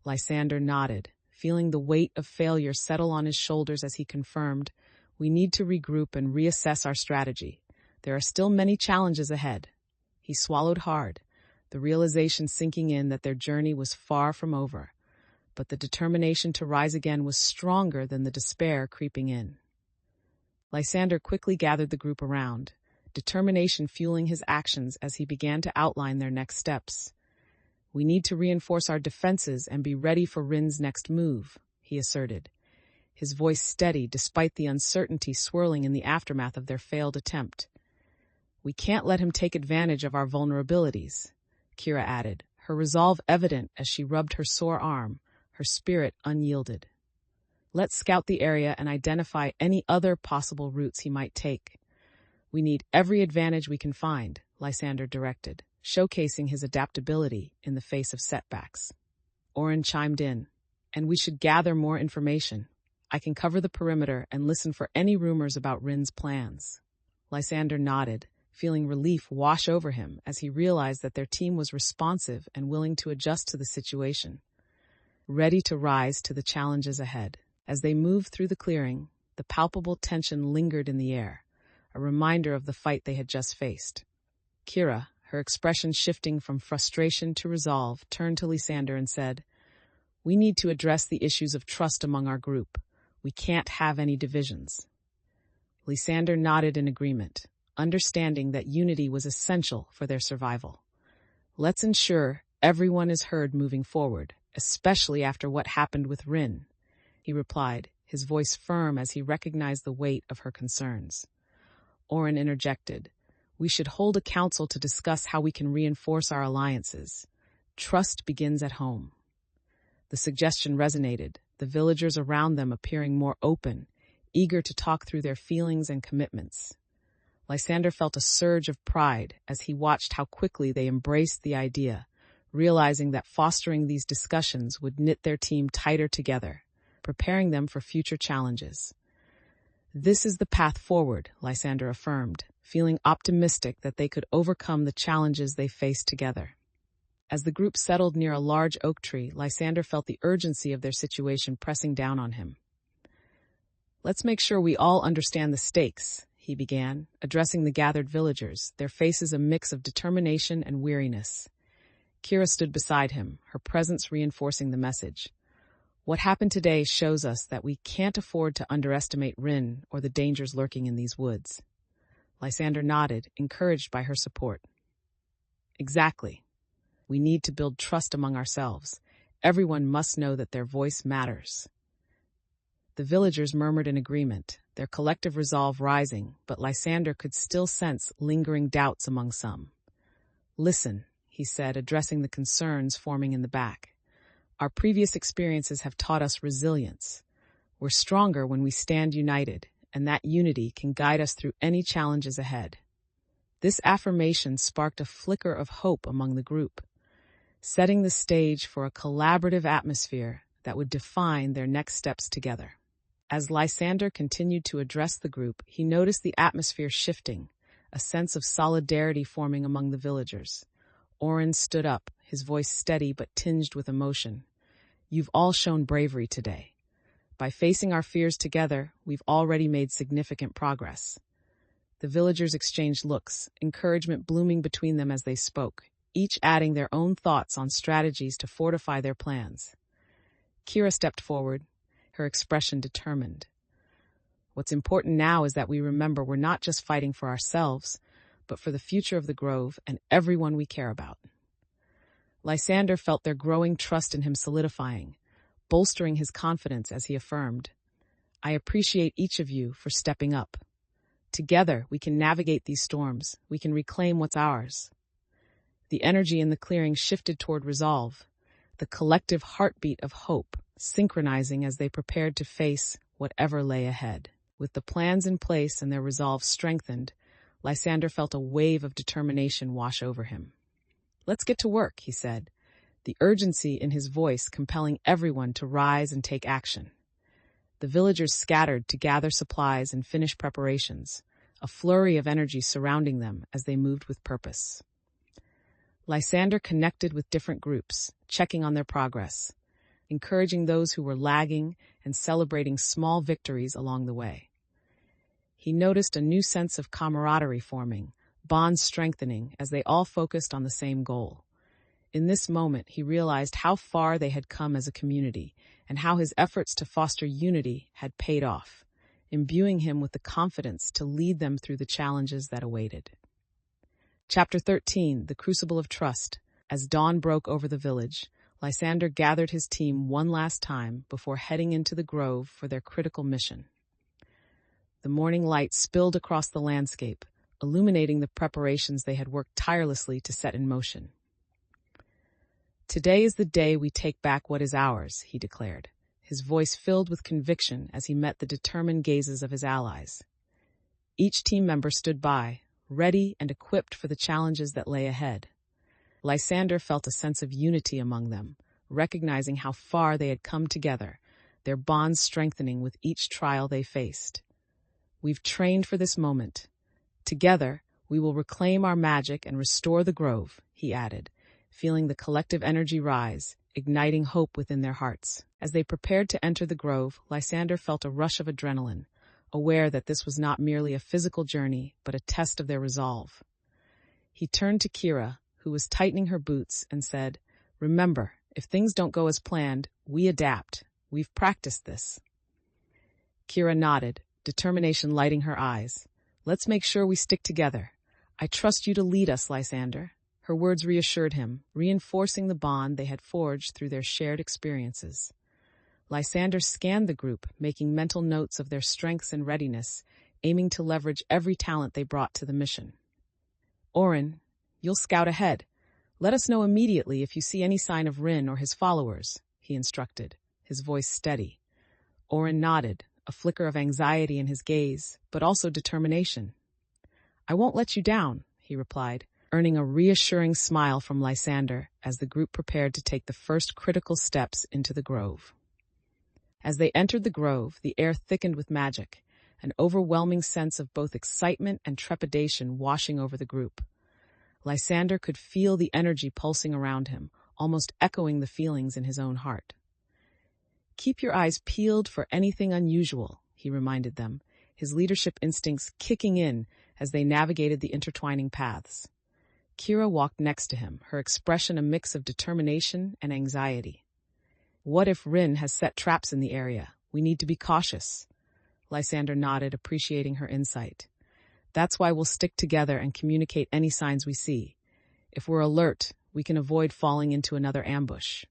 Lysander nodded, feeling the weight of failure settle on his shoulders as he confirmed, "We need to regroup and reassess our strategy. There are still many challenges ahead." He swallowed hard, the realization sinking in that their journey was far from over, but the determination to rise again was stronger than the despair creeping in. Lysander quickly gathered the group around, determination fueling his actions as he began to outline their next steps. "We need to reinforce our defenses and be ready for Rin's next move," he asserted, his voice steady despite the uncertainty swirling in the aftermath of their failed attempt. "We can't let him take advantage of our vulnerabilities," Kira added, her resolve evident as she rubbed her sore arm, her spirit unyielded. "Let's scout the area and identify any other possible routes he might take. We need every advantage we can find," Lysander directed, showcasing his adaptability in the face of setbacks. Oren chimed in, "And we should gather more information. I can cover the perimeter and listen for any rumors about Rin's plans." Lysander nodded, feeling relief wash over him as he realized that their team was responsive and willing to adjust to the situation, ready to rise to the challenges ahead. As they moved through the clearing, the palpable tension lingered in the air, a reminder of the fight they had just faced. Kira, her expression shifting from frustration to resolve, turned to Lysander and said, "We need to address the issues of trust among our group. We can't have any divisions." Lysander nodded in agreement, understanding that unity was essential for their survival. "Let's ensure everyone is heard moving forward, especially after what happened with Rin," he replied, his voice firm as he recognized the weight of her concerns. Orin interjected, "We should hold a council to discuss how we can reinforce our alliances. Trust begins at home." The suggestion resonated, the villagers around them appearing more open, eager to talk through their feelings and commitments. Lysander felt a surge of pride as he watched how quickly they embraced the idea, realizing that fostering these discussions would knit their team tighter together, preparing them for future challenges. "This is the path forward," Lysander affirmed, feeling optimistic that they could overcome the challenges they faced together. As the group settled near a large oak tree, Lysander felt the urgency of their situation pressing down on him. "Let's make sure we all understand the stakes," he began, addressing the gathered villagers, their faces a mix of determination and weariness. Kira stood beside him, her presence reinforcing the message. "What happened today shows us that we can't afford to underestimate Rin or the dangers lurking in these woods." Lysander nodded, encouraged by her support. "Exactly. We need to build trust among ourselves. Everyone must know that their voice matters." The villagers murmured in agreement, their collective resolve rising, but Lysander could still sense lingering doubts among some. "Listen," he said, addressing the concerns forming in the back. "Our previous experiences have taught us resilience. We're stronger when we stand united, and that unity can guide us through any challenges ahead." This affirmation sparked a flicker of hope among the group, setting the stage for a collaborative atmosphere that would define their next steps together. As Lysander continued to address the group, he noticed the atmosphere shifting, a sense of solidarity forming among the villagers. Orin stood up, his voice steady but tinged with emotion. "You've all shown bravery today. By facing our fears together, we've already made significant progress." The villagers exchanged looks, encouragement blooming between them as they spoke, each adding their own thoughts on strategies to fortify their plans. Kira stepped forward, her expression determined. "What's important now is that we remember we're not just fighting for ourselves, but for the future of the Grove and everyone we care about." Lysander felt their growing trust in him solidifying, bolstering his confidence as he affirmed, "I appreciate each of you for stepping up. Together, we can navigate these storms. We can reclaim what's ours." The energy in the clearing shifted toward resolve, the collective heartbeat of hope, synchronizing as they prepared to face whatever lay ahead. With the plans in place and their resolve strengthened, Lysander felt a wave of determination wash over him. "Let's get to work," he said, the urgency in his voice compelling everyone to rise and take action. The villagers scattered to gather supplies and finish preparations, a flurry of energy surrounding them as they moved with purpose. Lysander connected with different groups, checking on their progress, encouraging those who were lagging and celebrating small victories along the way. He noticed a new sense of camaraderie forming, bonds strengthening as they all focused on the same goal. In this moment, he realized how far they had come as a community and how his efforts to foster unity had paid off, imbuing him with the confidence to lead them through the challenges that awaited. Chapter 13, The Crucible of Trust. As dawn broke over the village, Lysander gathered his team one last time before heading into the grove for their critical mission. The morning light spilled across the landscape, illuminating the preparations they had worked tirelessly to set in motion. "Today is the day we take back what is ours," he declared, his voice filled with conviction as he met the determined gazes of his allies. Each team member stood by, ready and equipped for the challenges that lay ahead. Lysander felt a sense of unity among them, recognizing how far they had come together, their bonds strengthening with each trial they faced. "We've trained for this moment. Together, we will reclaim our magic and restore the grove," he added, feeling the collective energy rise, igniting hope within their hearts. As they prepared to enter the grove, Lysander felt a rush of adrenaline, aware that this was not merely a physical journey, but a test of their resolve. He turned to Kira, who was tightening her boots, and said, "Remember, if things don't go as planned, we adapt. We've practiced this." Kira nodded, determination lighting her eyes. "Let's make sure we stick together. I trust you to lead us, Lysander." Her words reassured him, reinforcing the bond they had forged through their shared experiences. Lysander scanned the group, making mental notes of their strengths and readiness, aiming to leverage every talent they brought to the mission. "Orin, you'll scout ahead. Let us know immediately if you see any sign of Rin or his followers," he instructed, his voice steady. Orin nodded, a flicker of anxiety in his gaze, but also determination. "I won't let you down," he replied, earning a reassuring smile from Lysander as the group prepared to take the first critical steps into the grove. As they entered the grove, the air thickened with magic, an overwhelming sense of both excitement and trepidation washing over the group. Lysander could feel the energy pulsing around him, almost echoing the feelings in his own heart. "Keep your eyes peeled for anything unusual," he reminded them, his leadership instincts kicking in as they navigated the intertwining paths. Kira walked next to him, her expression a mix of determination and anxiety. "What if Rin has set traps in the area? We need to be cautious." Lysander nodded, appreciating her insight. "That's why we'll stick together and communicate any signs we see. If we're alert, we can avoid falling into another ambush."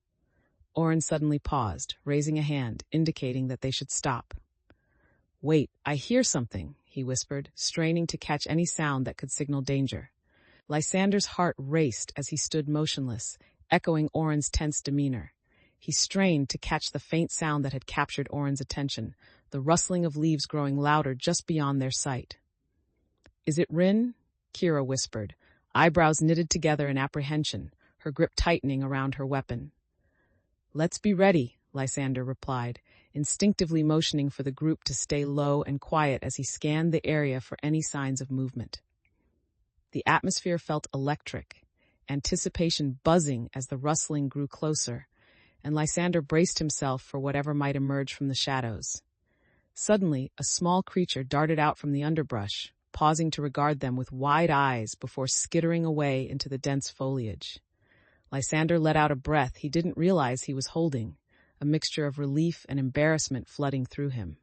Orin suddenly paused, raising a hand, indicating that they should stop. "Wait, I hear something," he whispered, straining to catch any sound that could signal danger. Lysander's heart raced as he stood motionless, echoing Orin's tense demeanor. He strained to catch the faint sound that had captured Orin's attention, the rustling of leaves growing louder just beyond their sight. "Is it Rin?" Kira whispered, eyebrows knitted together in apprehension, her grip tightening around her weapon. "Let's be ready," Lysander replied, instinctively motioning for the group to stay low and quiet as he scanned the area for any signs of movement. The atmosphere felt electric, anticipation buzzing as the rustling grew closer, and Lysander braced himself for whatever might emerge from the shadows. Suddenly, a small creature darted out from the underbrush, pausing to regard them with wide eyes before skittering away into the dense foliage. Lysander let out a breath he didn't realize he was holding, a mixture of relief and embarrassment flooding through him.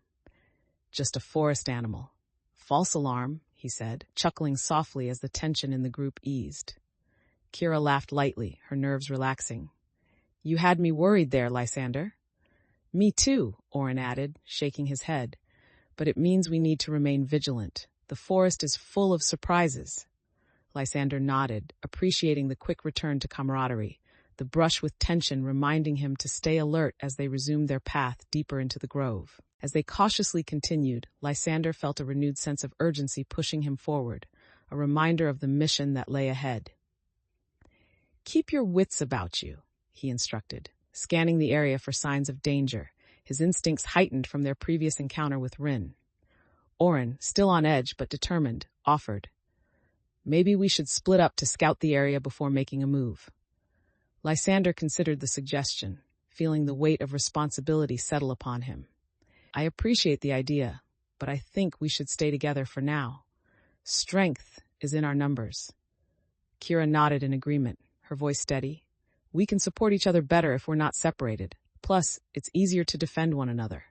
"Just a forest animal. False alarm," he said, chuckling softly as the tension in the group eased. Kira laughed lightly, her nerves relaxing. "You had me worried there, Lysander." "Me too," Orin added, shaking his head. "But it means we need to remain vigilant. The forest is full of surprises." Lysander nodded, appreciating the quick return to camaraderie, the brush with tension reminding him to stay alert as they resumed their path deeper into the grove. As they cautiously continued, Lysander felt a renewed sense of urgency pushing him forward, a reminder of the mission that lay ahead. "Keep your wits about you," he instructed, scanning the area for signs of danger, his instincts heightened from their previous encounter with Rin. Orin, still on edge but determined, offered, "Maybe we should split up to scout the area before making a move." Lysander considered the suggestion, feeling the weight of responsibility settle upon him. "I appreciate the idea, but I think we should stay together for now. Strength is in our numbers." Kira nodded in agreement, her voice steady. "We can support each other better if we're not separated. Plus, it's easier to defend one another."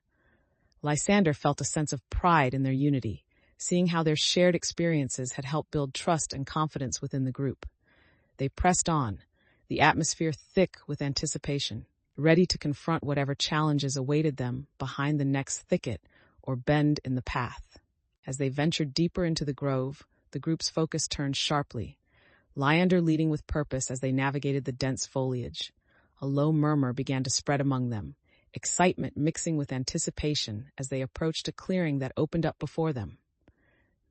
Lysander felt a sense of pride in their unity, seeing how their shared experiences had helped build trust and confidence within the group. They pressed on, the atmosphere thick with anticipation, ready to confront whatever challenges awaited them behind the next thicket or bend in the path. As they ventured deeper into the grove, the group's focus turned sharply, Lysander leading with purpose as they navigated the dense foliage. A low murmur began to spread among them, excitement mixing with anticipation as they approached a clearing that opened up before them.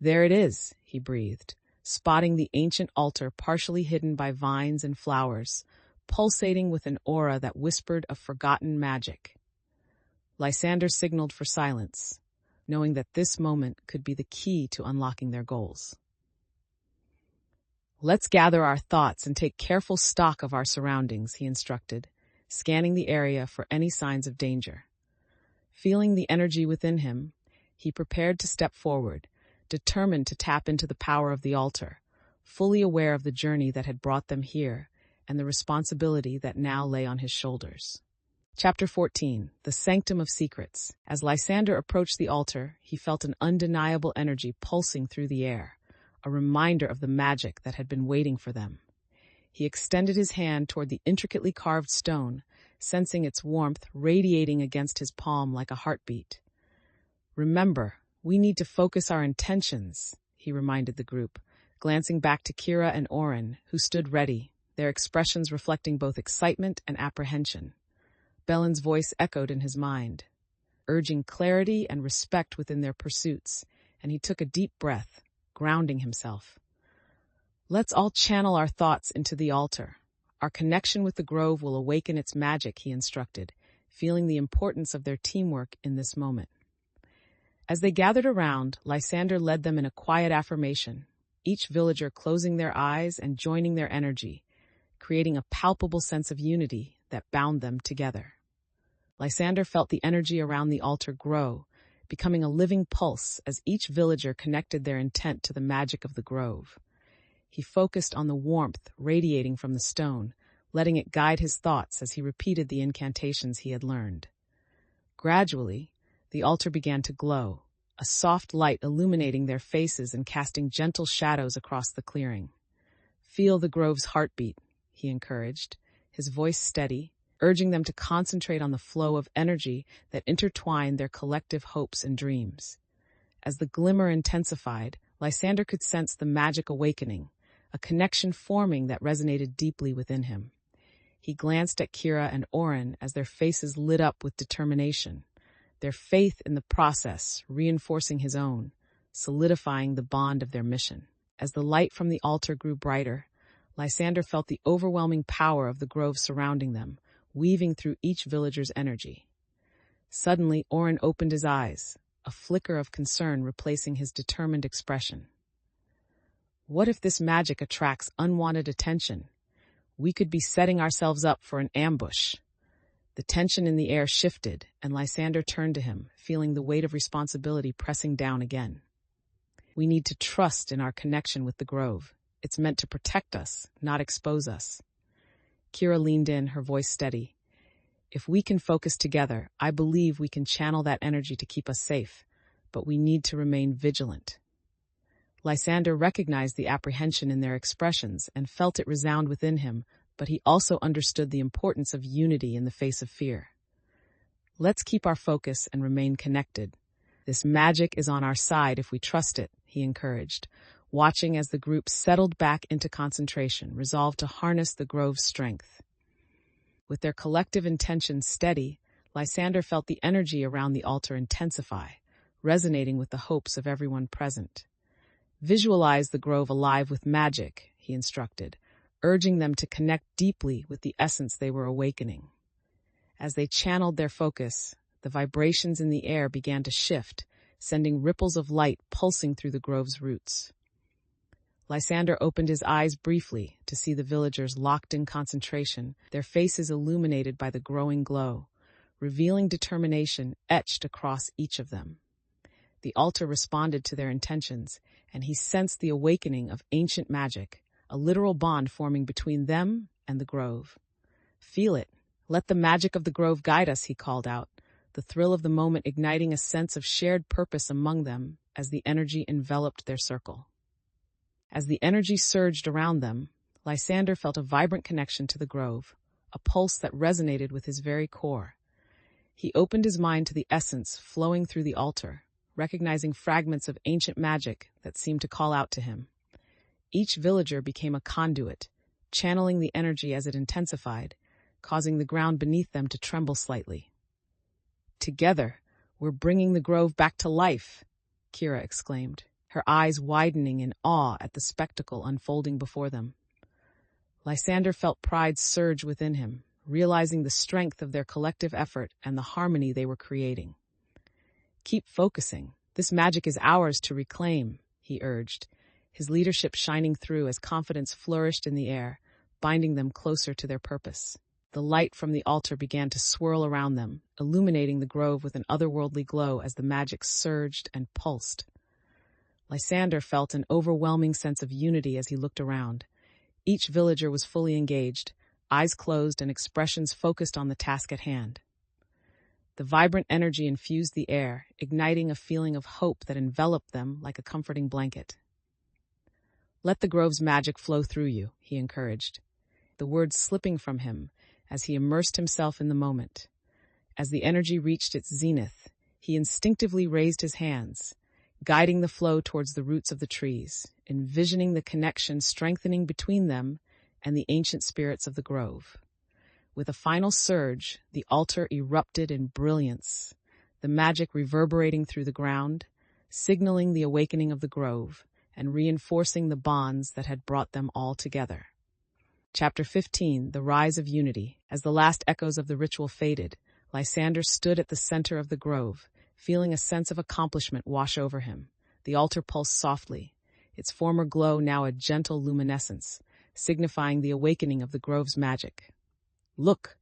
"There it is," he breathed, spotting the ancient altar partially hidden by vines and flowers, pulsating with an aura that whispered of forgotten magic. Lysander signaled for silence, knowing that this moment could be the key to unlocking their goals. "Let's gather our thoughts and take careful stock of our surroundings," he instructed, scanning the area for any signs of danger. Feeling the energy within him, he prepared to step forward, determined to tap into the power of the altar, fully aware of the journey that had brought them here and the responsibility that now lay on his shoulders. Chapter 14, The Sanctum of Secrets. As Lysander approached the altar, he felt an undeniable energy pulsing through the air, a reminder of the magic that had been waiting for them. He extended his hand toward the intricately carved stone, sensing its warmth radiating against his palm like a heartbeat. "Remember, we need to focus our intentions," he reminded the group, glancing back to Kira and Oren, who stood ready, their expressions reflecting both excitement and apprehension. Belen's voice echoed in his mind, urging clarity and respect within their pursuits, and he took a deep breath, grounding himself. "Let's all channel our thoughts into the altar. Our connection with the grove will awaken its magic," he instructed, feeling the importance of their teamwork in this moment. As they gathered around, Lysander led them in a quiet affirmation, each villager closing their eyes and joining their energy, creating a palpable sense of unity that bound them together. Lysander felt the energy around the altar grow, becoming a living pulse as each villager connected their intent to the magic of the grove. He focused on the warmth radiating from the stone, letting it guide his thoughts as he repeated the incantations he had learned. Gradually, the altar began to glow, a soft light illuminating their faces and casting gentle shadows across the clearing. "Feel the grove's heartbeat," he encouraged, his voice steady, urging them to concentrate on the flow of energy that intertwined their collective hopes and dreams. As the glimmer intensified, Lysander could sense the magic awakening, a connection forming that resonated deeply within him. He glanced at Kira and Oren as their faces lit up with determination, their faith in the process reinforcing his own, solidifying the bond of their mission. As the light from the altar grew brighter, Lysander felt the overwhelming power of the grove surrounding them, weaving through each villager's energy. Suddenly, Oren opened his eyes, a flicker of concern replacing his determined expression. "What if this magic attracts unwanted attention? We could be setting ourselves up for an ambush." The tension in the air shifted, and Lysander turned to him, feeling the weight of responsibility pressing down again. "We need to trust in our connection with the grove. It's meant to protect us, not expose us." Kira leaned in, her voice steady. "If we can focus together, I believe we can channel that energy to keep us safe, but we need to remain vigilant." Lysander recognized the apprehension in their expressions and felt it resound within him, but he also understood the importance of unity in the face of fear. "Let's keep our focus and remain connected. This magic is on our side if we trust it," he encouraged, watching as the group settled back into concentration, resolved to harness the grove's strength. With their collective intentions steady, Lysander felt the energy around the altar intensify, resonating with the hopes of everyone present. "Visualize the grove alive with magic," he instructed, urging them to connect deeply with the essence they were awakening. As they channeled their focus, the vibrations in the air began to shift, sending ripples of light pulsing through the grove's roots. Lysander opened his eyes briefly to see the villagers locked in concentration, their faces illuminated by the growing glow, revealing determination etched across each of them. The altar responded to their intentions, and he sensed the awakening of ancient magic, a literal bond forming between them and the grove. "Feel it. Let the magic of the grove guide us," he called out, the thrill of the moment igniting a sense of shared purpose among them as the energy enveloped their circle. As the energy surged around them, Lysander felt a vibrant connection to the grove, a pulse that resonated with his very core. He opened his mind to the essence flowing through the altar, recognizing fragments of ancient magic that seemed to call out to him. Each villager became a conduit, channeling the energy as it intensified, causing the ground beneath them to tremble slightly. "Together, we're bringing the grove back to life," Kira exclaimed, her eyes widening in awe at the spectacle unfolding before them. Lysander felt pride surge within him, realizing the strength of their collective effort and the harmony they were creating. "Keep focusing. This magic is ours to reclaim," he urged, his leadership shining through as confidence flourished in the air, binding them closer to their purpose. The light from the altar began to swirl around them, illuminating the grove with an otherworldly glow as the magic surged and pulsed. Lysander felt an overwhelming sense of unity as he looked around. Each villager was fully engaged, eyes closed and expressions focused on the task at hand. The vibrant energy infused the air, igniting a feeling of hope that enveloped them like a comforting blanket. "Let the grove's magic flow through you," he encouraged, the words slipping from him as he immersed himself in the moment. As the energy reached its zenith, he instinctively raised his hands, guiding the flow towards the roots of the trees, envisioning the connection strengthening between them and the ancient spirits of the grove. With a final surge, the altar erupted in brilliance, the magic reverberating through the ground, signaling the awakening of the grove and reinforcing the bonds that had brought them all together. Chapter 15, The Rise of Unity. As the last echoes of the ritual faded, Lysander stood at the center of the grove, feeling a sense of accomplishment wash over him. The altar pulsed softly, its former glow now a gentle luminescence, signifying the awakening of the grove's magic. "Look!"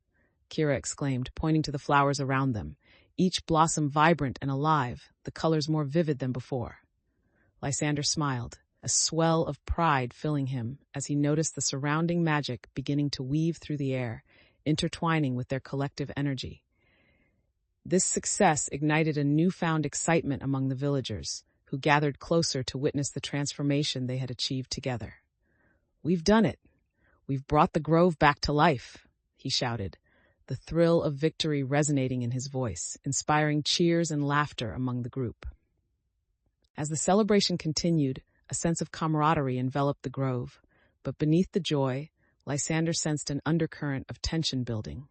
Kira exclaimed, pointing to the flowers around them, each blossom vibrant and alive, the colors more vivid than before. Lysander smiled, a swell of pride filling him as he noticed the surrounding magic beginning to weave through the air, intertwining with their collective energy. This success ignited a newfound excitement among the villagers, who gathered closer to witness the transformation they had achieved together. "We've done it! We've brought the grove back to life!" he shouted, the thrill of victory resonating in his voice, inspiring cheers and laughter among the group. As the celebration continued, a sense of camaraderie enveloped the grove, but beneath the joy, Lysander sensed an undercurrent of tension building.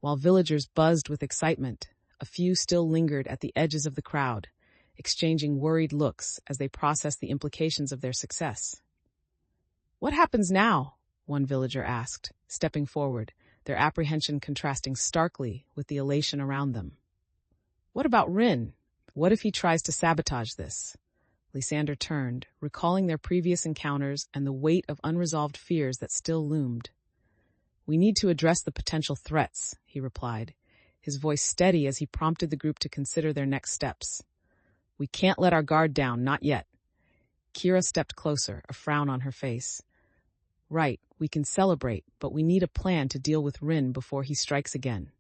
While villagers buzzed with excitement, a few still lingered at the edges of the crowd, exchanging worried looks as they processed the implications of their success. "What happens now?" one villager asked, stepping forward, their apprehension contrasting starkly with the elation around them. "What about Rin? What if he tries to sabotage this?" Lysander turned, recalling their previous encounters and the weight of unresolved fears that still loomed. "We need to address the potential threats," he replied, his voice steady as he prompted the group to consider their next steps. "We can't let our guard down, not yet." Kira stepped closer, a frown on her face. "Right, we can celebrate, but we need a plan to deal with Rin before he strikes again."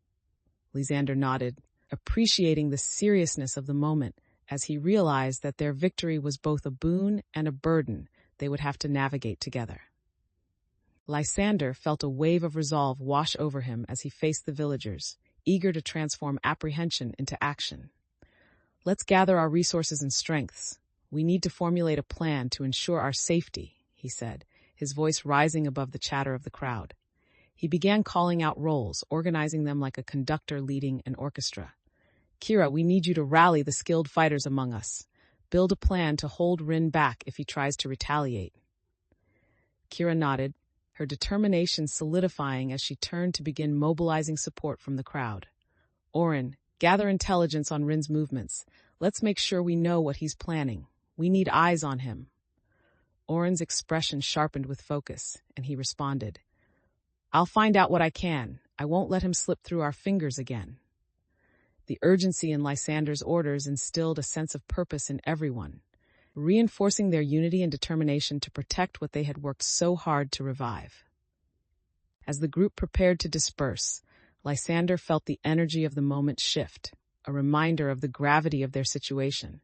Lysander nodded, appreciating the seriousness of the moment as he realized that their victory was both a boon and a burden they would have to navigate together. Lysander felt a wave of resolve wash over him as he faced the villagers, eager to transform apprehension into action. "Let's gather our resources and strengths. We need to formulate a plan to ensure our safety," he said, his voice rising above the chatter of the crowd. He began calling out roles, organizing them like a conductor leading an orchestra. "Kira, we need you to rally the skilled fighters among us. Build a plan to hold Rin back if he tries to retaliate." Kira nodded, her determination solidifying as she turned to begin mobilizing support from the crowd. "Orin, gather intelligence on Rin's movements. Let's make sure we know what he's planning. We need eyes on him." Orin's expression sharpened with focus, and he responded, "I'll find out what I can. I won't let him slip through our fingers again." The urgency in Lysander's orders instilled a sense of purpose in everyone, reinforcing their unity and determination to protect what they had worked so hard to revive. As the group prepared to disperse, Lysander felt the energy of the moment shift, a reminder of the gravity of their situation.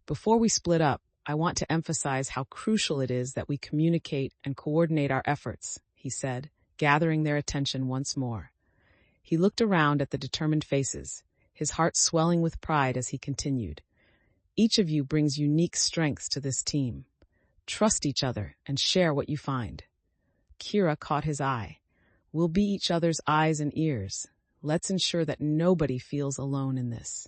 "Before we split up, I want to emphasize how crucial it is that we communicate and coordinate our efforts," he said, gathering their attention once more. He looked around at the determined faces, his heart swelling with pride as he continued. "Each of you brings unique strengths to this team. Trust each other and share what you find." Kira caught his eye. "We'll be each other's eyes and ears. Let's ensure that nobody feels alone in this."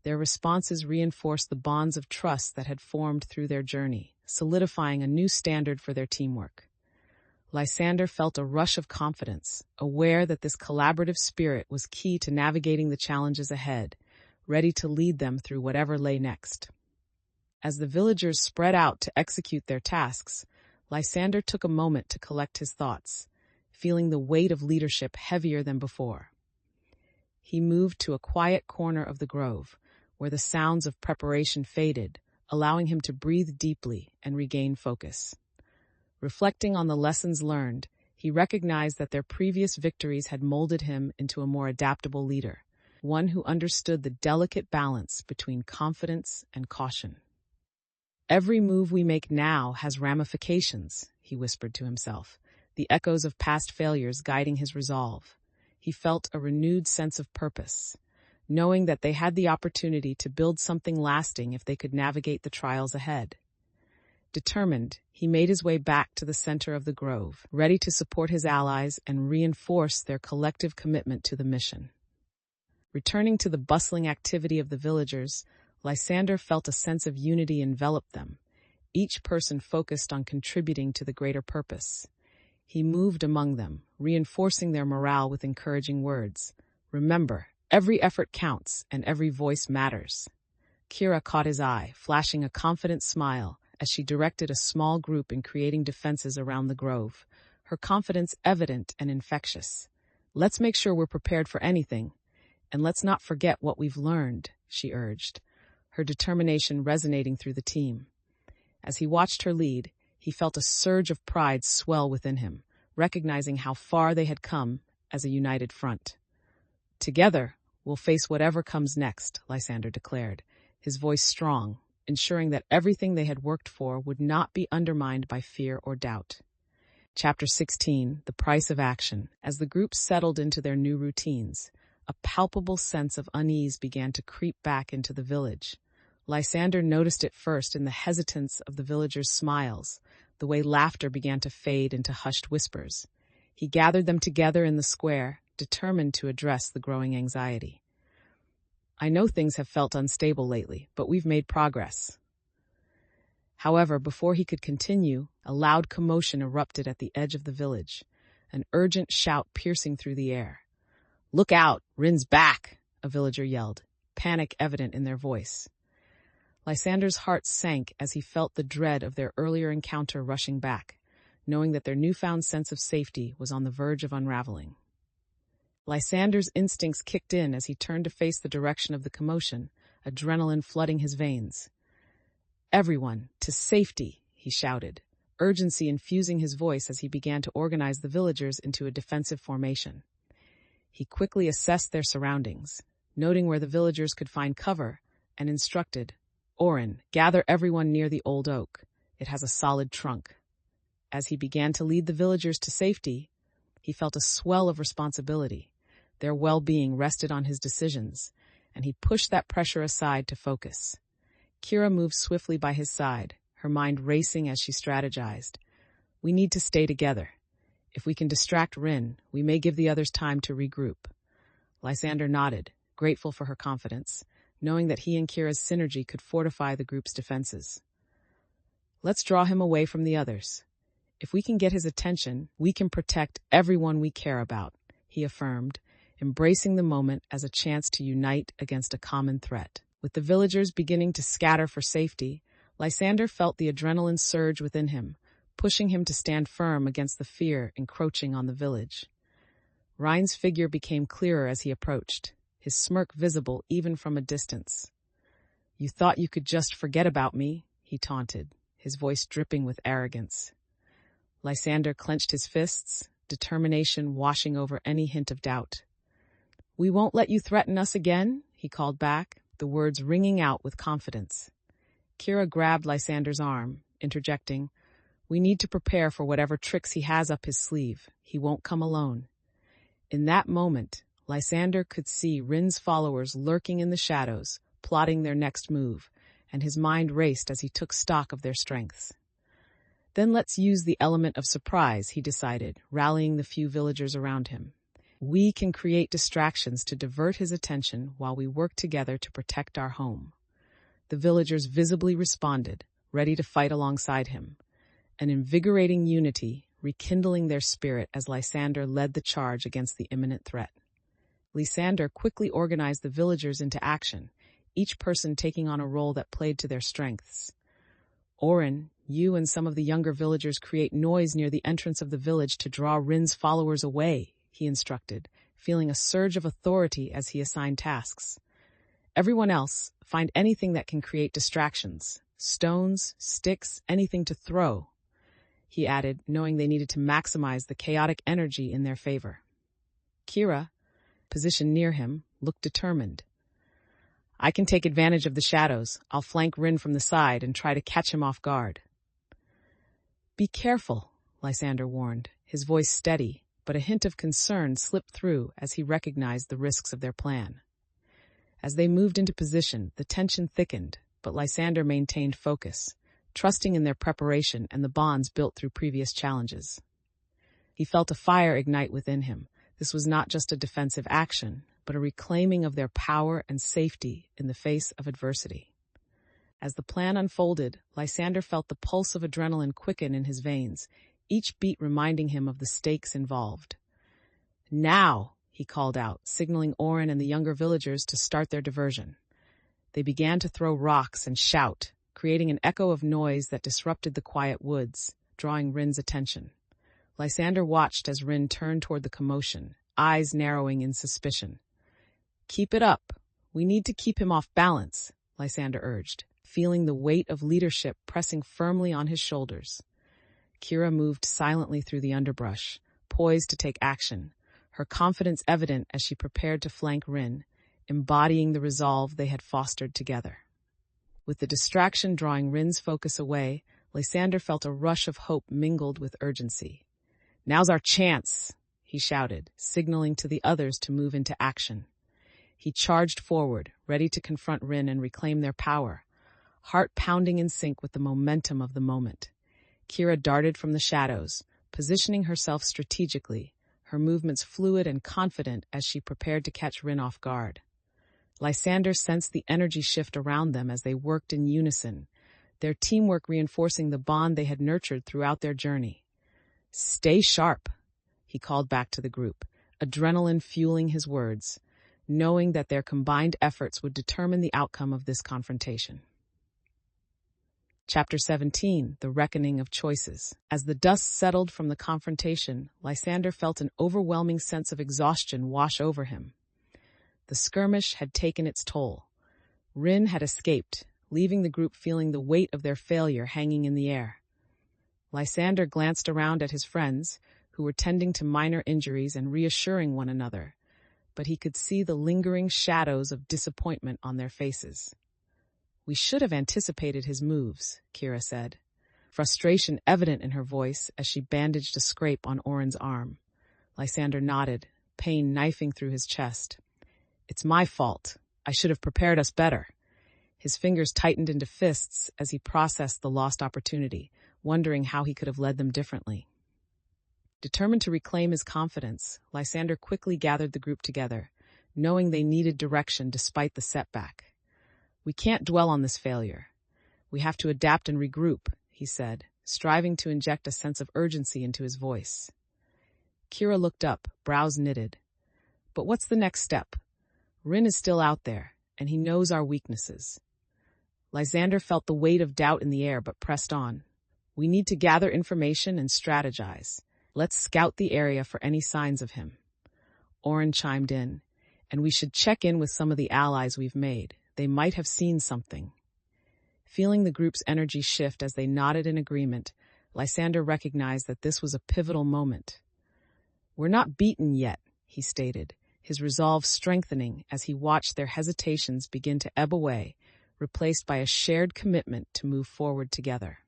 Their responses reinforced the bonds of trust that had formed through their journey, solidifying a new standard for their teamwork. Lysander felt a rush of confidence, aware that this collaborative spirit was key to navigating the challenges ahead, ready to lead them through whatever lay next. As the villagers spread out to execute their tasks, Lysander took a moment to collect his thoughts, feeling the weight of leadership heavier than before. He moved to a quiet corner of the grove, where the sounds of preparation faded, allowing him to breathe deeply and regain focus. Reflecting on the lessons learned, he recognized that their previous victories had molded him into a more adaptable leader, one who understood the delicate balance between confidence and caution. "Every move we make now has ramifications," he whispered to himself, the echoes of past failures guiding his resolve. He felt a renewed sense of purpose, knowing that they had the opportunity to build something lasting if they could navigate the trials ahead. Determined, he made his way back to the center of the grove, ready to support his allies and reinforce their collective commitment to the mission. Returning to the bustling activity of the villagers, Lysander felt a sense of unity envelop them, each person focused on contributing to the greater purpose. He moved among them, reinforcing their morale with encouraging words. "Remember, every effort counts and every voice matters." Kira caught his eye, flashing a confident smile as she directed a small group in creating defenses around the grove, her confidence evident and infectious. "Let's make sure we're prepared for anything, and let's not forget what we've learned," she urged, her determination resonating through the team. As he watched her lead, he felt a surge of pride swell within him, recognizing how far they had come as a united front. "Together, we'll face whatever comes next," Lysander declared, his voice strong, ensuring that everything they had worked for would not be undermined by fear or doubt. Chapter 16, The Price of Action. As the group settled into their new routines, a palpable sense of unease began to creep back into the village. Lysander noticed it first in the hesitance of the villagers' smiles, the way laughter began to fade into hushed whispers. He gathered them together in the square, determined to address the growing anxiety. "I know things have felt unstable lately, but we've made progress." However, before he could continue, a loud commotion erupted at the edge of the village, an urgent shout piercing through the air. "Look out! Rin's back!" a villager yelled, panic evident in their voice. Lysander's heart sank as he felt the dread of their earlier encounter rushing back, knowing that their newfound sense of safety was on the verge of unraveling. Lysander's instincts kicked in as he turned to face the direction of the commotion, adrenaline flooding his veins. "Everyone, to safety!" he shouted, urgency infusing his voice as he began to organize the villagers into a defensive formation. He quickly assessed their surroundings, noting where the villagers could find cover, and instructed, "Orin, gather everyone near the old oak. It has a solid trunk." As he began to lead the villagers to safety, he felt a swell of responsibility. Their well-being rested on his decisions, and he pushed that pressure aside to focus. Kira moved swiftly by his side, her mind racing as she strategized. "We need to stay together. If we can distract Rin, we may give the others time to regroup." Lysander nodded, grateful for her confidence, knowing that he and Kira's synergy could fortify the group's defenses. "Let's draw him away from the others. If we can get his attention, we can protect everyone we care about," he affirmed, embracing the moment as a chance to unite against a common threat. With the villagers beginning to scatter for safety, Lysander felt the adrenaline surge within him, pushing him to stand firm against the fear encroaching on the village. Rhine's figure became clearer as he approached, his smirk visible even from a distance. "You thought you could just forget about me," he taunted, his voice dripping with arrogance. Lysander clenched his fists, determination washing over any hint of doubt. "We won't let you threaten us again," he called back, the words ringing out with confidence. Kira grabbed Lysander's arm, interjecting, "We need to prepare for whatever tricks he has up his sleeve. He won't come alone." In that moment, Lysander could see Rin's followers lurking in the shadows, plotting their next move, and his mind raced as he took stock of their strengths. "Then let's use the element of surprise," he decided, rallying the few villagers around him. "We can create distractions to divert his attention while we work together to protect our home." The villagers visibly responded, ready to fight alongside him, an invigorating unity rekindling their spirit as Lysander led the charge against the imminent threat. Lysander quickly organized the villagers into action, each person taking on a role that played to their strengths. Orin, you and some of the younger villagers create noise near the entrance of the village to draw Rin's followers away, he instructed, feeling a surge of authority as he assigned tasks. Everyone else, find anything that can create distractions. Stones, sticks, anything to throw, he added, knowing they needed to maximize the chaotic energy in their favor. Kira, positioned near him, looked determined. I can take advantage of the shadows. I'll flank Rin from the side and try to catch him off guard. Be careful, Lysander warned, his voice steady, but a hint of concern slipped through as he recognized the risks of their plan. As they moved into position, the tension thickened, but Lysander maintained focus, trusting in their preparation and the bonds built through previous challenges. He felt a fire ignite within him. This was not just a defensive action, but a reclaiming of their power and safety in the face of adversity. As the plan unfolded, Lysander felt the pulse of adrenaline quicken in his veins, each beat reminding him of the stakes involved. Now, he called out, signaling Orin and the younger villagers to start their diversion. They began to throw rocks and shout, creating an echo of noise that disrupted the quiet woods, drawing Rin's attention. Lysander watched as Rin turned toward the commotion, eyes narrowing in suspicion. Keep it up. We need to keep him off balance, Lysander urged, feeling the weight of leadership pressing firmly on his shoulders. Kira moved silently through the underbrush, poised to take action, her confidence evident as she prepared to flank Rin, embodying the resolve they had fostered together. With the distraction drawing Rin's focus away, Lysander felt a rush of hope mingled with urgency. Now's our chance, he shouted, signaling to the others to move into action. He charged forward, ready to confront Rin and reclaim their power, heart pounding in sync with the momentum of the moment. Kira darted from the shadows, positioning herself strategically, her movements fluid and confident as she prepared to catch Rin off guard. Lysander sensed the energy shift around them as they worked in unison, their teamwork reinforcing the bond they had nurtured throughout their journey. Stay sharp, he called back to the group, adrenaline fueling his words, knowing that their combined efforts would determine the outcome of this confrontation. Chapter 17, The Reckoning of Choices. As the dust settled from the confrontation, Lysander felt an overwhelming sense of exhaustion wash over him. The skirmish had taken its toll. Rin had escaped, leaving the group feeling the weight of their failure hanging in the air. Lysander glanced around at his friends, who were tending to minor injuries and reassuring one another, but he could see the lingering shadows of disappointment on their faces. We should have anticipated his moves, Kira said, frustration evident in her voice as she bandaged a scrape on Orin's arm. Lysander nodded, pain knifing through his chest. It's my fault. I should have prepared us better. His fingers tightened into fists as he processed the lost opportunity, wondering how he could have led them differently. Determined to reclaim his confidence, Lysander quickly gathered the group together, knowing they needed direction despite the setback. We can't dwell on this failure. We have to adapt and regroup, he said, striving to inject a sense of urgency into his voice. Kira looked up, brows knitted. But what's the next step? Rin is still out there, and he knows our weaknesses. Lysander felt the weight of doubt in the air but pressed on. We need to gather information and strategize. Let's scout the area for any signs of him. Orin chimed in, and we should check in with some of the allies we've made. They might have seen something. Feeling the group's energy shift as they nodded in agreement, Lysander recognized that this was a pivotal moment. We're not beaten yet, he stated, his resolve strengthening as he watched their hesitations begin to ebb away, replaced by a shared commitment to move forward together.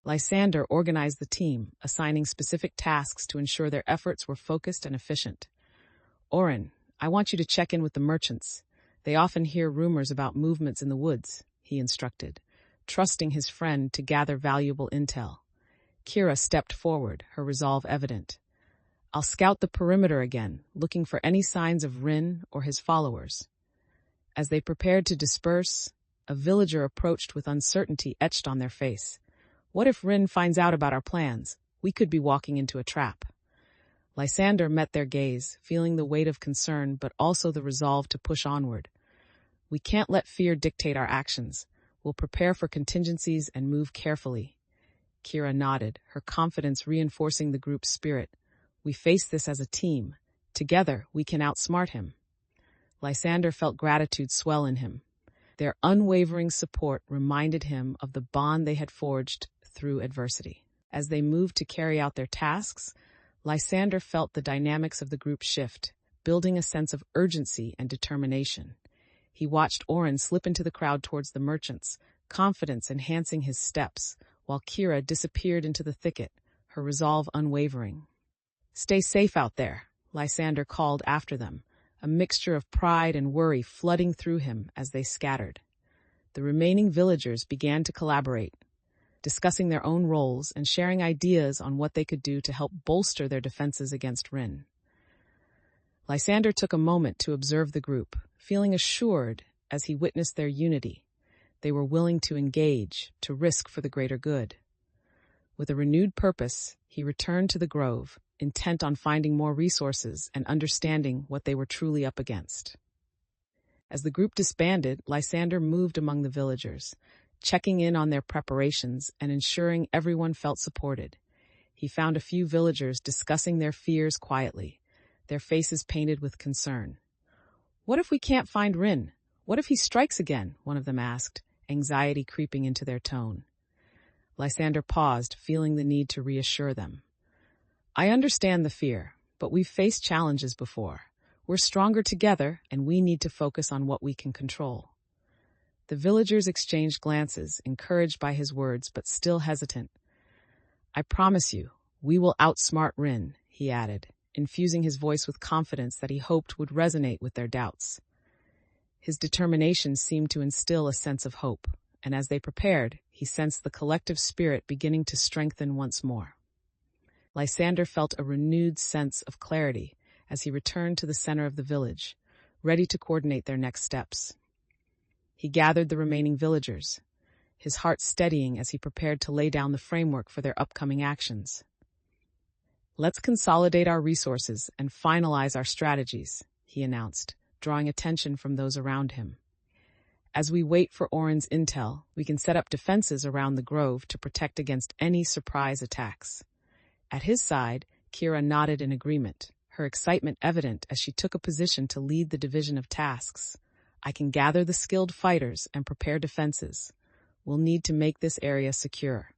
Lysander organized the team, assigning specific tasks to ensure their efforts were focused and efficient. Orin, I want you to check in with the merchants. They often hear rumors about movements in the woods, he instructed, trusting his friend to gather valuable intel. Kira stepped forward, her resolve evident. I'll scout the perimeter again, looking for any signs of Rin or his followers. As they prepared to disperse, a villager approached with uncertainty etched on their face. What if Rin finds out about our plans? We could be walking into a trap. Lysander met their gaze, feeling the weight of concern but also the resolve to push onward. We can't let fear dictate our actions. We'll prepare for contingencies and move carefully. Kira nodded, her confidence reinforcing the group's spirit. We face this as a team. Together, we can outsmart him. Lysander felt gratitude swell in him. Their unwavering support reminded him of the bond they had forged through adversity. As they moved to carry out their tasks, Lysander felt the dynamics of the group shift, building a sense of urgency and determination. He watched Oren slip into the crowd towards the merchants, confidence enhancing his steps, while Kira disappeared into the thicket, her resolve unwavering. "Stay safe out there," Lysander called after them, a mixture of pride and worry flooding through him as they scattered. The remaining villagers began to collaborate, discussing their own roles and sharing ideas on what they could do to help bolster their defenses against Rin. Lysander took a moment to observe the group, feeling assured as he witnessed their unity. They were willing to engage, to risk for the greater good. With a renewed purpose, he returned to the grove, intent on finding more resources and understanding what they were truly up against. As the group disbanded, Lysander moved among the villagers, checking in on their preparations and ensuring everyone felt supported. He found a few villagers discussing their fears quietly, their faces painted with concern. "What if we can't find Rin? What if he strikes again?" one of them asked, anxiety creeping into their tone. Lysander paused, feeling the need to reassure them. "I understand the fear, but we've faced challenges before. We're stronger together, and we need to focus on what we can control." The villagers exchanged glances, encouraged by his words, but still hesitant. "I promise you, we will outsmart Rin," he added, infusing his voice with confidence that he hoped would resonate with their doubts. His determination seemed to instill a sense of hope, and as they prepared, he sensed the collective spirit beginning to strengthen once more. Lysander felt a renewed sense of clarity as he returned to the center of the village, ready to coordinate their next steps. He gathered the remaining villagers, his heart steadying as he prepared to lay down the framework for their upcoming actions. "Let's consolidate our resources and finalize our strategies," he announced, drawing attention from those around him. "As we wait for Oren's intel, we can set up defenses around the grove to protect against any surprise attacks." At his side, Kira nodded in agreement, her excitement evident as she took a position to lead the division of tasks. "I can gather the skilled fighters and prepare defenses. We'll need to make this area secure."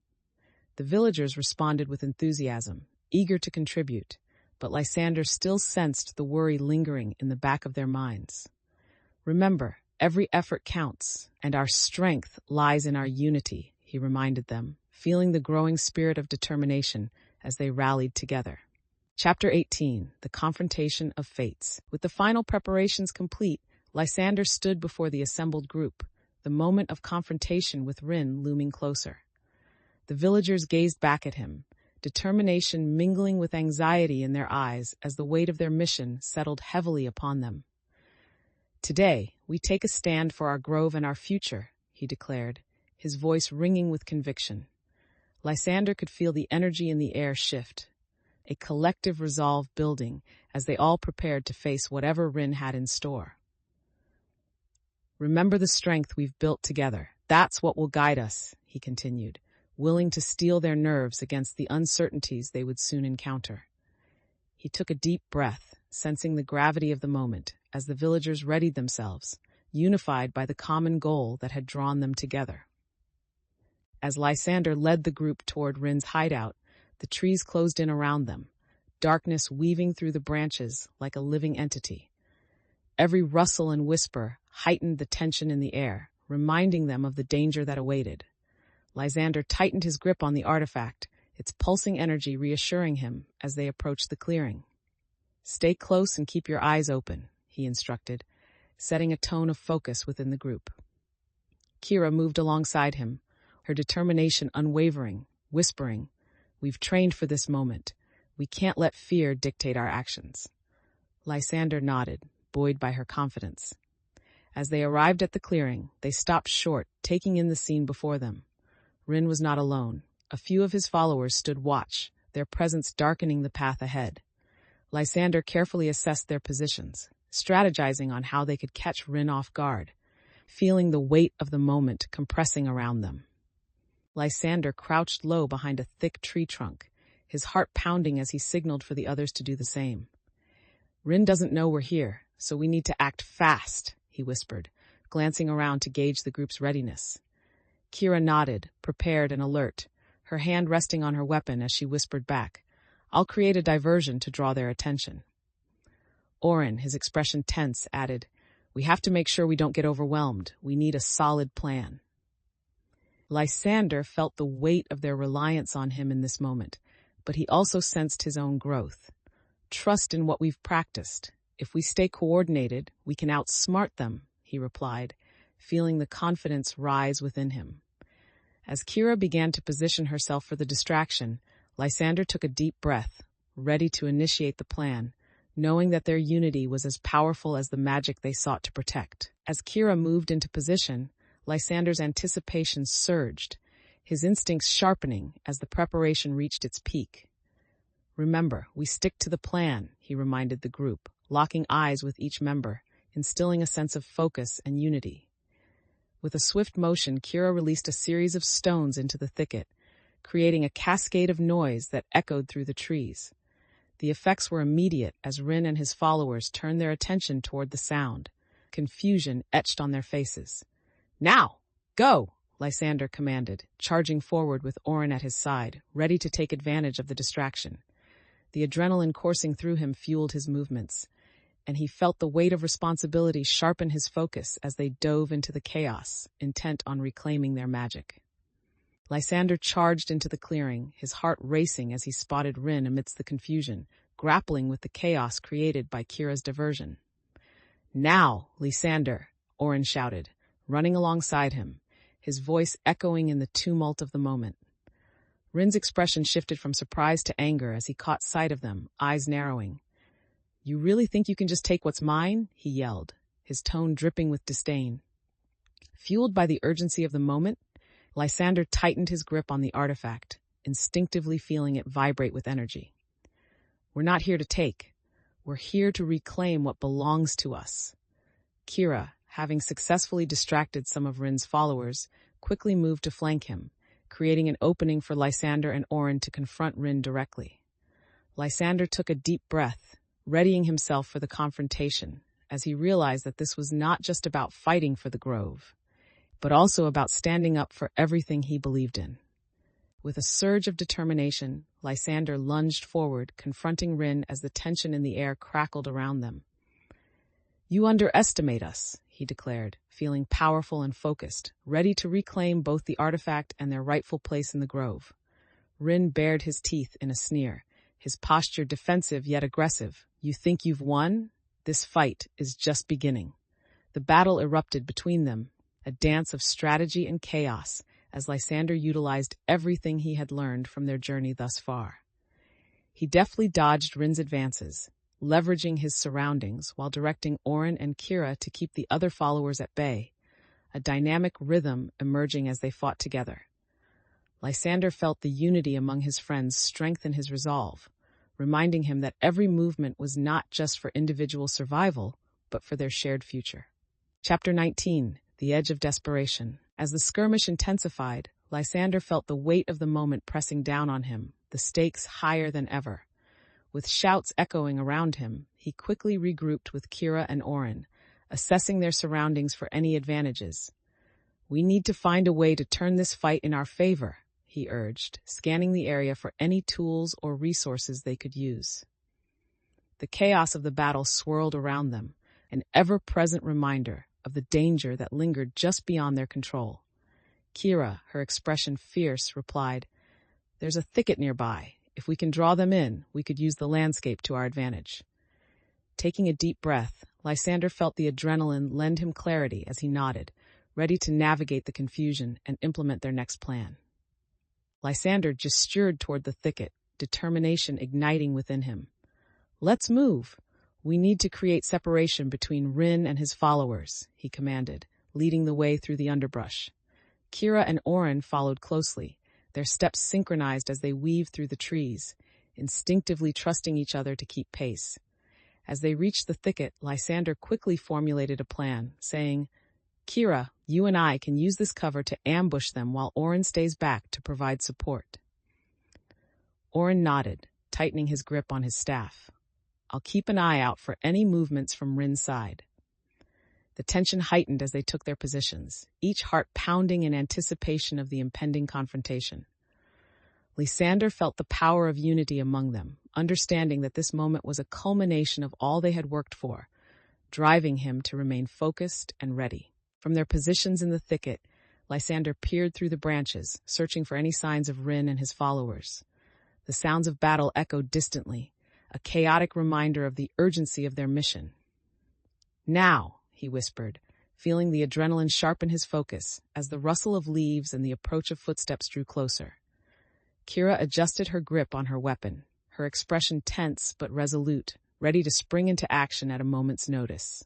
The villagers responded with enthusiasm, eager to contribute, but Lysander still sensed the worry lingering in the back of their minds. "Remember, every effort counts, and our strength lies in our unity," he reminded them, feeling the growing spirit of determination as they rallied together. Chapter 18, The Confrontation of Fates. With the final preparations complete, Lysander stood before the assembled group, the moment of confrontation with Rin looming closer. The villagers gazed back at him, determination mingling with anxiety in their eyes as the weight of their mission settled heavily upon them. "Today, we take a stand for our grove and our future," he declared, his voice ringing with conviction. Lysander could feel the energy in the air shift, a collective resolve building as they all prepared to face whatever Rin had in store. "Remember the strength we've built together. That's what will guide us," he continued, willing to steel their nerves against the uncertainties they would soon encounter. He took a deep breath, sensing the gravity of the moment as the villagers readied themselves, unified by the common goal that had drawn them together. As Lysander led the group toward Rin's hideout, the trees closed in around them, darkness weaving through the branches like a living entity. Every rustle and whisper heightened the tension in the air, reminding them of the danger that awaited. Lysander tightened his grip on the artifact, its pulsing energy reassuring him as they approached the clearing. "Stay close and keep your eyes open," he instructed, setting a tone of focus within the group. Kira moved alongside him, her determination unwavering, whispering, "We've trained for this moment. We can't let fear dictate our actions." Lysander nodded, buoyed by her confidence. As they arrived at the clearing, they stopped short, taking in the scene before them. Rin was not alone. A few of his followers stood watch, their presence darkening the path ahead. Lysander carefully assessed their positions, strategizing on how they could catch Rin off guard. feeling the weight of the moment compressing around them. Lysander crouched low behind a thick tree trunk, his heart pounding as he signaled for the others to do the same. "Rin doesn't know we're here, so we need to act fast," he whispered, glancing around to gauge the group's readiness. Kira nodded, prepared and alert, her hand resting on her weapon as she whispered back, "I'll create a diversion to draw their attention." Orin, his expression tense, added, "We have to make sure we don't get overwhelmed. We need a solid plan." Lysander felt the weight of their reliance on him in this moment, but he also sensed his own growth. "Trust in what we've practiced. If we stay coordinated, we can outsmart them," he replied, feeling the confidence rise within him. As Kira began to position herself for the distraction, Lysander took a deep breath, ready to initiate the plan, knowing that their unity was as powerful as the magic they sought to protect. As Kira moved into position, Lysander's anticipation surged, his instincts sharpening as the preparation reached its peak. "Remember, we stick to the plan," he reminded the group, locking eyes with each member, instilling a sense of focus and unity. With a swift motion, Kira released a series of stones into the thicket, creating a cascade of noise that echoed through the trees. The effects were immediate as Rin and his followers turned their attention toward the sound, confusion etched on their faces. "Now, go!" Lysander commanded, charging forward with Orin at his side, ready to take advantage of the distraction. The adrenaline coursing through him fueled his movements, and he felt the weight of responsibility sharpen his focus as they dove into the chaos, intent on reclaiming their magic. Lysander charged into the clearing, his heart racing as he spotted Rin amidst the confusion, grappling with the chaos created by Kira's diversion. "Now, Lysander!" Orin shouted, running alongside him, his voice echoing in the tumult of the moment. Rin's expression shifted from surprise to anger as he caught sight of them, eyes narrowing. "You really think you can just take what's mine?" he yelled, his tone dripping with disdain. Fueled by the urgency of the moment, Lysander tightened his grip on the artifact, instinctively feeling it vibrate with energy. "We're not here to take. We're here to reclaim what belongs to us." Kira, having successfully distracted some of Rin's followers, quickly moved to flank him, creating an opening for Lysander and Orin to confront Rin directly. Lysander took a deep breath, readying himself for the confrontation, as he realized that this was not just about fighting for the grove, but also about standing up for everything he believed in. With a surge of determination, Lysander lunged forward, confronting Rin as the tension in the air crackled around them. "You underestimate us," he declared, feeling powerful and focused, ready to reclaim both the artifact and their rightful place in the grove. Rin bared his teeth in a sneer, his posture defensive yet aggressive. "You think you've won? This fight is just beginning." The battle erupted between them, a dance of strategy and chaos, as Lysander utilized everything he had learned from their journey thus far. He deftly dodged Rin's advances, leveraging his surroundings while directing Orin and Kira to keep the other followers at bay, a dynamic rhythm emerging as they fought together. Lysander felt the unity among his friends strengthen his resolve, reminding him that every movement was not just for individual survival, but for their shared future. Chapter 19. The Edge of Desperation. As the skirmish intensified, Lysander felt the weight of the moment pressing down on him, the stakes higher than ever. With shouts echoing around him, he quickly regrouped with Kira and Orin, assessing their surroundings for any advantages. "We need to find a way to turn this fight in our favor," he urged, scanning the area for any tools or resources they could use. The chaos of the battle swirled around them, an ever-present reminder of the danger that lingered just beyond their control. Kira, her expression fierce, replied, "There's a thicket nearby. If we can draw them in, we could use the landscape to our advantage." Taking a deep breath, Lysander felt the adrenaline lend him clarity as he nodded, ready to navigate the confusion and implement their next plan. Lysander gestured toward the thicket, determination igniting within him. "Let's move. We need to create separation between Rin and his followers," he commanded, leading the way through the underbrush. Kira and Orin followed closely, their steps synchronized as they weaved through the trees, instinctively trusting each other to keep pace. As they reached the thicket, Lysander quickly formulated a plan, saying, Kira, you and I can use this cover to ambush them while Orin stays back to provide support. Orin nodded, tightening his grip on his staff. I'll keep an eye out for any movements from Rin's side. The tension heightened as they took their positions, each heart pounding in anticipation of the impending confrontation. Lysander felt the power of unity among them, understanding that this moment was a culmination of all they had worked for, driving him to remain focused and ready. From their positions in the thicket, Lysander peered through the branches, searching for any signs of Rin and his followers. The sounds of battle echoed distantly, a chaotic reminder of the urgency of their mission. Now, he whispered, feeling the adrenaline sharpen his focus as the rustle of leaves and the approach of footsteps drew closer. Kira adjusted her grip on her weapon, her expression tense but resolute, ready to spring into action at a moment's notice.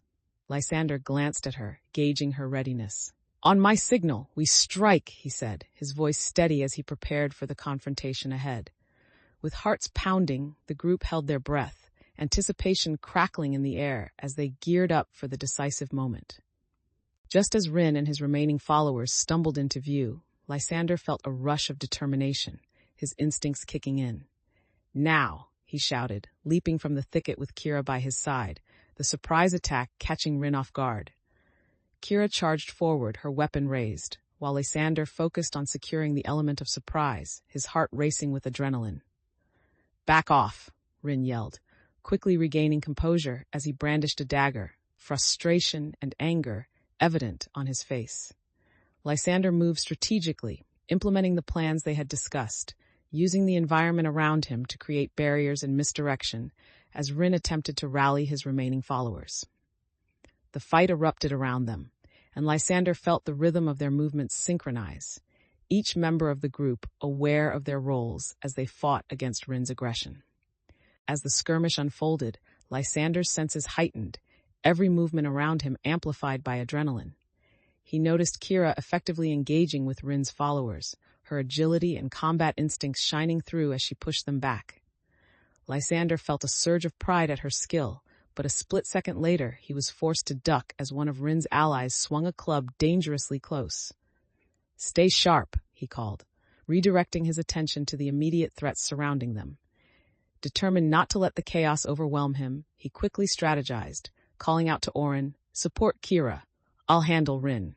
Lysander glanced at her, gauging her readiness. On my signal, we strike, he said, his voice steady as he prepared for the confrontation ahead. With hearts pounding, the group held their breath, anticipation crackling in the air as they geared up for the decisive moment. Just as Rin and his remaining followers stumbled into view, Lysander felt a rush of determination, his instincts kicking in. Now, he shouted, leaping from the thicket with Kira by his side, the surprise attack catching Rin off guard. Kira charged forward, her weapon raised, while Lysander focused on securing the element of surprise, his heart racing with adrenaline. Back off, Rin yelled, quickly regaining composure as he brandished a dagger, frustration and anger evident on his face. Lysander moved strategically, implementing the plans they had discussed, using the environment around him to create barriers and misdirection as Rin attempted to rally his remaining followers. The fight erupted around them, and Lysander felt the rhythm of their movements synchronize, each member of the group aware of their roles as they fought against Rin's aggression. As the skirmish unfolded, Lysander's senses heightened, every movement around him amplified by adrenaline. He noticed Kira effectively engaging with Rin's followers, her agility and combat instincts shining through as she pushed them back. Lysander felt a surge of pride at her skill, but a split second later he was forced to duck as one of Rin's allies swung a club dangerously close. Stay sharp, he called, redirecting his attention to the immediate threats surrounding them. Determined not to let the chaos overwhelm him, he quickly strategized, calling out to Orin, "Support Kira. I'll handle Rin."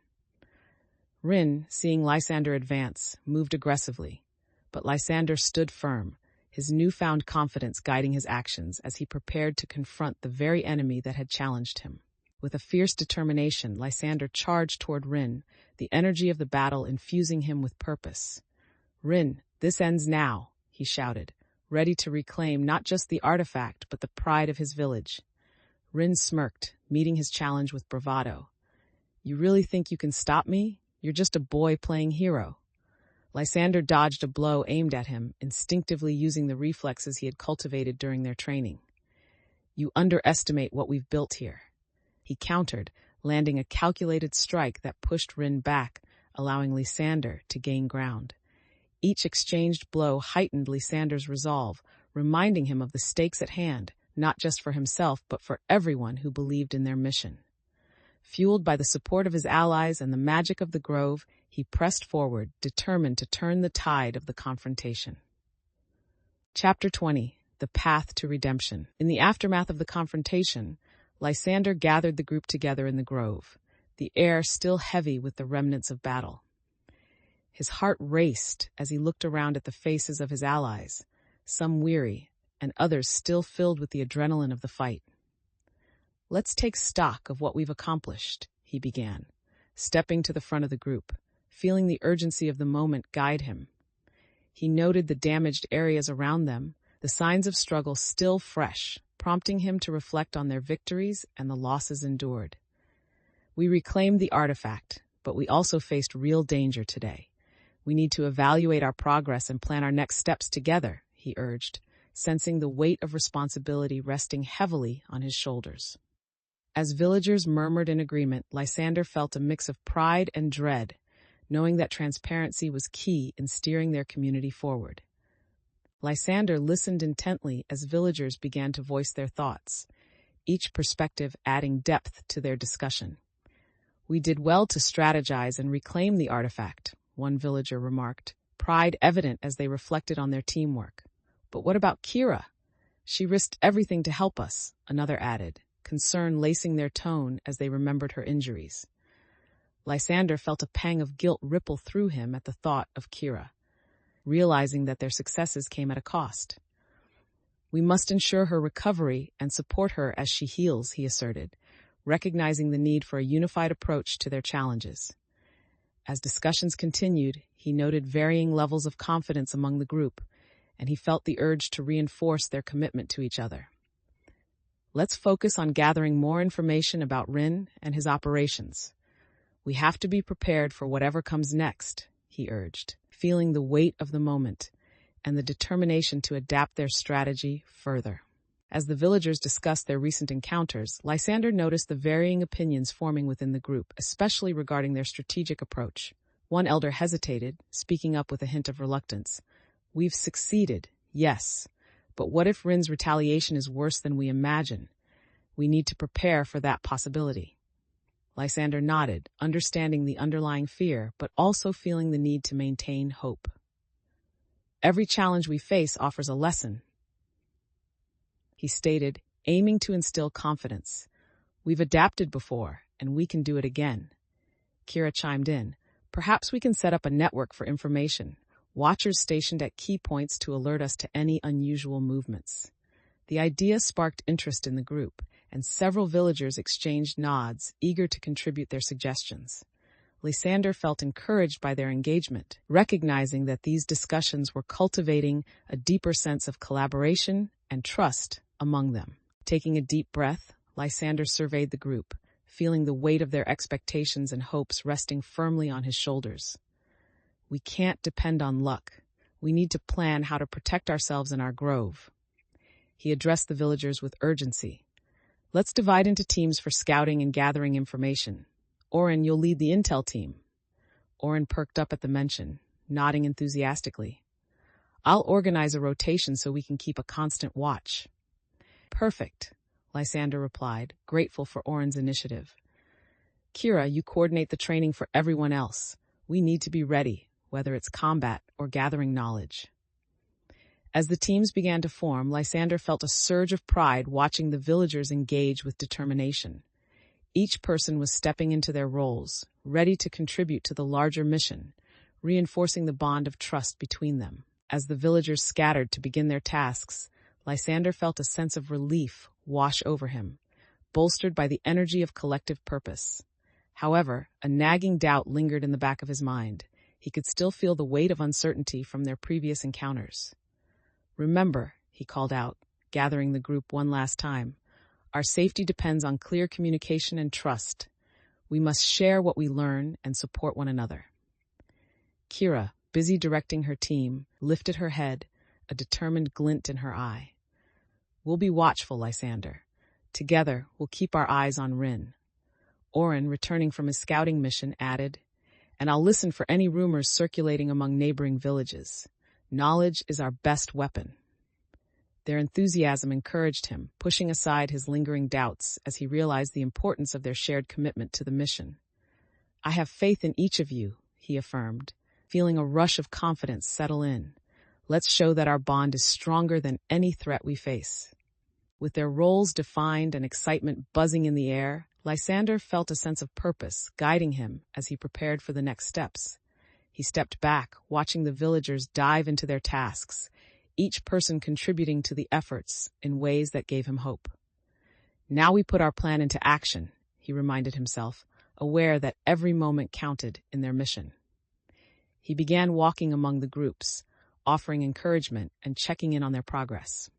Rin, seeing Lysander advance, moved aggressively, but Lysander stood firm, his newfound confidence guiding his actions as he prepared to confront the very enemy that had challenged him. With a fierce determination, Lysander charged toward Rin, the energy of the battle infusing him with purpose. "Rin, this ends now," he shouted, ready to reclaim not just the artifact but the pride of his village. Rin smirked, meeting his challenge with bravado. "You really think you can stop me? You're just a boy playing hero." Lysander dodged a blow aimed at him, instinctively using the reflexes he had cultivated during their training. "You underestimate what we've built here." He countered, landing a calculated strike that pushed Rin back, allowing Lysander to gain ground. Each exchanged blow heightened Lysander's resolve, reminding him of the stakes at hand, not just for himself but for everyone who believed in their mission. Fueled by the support of his allies and the magic of the grove, he pressed forward, determined to turn the tide of the confrontation. Chapter 20. The Path to Redemption. In the aftermath of the confrontation, Lysander gathered the group together in the grove, the air still heavy with the remnants of battle. His heart raced as he looked around at the faces of his allies, some weary and others still filled with the adrenaline of the fight. "Let's take stock of what we've accomplished," he began, stepping to the front of the group, feeling the urgency of the moment guide him. He noted the damaged areas around them, the signs of struggle still fresh, prompting him to reflect on their victories and the losses endured. "We reclaimed the artifact, but we also faced real danger today. We need to evaluate our progress and plan our next steps together," he urged, sensing the weight of responsibility resting heavily on his shoulders. As villagers murmured in agreement, Lysander felt a mix of pride and dread, knowing that transparency was key in steering their community forward. Lysander listened intently as villagers began to voice their thoughts, each perspective adding depth to their discussion. "We did well to strategize and reclaim the artifact," one villager remarked, pride evident as they reflected on their teamwork. "But what about Kira? She risked everything to help us," another added, concern lacing their tone as they remembered her injuries. Lysander felt a pang of guilt ripple through him at the thought of Kira, realizing that their successes came at a cost. "We must ensure her recovery and support her as she heals," he asserted, recognizing the need for a unified approach to their challenges. As discussions continued, he noted varying levels of confidence among the group, and he felt the urge to reinforce their commitment to each other. "Let's focus on gathering more information about Rin and his operations. We have to be prepared for whatever comes next," he urged, feeling the weight of the moment and the determination to adapt their strategy further. As the villagers discussed their recent encounters, Lysander noticed the varying opinions forming within the group, especially regarding their strategic approach. One elder hesitated, speaking up with a hint of reluctance. "We've succeeded, yes, but what if Rin's retaliation is worse than we imagine? We need to prepare for that possibility." Lysander nodded, understanding the underlying fear, but also feeling the need to maintain hope. "Every challenge we face offers a lesson," he stated, aiming to instill confidence. "We've adapted before, and we can do it again." Kira chimed in. "Perhaps we can set up a network for information, watchers stationed at key points to alert us to any unusual movements." The idea sparked interest in the group, and several villagers exchanged nods, eager to contribute their suggestions. Lysander felt encouraged by their engagement, recognizing that these discussions were cultivating a deeper sense of collaboration and trust among them. Taking a deep breath, Lysander surveyed the group, feeling the weight of their expectations and hopes resting firmly on his shoulders. "We can't depend on luck. We need to plan how to protect ourselves in our grove." He addressed the villagers with urgency. "Let's divide into teams for scouting and gathering information. Orin, you'll lead the intel team." Orin perked up at the mention, nodding enthusiastically. "I'll organize a rotation so we can keep a constant watch." "Perfect," Lysander replied, grateful for Orin's initiative. "Kira, you coordinate the training for everyone else. We need to be ready, whether it's combat or gathering knowledge." As the teams began to form, Lysander felt a surge of pride watching the villagers engage with determination. Each person was stepping into their roles, ready to contribute to the larger mission, reinforcing the bond of trust between them. As the villagers scattered to begin their tasks, Lysander felt a sense of relief wash over him, bolstered by the energy of collective purpose. However, a nagging doubt lingered in the back of his mind. He could still feel the weight of uncertainty from their previous encounters. "Remember," he called out, gathering the group one last time, "our safety depends on clear communication and trust. We must share what we learn and support one another." Kira, busy directing her team, lifted her head, a determined glint in her eye. "We'll be watchful, Lysander. Together, we'll keep our eyes on Rin." Orin, returning from his scouting mission, added, "And I'll listen for any rumors circulating among neighboring villages. Knowledge is our best weapon." Their enthusiasm encouraged him, pushing aside his lingering doubts as he realized the importance of their shared commitment to the mission. "I have faith in each of you," he affirmed, feeling a rush of confidence settle in. "Let's show that our bond is stronger than any threat we face." With their roles defined and excitement buzzing in the air, Lysander felt a sense of purpose guiding him as he prepared for the next steps. He stepped back, watching the villagers dive into their tasks, each person contributing to the efforts in ways that gave him hope. "Now we put our plan into action," he reminded himself, aware that every moment counted in their mission. He began walking among the groups, offering encouragement and checking in on their progress.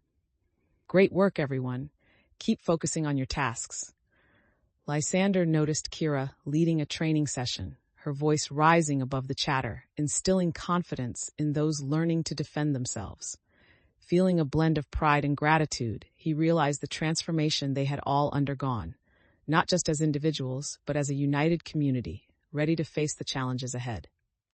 "Great work, everyone. Keep focusing on your tasks." Lysander noticed Kira leading a training session, her voice rising above the chatter, instilling confidence in those learning to defend themselves. Feeling a blend of pride and gratitude, he realized the transformation they had all undergone, not just as individuals, but as a united community, ready to face the challenges ahead.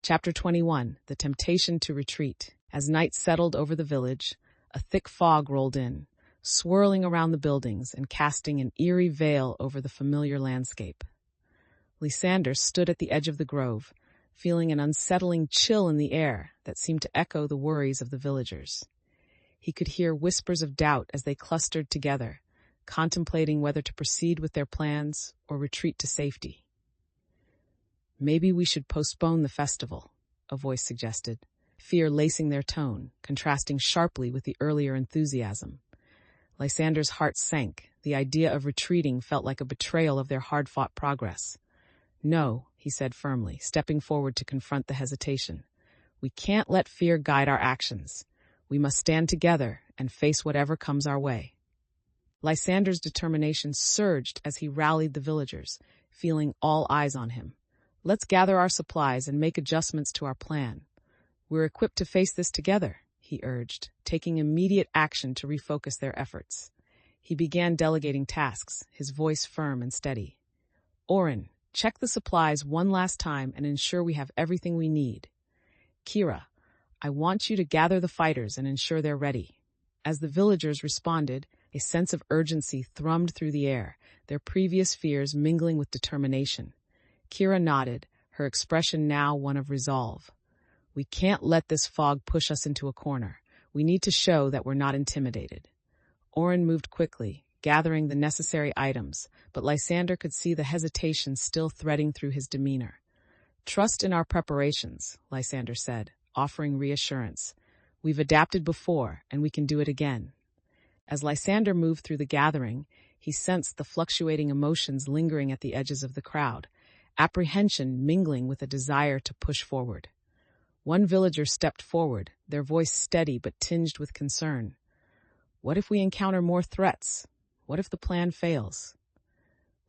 Chapter 21, The Temptation to Retreat. As night settled over the village, a thick fog rolled in, swirling around the buildings and casting an eerie veil over the familiar landscape. Lysander stood at the edge of the grove, feeling an unsettling chill in the air that seemed to echo the worries of the villagers. He could hear whispers of doubt as they clustered together, contemplating whether to proceed with their plans or retreat to safety. "Maybe we should postpone the festival," a voice suggested, fear lacing their tone, contrasting sharply with the earlier enthusiasm. Lysander's heart sank. The idea of retreating felt like a betrayal of their hard-fought progress. "No," he said firmly, stepping forward to confront the hesitation. "We can't let fear guide our actions. We must stand together and face whatever comes our way." Lysander's determination surged as he rallied the villagers, feeling all eyes on him. "Let's gather our supplies and make adjustments to our plan. We're equipped to face this together," he urged, taking immediate action to refocus their efforts. He began delegating tasks, his voice firm and steady. "Oren, check the supplies one last time and ensure we have everything we need. Kira, I want you to gather the fighters and ensure they're ready." As the villagers responded, a sense of urgency thrummed through the air, their previous fears mingling with determination. Kira nodded, her expression now one of resolve. "We can't let this fog push us into a corner. We need to show that we're not intimidated." Oren moved quickly, gathering the necessary items, but Lysander could see the hesitation still threading through his demeanor. "Trust in our preparations," Lysander said, offering reassurance. "We've adapted before, and we can do it again." As Lysander moved through the gathering, he sensed the fluctuating emotions lingering at the edges of the crowd, apprehension mingling with a desire to push forward. One villager stepped forward, their voice steady but tinged with concern. "What if we encounter more threats? What if the plan fails?"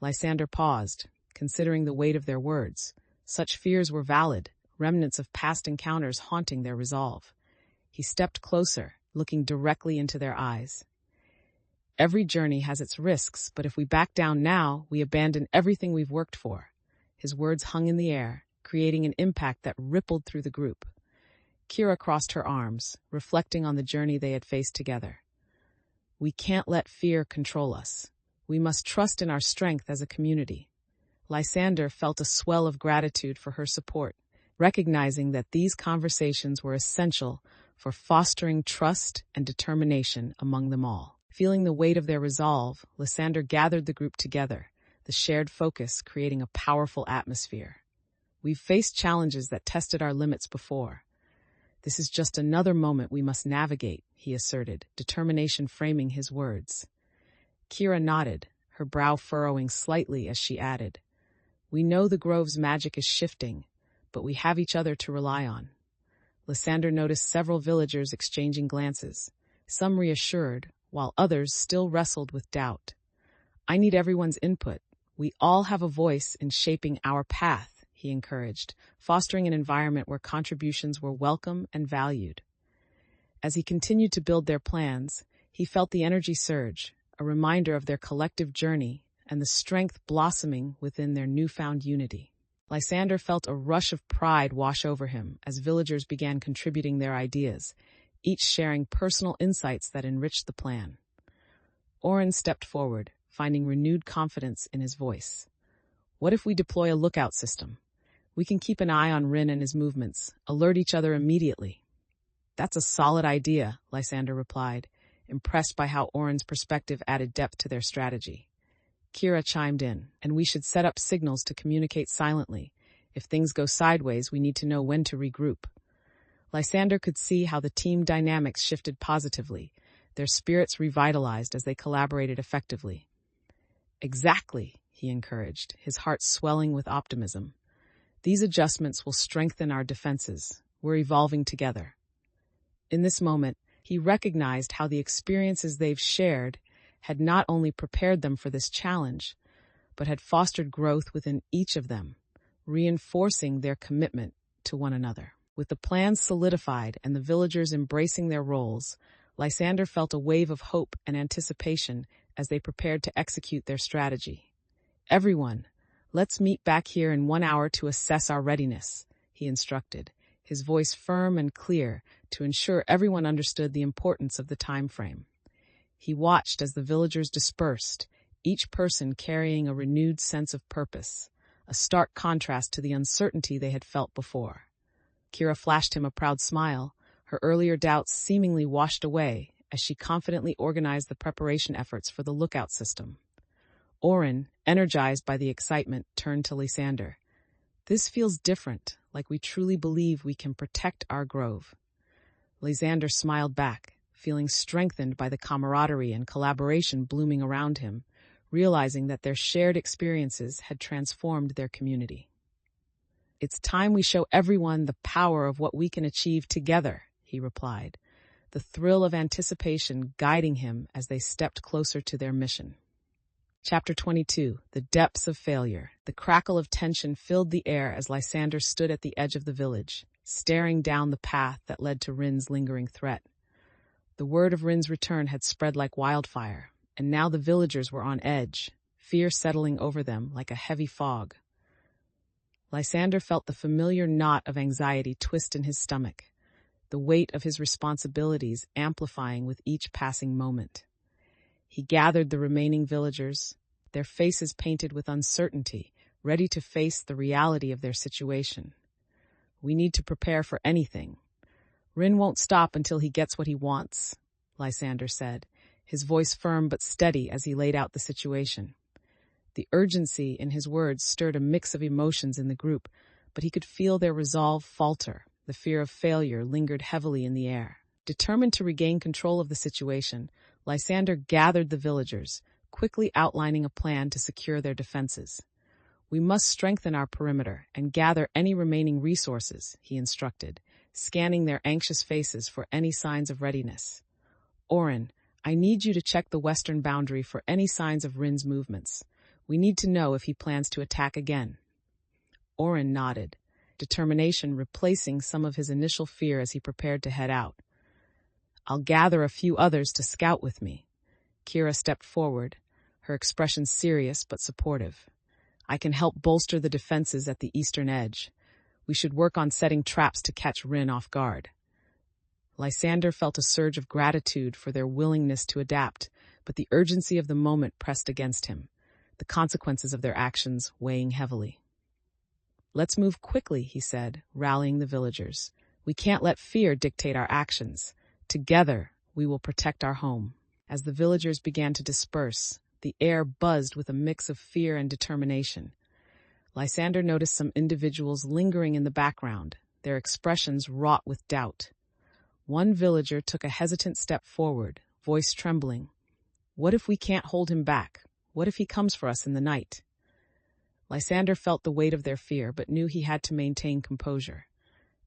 Lysander paused, considering the weight of their words. Such fears were valid, remnants of past encounters haunting their resolve. He stepped closer, looking directly into their eyes. "Every journey has its risks, but if we back down now, we abandon everything we've worked for." His words hung in the air, creating an impact that rippled through the group. Kira crossed her arms, reflecting on the journey they had faced together. "We can't let fear control us. We must trust in our strength as a community." Lysander felt a swell of gratitude for her support, recognizing that these conversations were essential for fostering trust and determination among them all. Feeling the weight of their resolve, Lysander gathered the group together, the shared focus creating a powerful atmosphere. "We've faced challenges that tested our limits before. This is just another moment we must navigate," he asserted, determination framing his words. Kira nodded, her brow furrowing slightly as she added, "We know the grove's magic is shifting, but we have each other to rely on." Lysander noticed several villagers exchanging glances, some reassured, while others still wrestled with doubt. "I need everyone's input. We all have a voice in shaping our path," he encouraged, fostering an environment where contributions were welcome and valued. As he continued to build their plans, he felt the energy surge, a reminder of their collective journey and the strength blossoming within their newfound unity. Lysander felt a rush of pride wash over him as villagers began contributing their ideas, each sharing personal insights that enriched the plan. Oren stepped forward, finding renewed confidence in his voice. "What if we deploy a lookout system? We can keep an eye on Rin and his movements, alert each other immediately." "That's a solid idea," Lysander replied, impressed by how Oren's perspective added depth to their strategy. Kira chimed in, "And we should set up signals to communicate silently. If things go sideways, we need to know when to regroup." Lysander could see how the team dynamics shifted positively, their spirits revitalized as they collaborated effectively. "Exactly," he encouraged, his heart swelling with optimism. "These adjustments will strengthen our defenses. We're evolving together." In this moment, he recognized how the experiences they've shared had not only prepared them for this challenge, but had fostered growth within each of them, reinforcing their commitment to one another. With the plans solidified and the villagers embracing their roles, Lysander felt a wave of hope and anticipation as they prepared to execute their strategy. "Everyone, let's meet back here in 1 hour to assess our readiness," he instructed, his voice firm and clear to ensure everyone understood the importance of the time frame. He watched as the villagers dispersed, each person carrying a renewed sense of purpose, a stark contrast to the uncertainty they had felt before. Kira flashed him a proud smile, her earlier doubts seemingly washed away as she confidently organized the preparation efforts for the lookout system. Orin, energized by the excitement, turned to Lysander. "This feels different, like we truly believe we can protect our grove." Lysander smiled back, feeling strengthened by the camaraderie and collaboration blooming around him, realizing that their shared experiences had transformed their community. "It's time we show everyone the power of what we can achieve together," he replied, the thrill of anticipation guiding him as they stepped closer to their mission. Chapter 22, The Depths of Failure. The crackle of tension filled the air as Lysander stood at the edge of the village, staring down the path that led to Rin's lingering threat. The word of Rin's return had spread like wildfire, and now the villagers were on edge, fear settling over them like a heavy fog. Lysander felt the familiar knot of anxiety twist in his stomach, the weight of his responsibilities amplifying with each passing moment. He gathered the remaining villagers, their faces painted with uncertainty, ready to face the reality of their situation. "We need to prepare for anything. Rin won't stop until he gets what he wants," Lysander said, his voice firm but steady as he laid out the situation. The urgency in his words stirred a mix of emotions in the group, but he could feel their resolve falter. The fear of failure lingered heavily in the air. Determined to regain control of the situation, Lysander gathered the villagers, quickly outlining a plan to secure their defenses. "We must strengthen our perimeter and gather any remaining resources," he instructed, scanning their anxious faces for any signs of readiness. "Orin, I need you to check the western boundary for any signs of Rin's movements. We need to know if he plans to attack again." Orin nodded, determination replacing some of his initial fear as he prepared to head out. "I'll gather a few others to scout with me." Kira stepped forward, her expression serious but supportive. "I can help bolster the defenses at the eastern edge. We should work on setting traps to catch Rin off guard." Lysander felt a surge of gratitude for their willingness to adapt, but the urgency of the moment pressed against him, the consequences of their actions weighing heavily. "Let's move quickly," he said, rallying the villagers. "We can't let fear dictate our actions. Together, we will protect our home." As the villagers began to disperse, the air buzzed with a mix of fear and determination. Lysander noticed some individuals lingering in the background, their expressions wrought with doubt. One villager took a hesitant step forward, voice trembling. "What if we can't hold him back? What if he comes for us in the night?" Lysander felt the weight of their fear, but knew he had to maintain composure.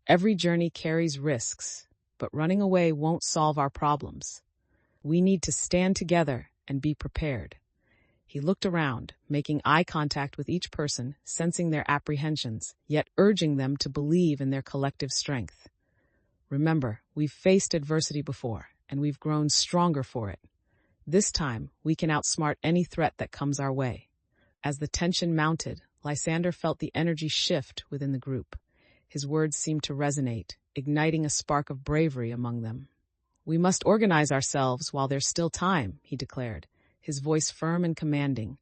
Every journey carries risks, but running away won't solve our problems. We need to stand together and be prepared. He looked around, making eye contact with each person, sensing their apprehensions, yet urging them to believe in their collective strength. "Remember, we've faced adversity before, and we've grown stronger for it. This time, we can outsmart any threat that comes our way." As the tension mounted, Lysander felt the energy shift within the group. His words seemed to resonate, igniting a spark of bravery among them. "We must organize ourselves while there's still time," he declared, his voice firm and commanding,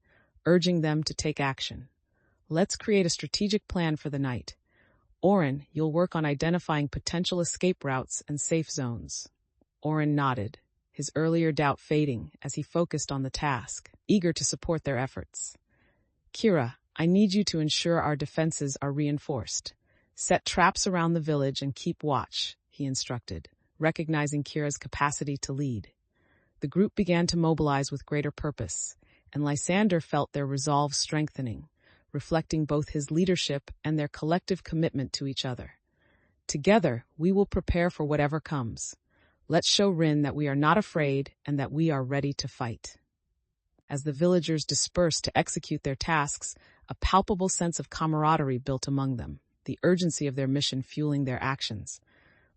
urging them to take action. "Let's create a strategic plan for the night. Orin, you'll work on identifying potential escape routes and safe zones." Orin nodded, his earlier doubt fading as he focused on the task, eager to support their efforts. "Kira, I need you to ensure our defenses are reinforced. Set traps around the village and keep watch," he instructed, recognizing Kira's capacity to lead. The group began to mobilize with greater purpose, and Lysander felt their resolve strengthening, reflecting both his leadership and their collective commitment to each other. "Together, we will prepare for whatever comes. Let's show Rin that we are not afraid and that we are ready to fight." As the villagers dispersed to execute their tasks, a palpable sense of camaraderie built among them, the urgency of their mission fueling their actions.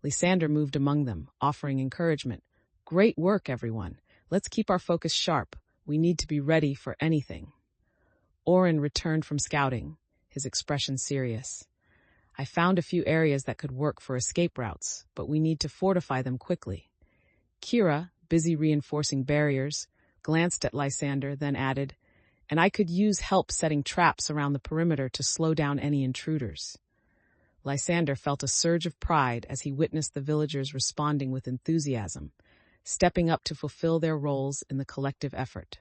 Lysander moved among them, offering encouragement. "Great work, everyone. Let's keep our focus sharp. We need to be ready for anything." Orin returned from scouting, his expression serious. "I found a few areas that could work for escape routes, but we need to fortify them quickly." Kira, busy reinforcing barriers, glanced at Lysander, then added, and I could use help setting traps around the perimeter to slow down any intruders. Lysander felt a surge of pride as he witnessed the villagers responding with enthusiasm, stepping up to fulfill their roles in the collective effort.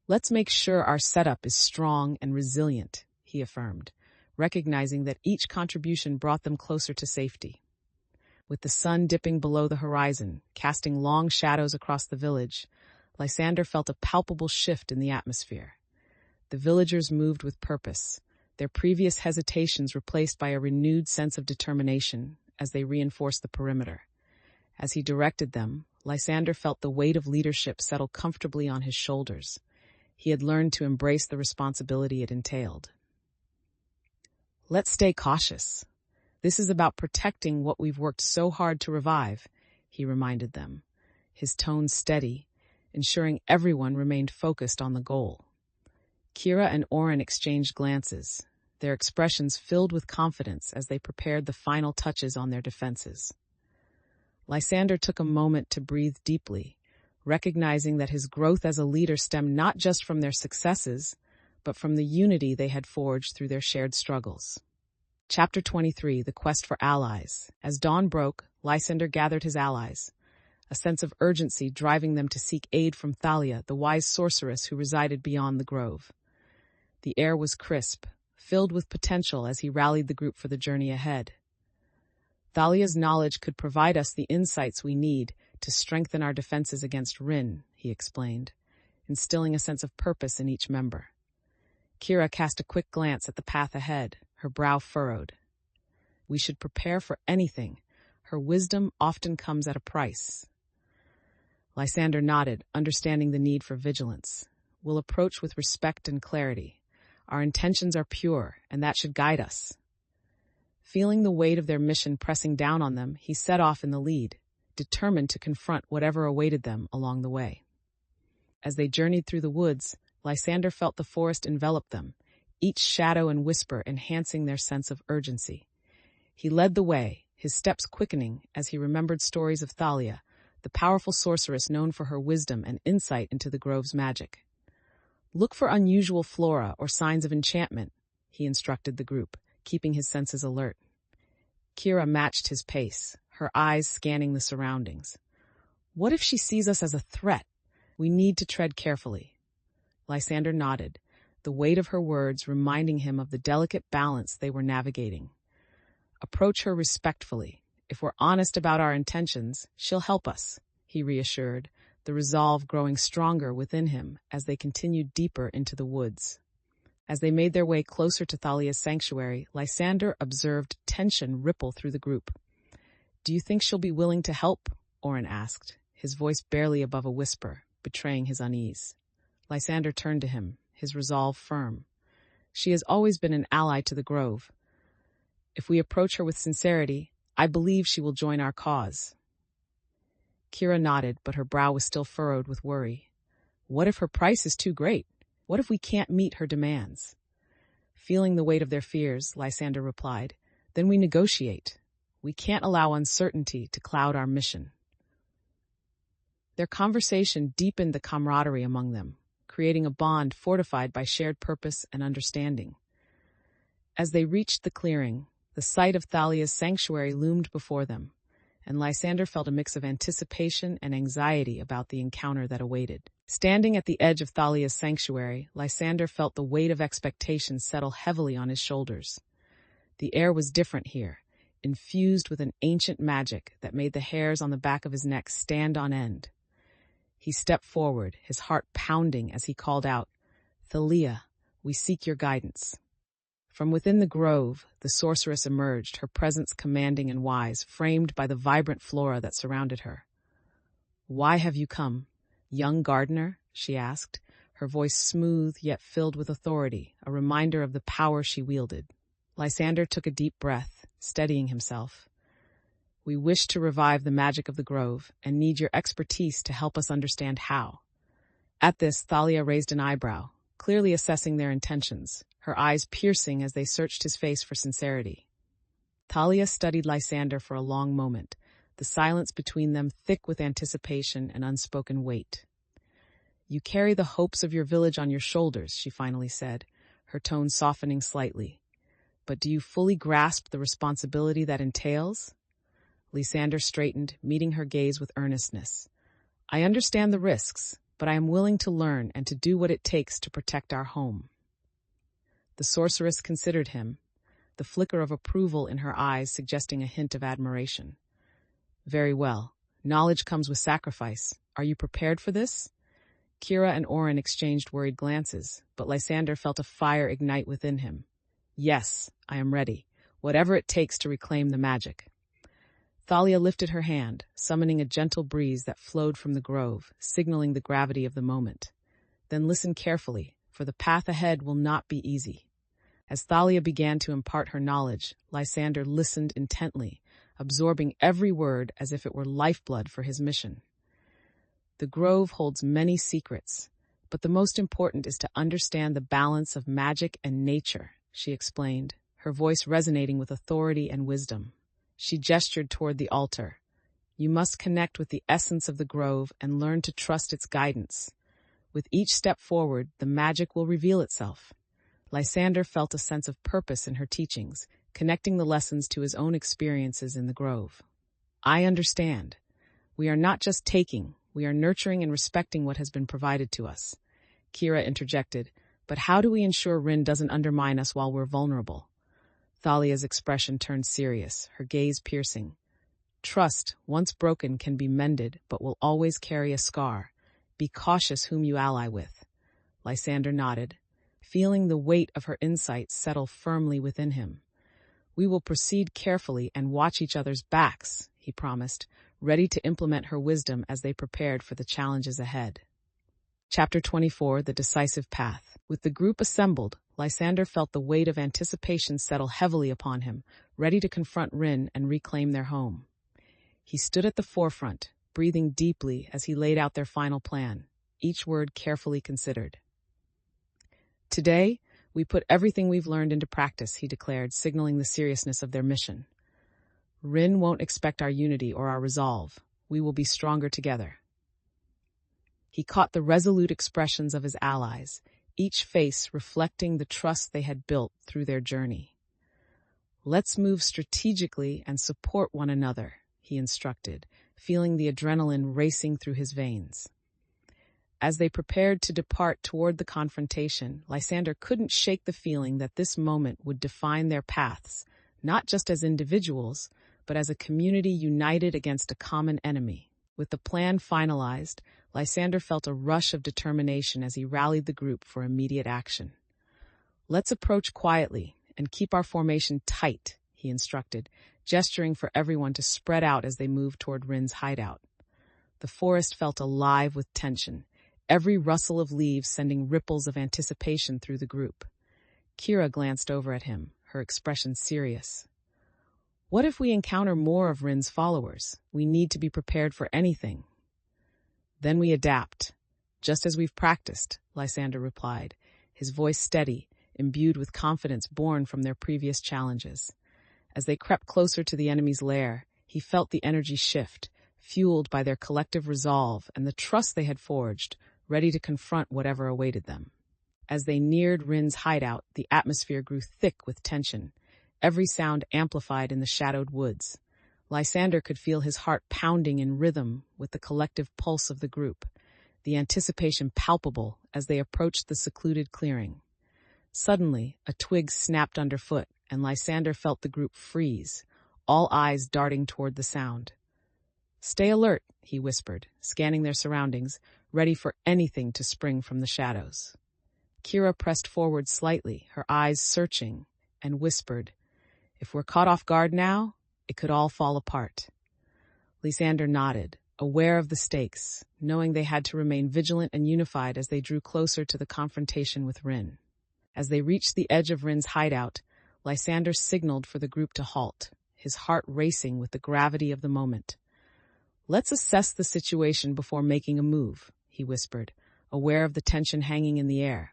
"Let's make sure our setup is strong and resilient," he affirmed, recognizing that each contribution brought them closer to safety. With the sun dipping below the horizon, casting long shadows across the village, Lysander felt a palpable shift in the atmosphere. The villagers moved with purpose, their previous hesitations replaced by a renewed sense of determination as they reinforced the perimeter. As he directed them, Lysander felt the weight of leadership settle comfortably on his shoulders. He had learned to embrace the responsibility it entailed. "Let's stay cautious. This is about protecting what we've worked so hard to revive," he reminded them, his tone steady, ensuring everyone remained focused on the goal. Kira and Oren exchanged glances, their expressions filled with confidence as they prepared the final touches on their defenses. Lysander took a moment to breathe deeply, recognizing that his growth as a leader stemmed not just from their successes, but from the unity they had forged through their shared struggles. Chapter 23, The Quest for Allies. As dawn broke, Lysander gathered his allies, a sense of urgency driving them to seek aid from Thalia, the wise sorceress who resided beyond the grove. The air was crisp, filled with potential as he rallied the group for the journey ahead. "Thalia's knowledge could provide us the insights we need to strengthen our defenses against Rin," he explained, instilling a sense of purpose in each member. Kira cast a quick glance at the path ahead, her brow furrowed. "We should prepare for anything. Her wisdom often comes at a price." Lysander nodded, understanding the need for vigilance. "We'll approach with respect and clarity. Our intentions are pure, and that should guide us." Feeling the weight of their mission pressing down on them, he set off in the lead, determined to confront whatever awaited them along the way. As they journeyed through the woods, Lysander felt the forest envelop them, each shadow and whisper enhancing their sense of urgency. He led the way, his steps quickening as he remembered stories of Thalia, the powerful sorceress known for her wisdom and insight into the grove's magic. "Look for unusual flora or signs of enchantment," he instructed the group, keeping his senses alert. Kira matched his pace, her eyes scanning the surroundings. "What if she sees us as a threat? We need to tread carefully." Lysander nodded, the weight of her words reminding him of the delicate balance they were navigating. "Approach her respectfully. If we're honest about our intentions, she'll help us," he reassured, the resolve growing stronger within him as they continued deeper into the woods. As they made their way closer to Thalia's sanctuary, Lysander observed tension ripple through the group. "Do you think she'll be willing to help?" Oren asked, his voice barely above a whisper, betraying his unease. Lysander turned to him, his resolve firm. "She has always been an ally to the Grove. If we approach her with sincerity, I believe she will join our cause." Kira nodded, but her brow was still furrowed with worry. "What if her price is too great? What if we can't meet her demands?" Feeling the weight of their fears, Lysander replied, "Then we negotiate. We can't allow uncertainty to cloud our mission." Their conversation deepened the camaraderie among them, creating a bond fortified by shared purpose and understanding. As they reached the clearing, the sight of Thalia's sanctuary loomed before them, and Lysander felt a mix of anticipation and anxiety about the encounter that awaited. Standing at the edge of Thalia's sanctuary, Lysander felt the weight of expectation settle heavily on his shoulders. The air was different here, infused with an ancient magic that made the hairs on the back of his neck stand on end. He stepped forward, his heart pounding as he called out, "Thalia, we seek your guidance." From within the grove, the sorceress emerged, her presence commanding and wise, framed by the vibrant flora that surrounded her. "Why have you come, young gardener?" she asked, her voice smooth yet filled with authority, a reminder of the power she wielded. Lysander took a deep breath, steadying himself. "We wish to revive the magic of the grove and need your expertise to help us understand how." At this, Thalia raised an eyebrow, clearly assessing their intentions, her eyes piercing as they searched his face for sincerity. Thalia studied Lysander for a long moment, the silence between them thick with anticipation and unspoken weight. You carry the hopes of your village on your shoulders, she finally said, her tone softening slightly. But do you fully grasp the responsibility that entails? Lysander straightened, meeting her gaze with earnestness. I understand the risks, but I am willing to learn and to do what it takes to protect our home. The sorceress considered him, the flicker of approval in her eyes suggesting a hint of admiration. Very well. Knowledge comes with sacrifice. Are you prepared for this? Kira and Orin exchanged worried glances, but Lysander felt a fire ignite within him. Yes, I am ready, whatever it takes to reclaim the magic. Thalia lifted her hand, summoning a gentle breeze that flowed from the grove, signaling the gravity of the moment. Then listen carefully, for the path ahead will not be easy. As Thalia began to impart her knowledge, Lysander listened intently, absorbing every word as if it were lifeblood for his mission. The grove holds many secrets, but the most important is to understand the balance of magic and nature, she explained, her voice resonating with authority and wisdom. She gestured toward the altar. You must connect with the essence of the grove and learn to trust its guidance. With each step forward, the magic will reveal itself. Lysander felt a sense of purpose in her teachings, connecting the lessons to his own experiences in the grove. I understand. We are not just taking, we are nurturing and respecting what has been provided to us. Kira interjected, but how do we ensure Rin doesn't undermine us while we're vulnerable? Thalia's expression turned serious, her gaze piercing. Trust, once broken, can be mended, but will always carry a scar. Be cautious whom you ally with. Lysander nodded, feeling the weight of her insights settle firmly within him. We will proceed carefully and watch each other's backs, he promised, ready to implement her wisdom as they prepared for the challenges ahead. Chapter 24, The Decisive Path. With the group assembled, Lysander felt the weight of anticipation settle heavily upon him, ready to confront Rin and reclaim their home. He stood at the forefront, breathing deeply as he laid out their final plan, each word carefully considered. Today, we put everything we've learned into practice, he declared, signaling the seriousness of their mission. Rin won't expect our unity or our resolve. We will be stronger together. He caught the resolute expressions of his allies, each face reflecting the trust they had built through their journey. Let's move strategically and support one another, he instructed, feeling the adrenaline racing through his veins. As they prepared to depart toward the confrontation, Lysander couldn't shake the feeling that this moment would define their paths, not just as individuals, but as a community united against a common enemy. With the plan finalized, Lysander felt a rush of determination as he rallied the group for immediate action. Let's approach quietly and keep our formation tight, he instructed, gesturing for everyone to spread out as they moved toward Rin's hideout. The forest felt alive with tension, every rustle of leaves sending ripples of anticipation through the group. Kira glanced over at him, her expression serious. What if we encounter more of Rin's followers? We need to be prepared for anything. Then we adapt, just as we've practiced, Lysander replied, his voice steady, imbued with confidence born from their previous challenges. As they crept closer to the enemy's lair, he felt the energy shift, fueled by their collective resolve and the trust they had forged, ready to confront whatever awaited them. As they neared Rin's hideout, the atmosphere grew thick with tension, every sound amplified in the shadowed woods. Lysander could feel his heart pounding in rhythm with the collective pulse of the group, the anticipation palpable as they approached the secluded clearing. Suddenly, a twig snapped underfoot, and Lysander felt the group freeze, all eyes darting toward the sound. Stay alert, he whispered, scanning their surroundings, ready for anything to spring from the shadows. Kira pressed forward slightly, her eyes searching, and whispered, If we're caught off guard now, it could all fall apart. Lysander nodded, aware of the stakes, knowing they had to remain vigilant and unified as they drew closer to the confrontation with Rin. As they reached the edge of Rin's hideout, Lysander signaled for the group to halt, his heart racing with the gravity of the moment. Let's assess the situation before making a move, he whispered, aware of the tension hanging in the air.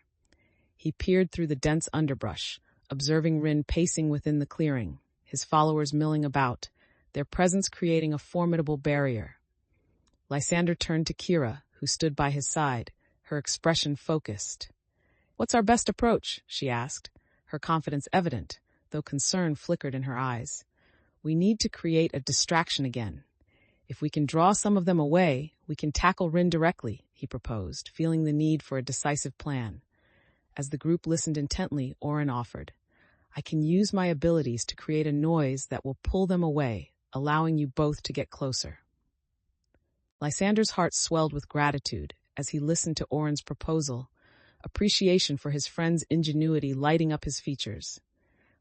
He peered through the dense underbrush, observing Rin pacing within the clearing, his followers milling about, their presence creating a formidable barrier. Lysander turned to Kira, who stood by his side, her expression focused. "What's our best approach?" she asked, her confidence evident, though concern flickered in her eyes. "We need to create a distraction again. If we can draw some of them away, we can tackle Rin directly," he proposed, feeling the need for a decisive plan. As the group listened intently, Orin offered, "I can use my abilities to create a noise that will pull them away, allowing you both to get closer." Lysander's heart swelled with gratitude as he listened to Orin's proposal, appreciation for his friend's ingenuity lighting up his features.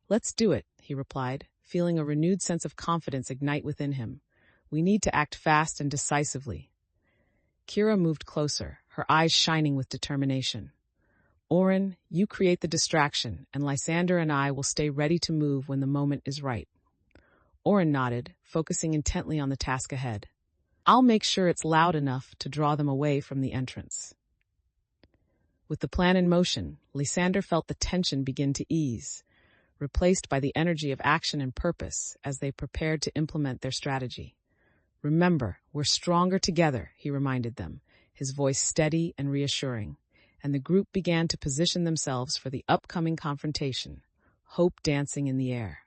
"Let's do it," he replied, feeling a renewed sense of confidence ignite within him. "We need to act fast and decisively." Kira moved closer, her eyes shining with determination. "Orin, you create the distraction, and Lysander and I will stay ready to move when the moment is right." Orin nodded, focusing intently on the task ahead. "I'll make sure it's loud enough to draw them away from the entrance." With the plan in motion, Lysander felt the tension begin to ease, replaced by the energy of action and purpose as they prepared to implement their strategy. "Remember, we're stronger together," he reminded them, his voice steady and reassuring, and the group began to position themselves for the upcoming confrontation, hope dancing in the air.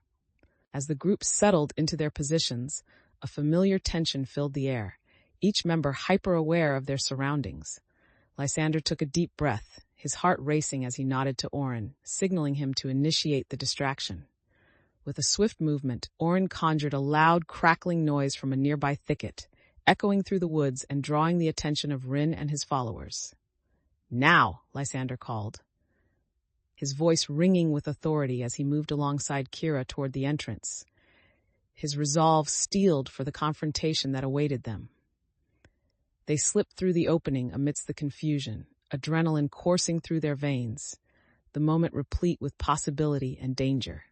As the group settled into their positions, a familiar tension filled the air, each member hyper-aware of their surroundings. Lysander took a deep breath, his heart racing as he nodded to Orin, signaling him to initiate the distraction. With a swift movement, Orin conjured a loud, crackling noise from a nearby thicket, echoing through the woods and drawing the attention of Rin and his followers. "Now," Lysander called, his voice ringing with authority as he moved alongside Kira toward the entrance, his resolve steeled for the confrontation that awaited them. They slipped through the opening amidst the confusion, adrenaline coursing through their veins, the moment replete with possibility and danger.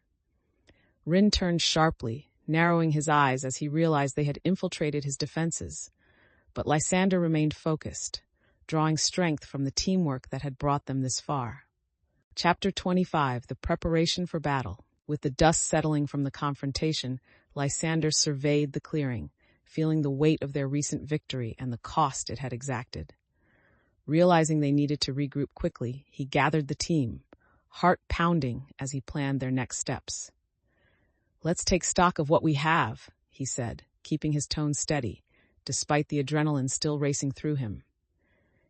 Rin turned sharply, narrowing his eyes as he realized they had infiltrated his defenses, but Lysander remained focused, drawing strength from the teamwork that had brought them this far. Chapter 25, The Preparation for Battle. With the dust settling from the confrontation, Lysander surveyed the clearing, feeling the weight of their recent victory and the cost it had exacted. Realizing they needed to regroup quickly, he gathered the team, heart pounding as he planned their next steps. "Let's take stock of what we have," he said, keeping his tone steady, despite the adrenaline still racing through him.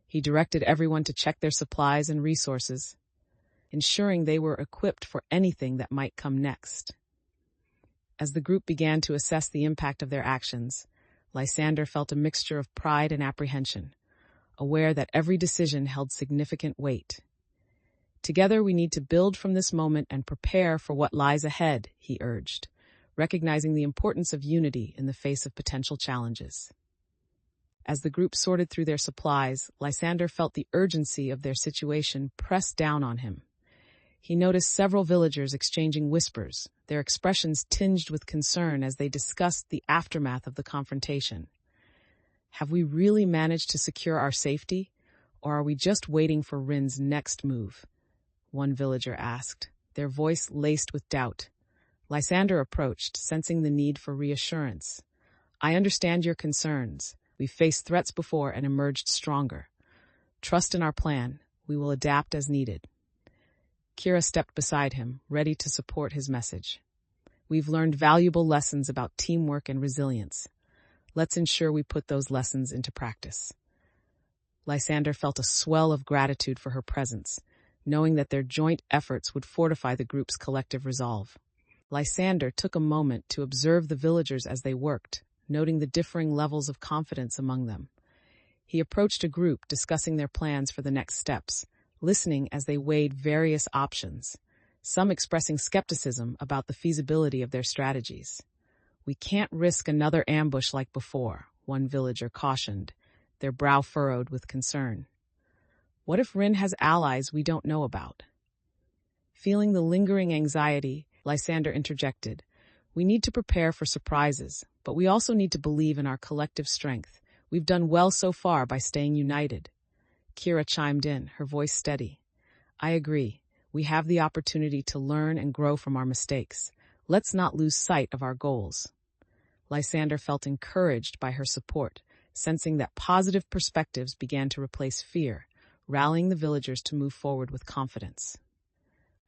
He directed everyone to check their supplies and resources, ensuring they were equipped for anything that might come next. As the group began to assess the impact of their actions, Lysander felt a mixture of pride and apprehension, aware that every decision held significant weight. "Together we need to build from this moment and prepare for what lies ahead," he urged, recognizing the importance of unity in the face of potential challenges. As the group sorted through their supplies, Lysander felt the urgency of their situation press down on him. He noticed several villagers exchanging whispers, their expressions tinged with concern as they discussed the aftermath of the confrontation. "Have we really managed to secure our safety, or are we just waiting for Rin's next move?" one villager asked, their voice laced with doubt. Lysander approached, sensing the need for reassurance. "I understand your concerns. We've faced threats before and emerged stronger. Trust in our plan. We will adapt as needed." Kira stepped beside him, ready to support his message. "We've learned valuable lessons about teamwork and resilience. Let's ensure we put those lessons into practice." Lysander felt a swell of gratitude for her presence, knowing that their joint efforts would fortify the group's collective resolve. Lysander took a moment to observe the villagers as they worked, noting the differing levels of confidence among them. He approached a group discussing their plans for the next steps, listening as they weighed various options, some expressing skepticism about the feasibility of their strategies. "We can't risk another ambush like before," one villager cautioned, their brow furrowed with concern. "What if Rin has allies we don't know about?" Feeling the lingering anxiety, Lysander interjected, "We need to prepare for surprises, but we also need to believe in our collective strength. We've done well so far by staying united." Kira chimed in, her voice steady. "I agree. We have the opportunity to learn and grow from our mistakes. Let's not lose sight of our goals." Lysander felt encouraged by her support, sensing that positive perspectives began to replace fear, rallying the villagers to move forward with confidence.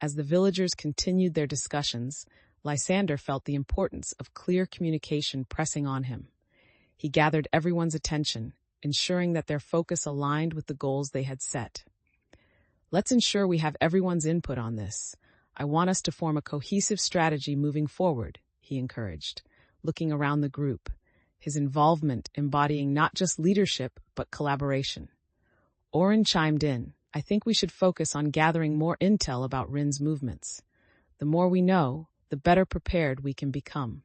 As the villagers continued their discussions, Lysander felt the importance of clear communication pressing on him. He gathered everyone's attention, ensuring that their focus aligned with the goals they had set. "Let's ensure we have everyone's input on this. I want us to form a cohesive strategy moving forward," he encouraged, looking around the group, his involvement embodying not just leadership but collaboration. Oren chimed in, "I think we should focus on gathering more intel about Rin's movements. The more we know, the better prepared we can become."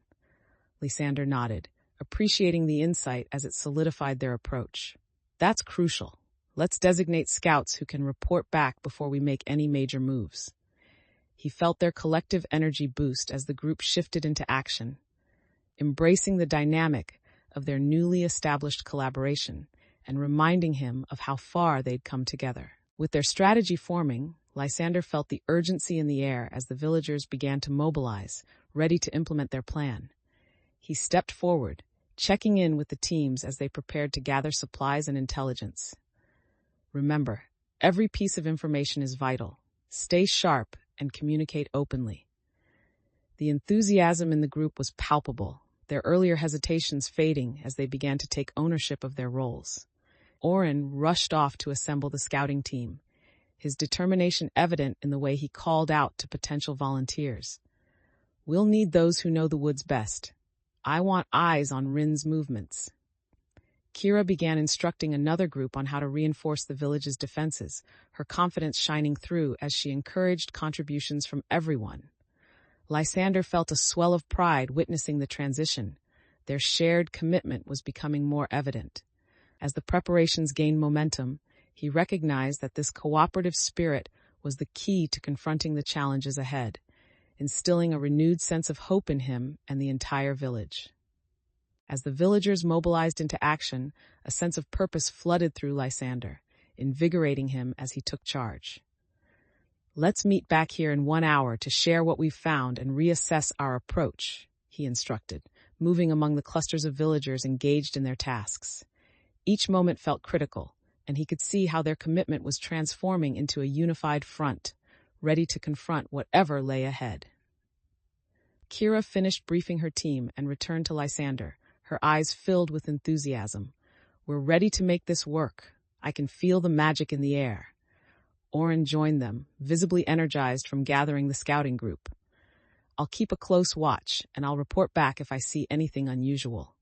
Lysander nodded, appreciating the insight as it solidified their approach. "That's crucial. Let's designate scouts who can report back before we make any major moves." He felt their collective energy boost as the group shifted into action, embracing the dynamic of their newly established collaboration and reminding him of how far they'd come together. With their strategy forming, Lysander felt the urgency in the air as the villagers began to mobilize, ready to implement their plan. He stepped forward, checking in with the teams as they prepared to gather supplies and intelligence. "Remember, every piece of information is vital. Stay sharp and communicate openly." The enthusiasm in the group was palpable, their earlier hesitations fading as they began to take ownership of their roles. Oren rushed off to assemble the scouting team, his determination evident in the way he called out to potential volunteers. "We'll need those who know the woods best. I want eyes on Rin's movements." Kira began instructing another group on how to reinforce the village's defenses, her confidence shining through as she encouraged contributions from everyone. Lysander felt a swell of pride witnessing the transition. Their shared commitment was becoming more evident. As the preparations gained momentum, he recognized that this cooperative spirit was the key to confronting the challenges ahead, instilling a renewed sense of hope in him and the entire village. As the villagers mobilized into action, a sense of purpose flooded through Lysander, invigorating him as he took charge. "Let's meet back here in 1 hour to share what we've found and reassess our approach," he instructed, moving among the clusters of villagers engaged in their tasks. Each moment felt critical, and he could see how their commitment was transforming into a unified front, ready to confront whatever lay ahead. Kira finished briefing her team and returned to Lysander, her eyes filled with enthusiasm. "We're ready to make this work. I can feel the magic in the air." Oren joined them, visibly energized from gathering the scouting group. "I'll keep a close watch, and I'll report back if I see anything unusual."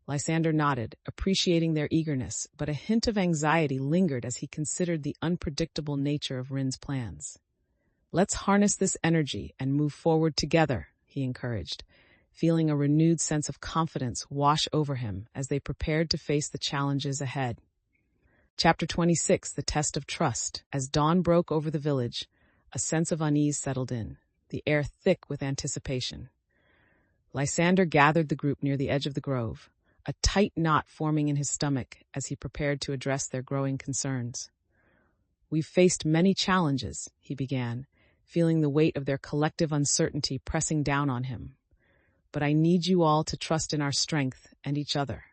Lysander nodded, appreciating their eagerness, but a hint of anxiety lingered as he considered the unpredictable nature of Rin's plans. "Let's harness this energy and move forward together," he encouraged, feeling a renewed sense of confidence wash over him as they prepared to face the challenges ahead. Chapter 26, The Test of Trust. As dawn broke over the village, a sense of unease settled in, the air thick with anticipation. Lysander gathered the group near the edge of the grove, a tight knot forming in his stomach as he prepared to address their growing concerns. "We've faced many challenges," he began, feeling the weight of their collective uncertainty pressing down on him. "But I need you all to trust in our strength and each other."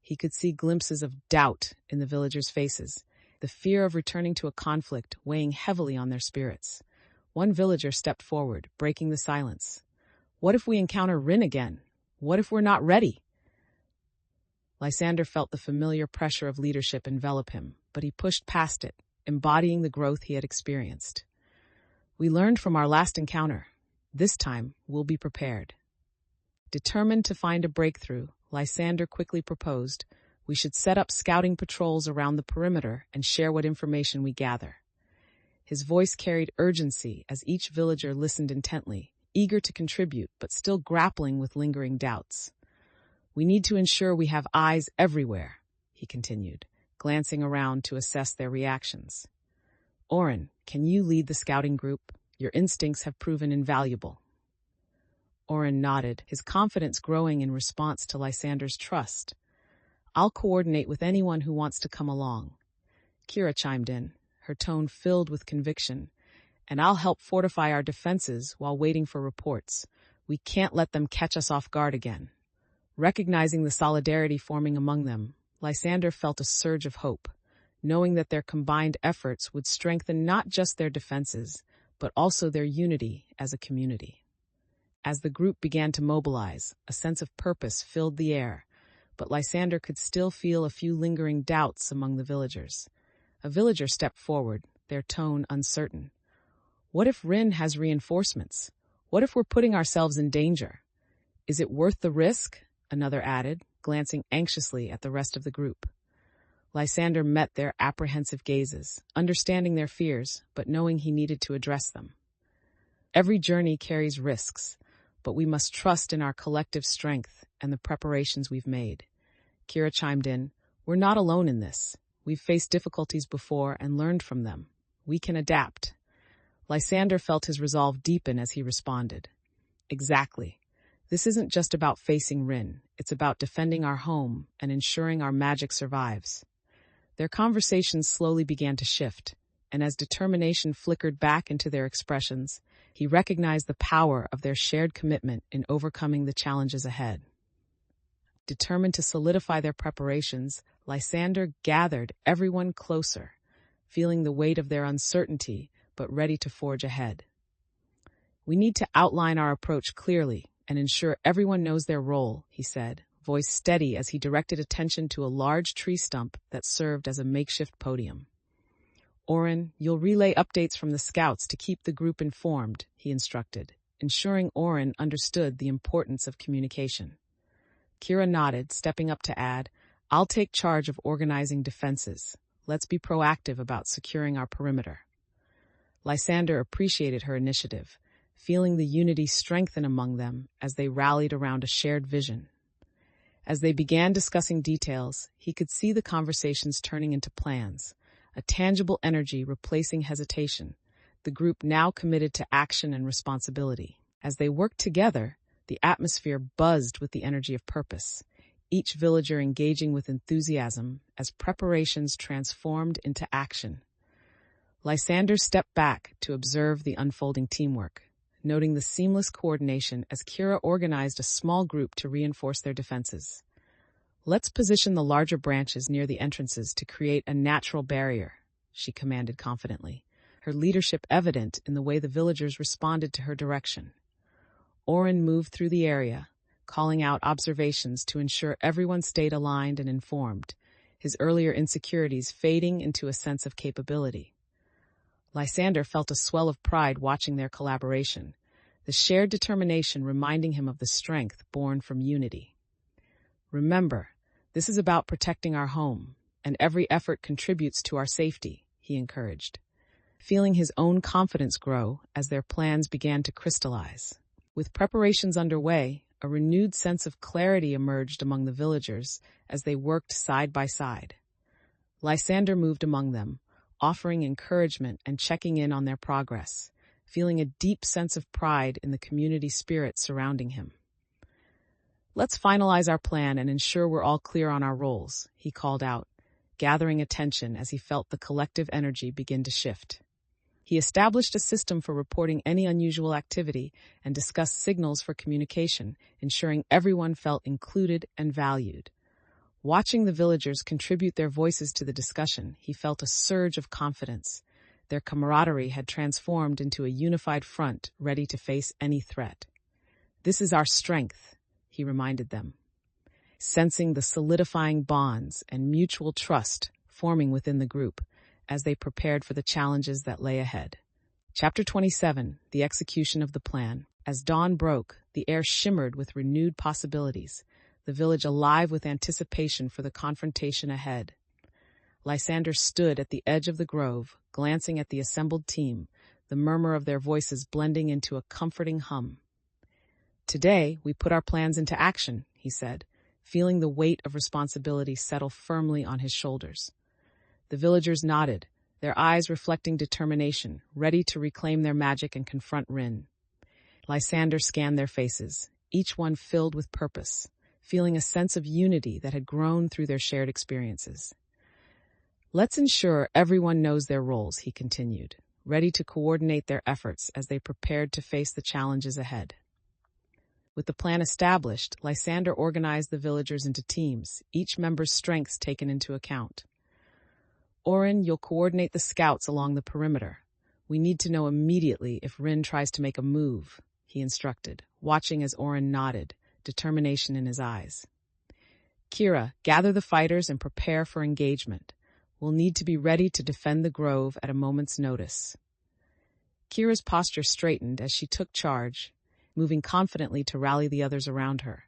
He could see glimpses of doubt in the villagers' faces, the fear of returning to a conflict weighing heavily on their spirits. One villager stepped forward, breaking the silence. "What if we encounter Rin again? What if we're not ready?" Lysander felt the familiar pressure of leadership envelop him, but he pushed past it, embodying the growth he had experienced. "We learned from our last encounter. This time, we'll be prepared." Determined to find a breakthrough, Lysander quickly proposed, "We should set up scouting patrols around the perimeter and share what information we gather." His voice carried urgency as each villager listened intently, eager to contribute but still grappling with lingering doubts. "We need to ensure we have eyes everywhere," he continued, glancing around to assess their reactions. "Oren, can you lead the scouting group? Your instincts have proven invaluable." Oren nodded, his confidence growing in response to Lysander's trust. "I'll coordinate with anyone who wants to come along." Kira chimed in, her tone filled with conviction. "And I'll help fortify our defenses while waiting for reports. We can't let them catch us off guard again." Recognizing the solidarity forming among them, Lysander felt a surge of hope. knowing that their combined efforts would strengthen not just their defenses, but also their unity as a community. As the group began to mobilize, a sense of purpose filled the air, but Lysander could still feel a few lingering doubts among the villagers. A villager stepped forward, their tone uncertain. "What if Rin has reinforcements? What if we're putting ourselves in danger? Is it worth the risk?" another added, glancing anxiously at the rest of the group. Lysander met their apprehensive gazes, understanding their fears, but knowing he needed to address them. "Every journey carries risks, but we must trust in our collective strength and the preparations we've made." Kira chimed in, "We're not alone in this. We've faced difficulties before and learned from them. We can adapt." Lysander felt his resolve deepen as he responded. "Exactly. This isn't just about facing Rin. It's about defending our home and ensuring our magic survives." Their conversations slowly began to shift, and as determination flickered back into their expressions, he recognized the power of their shared commitment in overcoming the challenges ahead. Determined to solidify their preparations, Lysander gathered everyone closer, feeling the weight of their uncertainty, but ready to forge ahead. "We need to outline our approach clearly and ensure everyone knows their role," he said, voice steady as he directed attention to a large tree stump that served as a makeshift podium. "Orin, you'll relay updates from the scouts to keep the group informed," he instructed, ensuring Orin understood the importance of communication. Kira nodded, stepping up to add, "I'll take charge of organizing defenses. Let's be proactive about securing our perimeter." Lysander appreciated her initiative, feeling the unity strengthen among them as they rallied around a shared vision. As they began discussing details, he could see the conversations turning into plans, a tangible energy replacing hesitation, the group now committed to action and responsibility. As they worked together, the atmosphere buzzed with the energy of purpose, each villager engaging with enthusiasm as preparations transformed into action. Lysander stepped back to observe the unfolding teamwork, noting the seamless coordination as Kira organized a small group to reinforce their defenses. "Let's position the larger branches near the entrances to create a natural barrier," she commanded confidently, her leadership evident in the way the villagers responded to her direction. Orin moved through the area, calling out observations to ensure everyone stayed aligned and informed, his earlier insecurities fading into a sense of capability. Lysander felt a swell of pride watching their collaboration, the shared determination reminding him of the strength born from unity. "Remember, this is about protecting our home, and every effort contributes to our safety," he encouraged, feeling his own confidence grow as their plans began to crystallize. With preparations underway, a renewed sense of clarity emerged among the villagers as they worked side by side. Lysander moved among them, offering encouragement and checking in on their progress, feeling a deep sense of pride in the community spirit surrounding him. "Let's finalize our plan and ensure we're all clear on our roles," he called out, gathering attention as he felt the collective energy begin to shift. He established a system for reporting any unusual activity and discussed signals for communication, ensuring everyone felt included and valued. Watching the villagers contribute their voices to the discussion, he felt a surge of confidence. Their camaraderie had transformed into a unified front ready to face any threat. "This is our strength," he reminded them, sensing the solidifying bonds and mutual trust forming within the group as they prepared for the challenges that lay ahead. Chapter 27, The Execution of the Plan. As dawn broke, the air shimmered with renewed possibilities, the village alive with anticipation for the confrontation ahead. Lysander stood at the edge of the grove, glancing at the assembled team, the murmur of their voices blending into a comforting hum. "Today, we put our plans into action," he said, feeling the weight of responsibility settle firmly on his shoulders. The villagers nodded, their eyes reflecting determination, ready to reclaim their magic and confront Rin. Lysander scanned their faces, each one filled with purpose, feeling a sense of unity that had grown through their shared experiences. "Let's ensure everyone knows their roles," he continued, ready to coordinate their efforts as they prepared to face the challenges ahead. With the plan established, Lysander organized the villagers into teams, each member's strengths taken into account. Orin, you'll coordinate the scouts along the perimeter. We need to know immediately if Rin tries to make a move, he instructed, watching as Orin nodded, determination in his eyes. Kira, gather the fighters and prepare for engagement. We'll need to be ready to defend the grove at a moment's notice. Kira's posture straightened as she took charge, moving confidently to rally the others around her.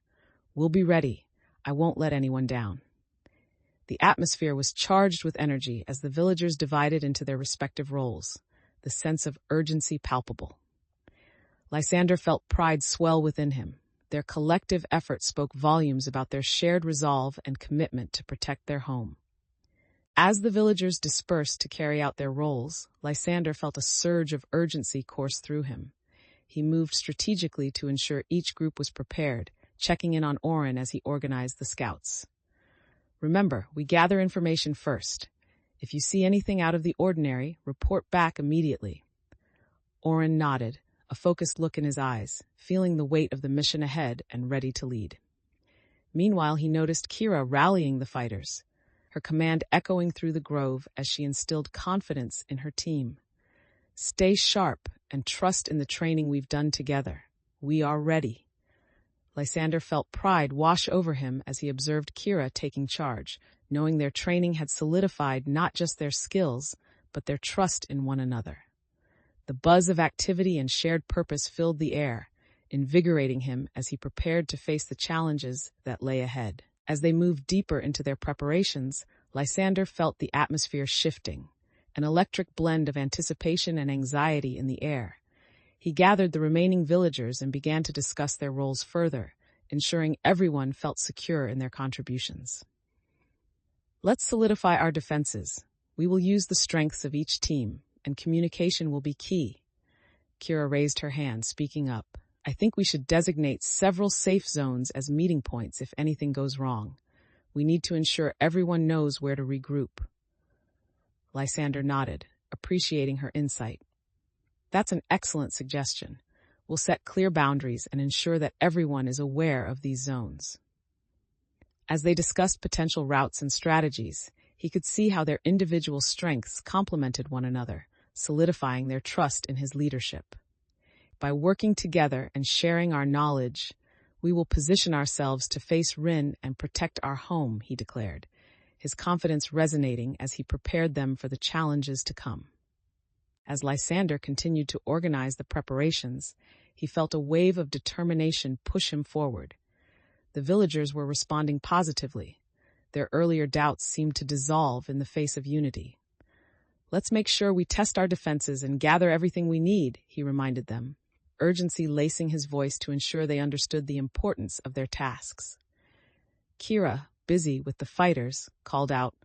We'll be ready. I won't let anyone down. The atmosphere was charged with energy as the villagers divided into their respective roles, the sense of urgency palpable. Lysander felt pride swell within him. Their collective effort spoke volumes about their shared resolve and commitment to protect their home. As the villagers dispersed to carry out their roles, Lysander felt a surge of urgency course through him. He moved strategically to ensure each group was prepared, checking in on Orin as he organized the scouts. Remember, we gather information first. If you see anything out of the ordinary, report back immediately. Orin nodded, a focused look in his eyes, feeling the weight of the mission ahead and ready to lead. Meanwhile, he noticed Kira rallying the fighters, her command echoing through the grove as she instilled confidence in her team. Stay sharp and trust in the training we've done together. We are ready. Lysander felt pride wash over him as he observed Kira taking charge, knowing their training had solidified not just their skills, but their trust in one another. The buzz of activity and shared purpose filled the air, invigorating him as he prepared to face the challenges that lay ahead. As they moved deeper into their preparations, Lysander felt the atmosphere shifting, an electric blend of anticipation and anxiety in the air. He gathered the remaining villagers and began to discuss their roles further, ensuring everyone felt secure in their contributions. Let's solidify our defenses. We will use the strengths of each team, and communication will be key. Kira raised her hand, speaking up. I think we should designate several safe zones as meeting points if anything goes wrong. We need to ensure everyone knows where to regroup. Lysander nodded, appreciating her insight. That's an excellent suggestion. We'll set clear boundaries and ensure that everyone is aware of these zones. As they discussed potential routes and strategies, he could see how their individual strengths complemented one another, solidifying their trust in his leadership. By working together and sharing our knowledge, we will position ourselves to face Rin and protect our home, he declared, his confidence resonating as he prepared them for the challenges to come. As Lysander continued to organize the preparations, he felt a wave of determination push him forward. The villagers were responding positively. Their earlier doubts seemed to dissolve in the face of unity. Let's make sure we test our defenses and gather everything we need, he reminded them, urgency lacing his voice to ensure they understood the importance of their tasks. Kira, busy with the fighters, called out,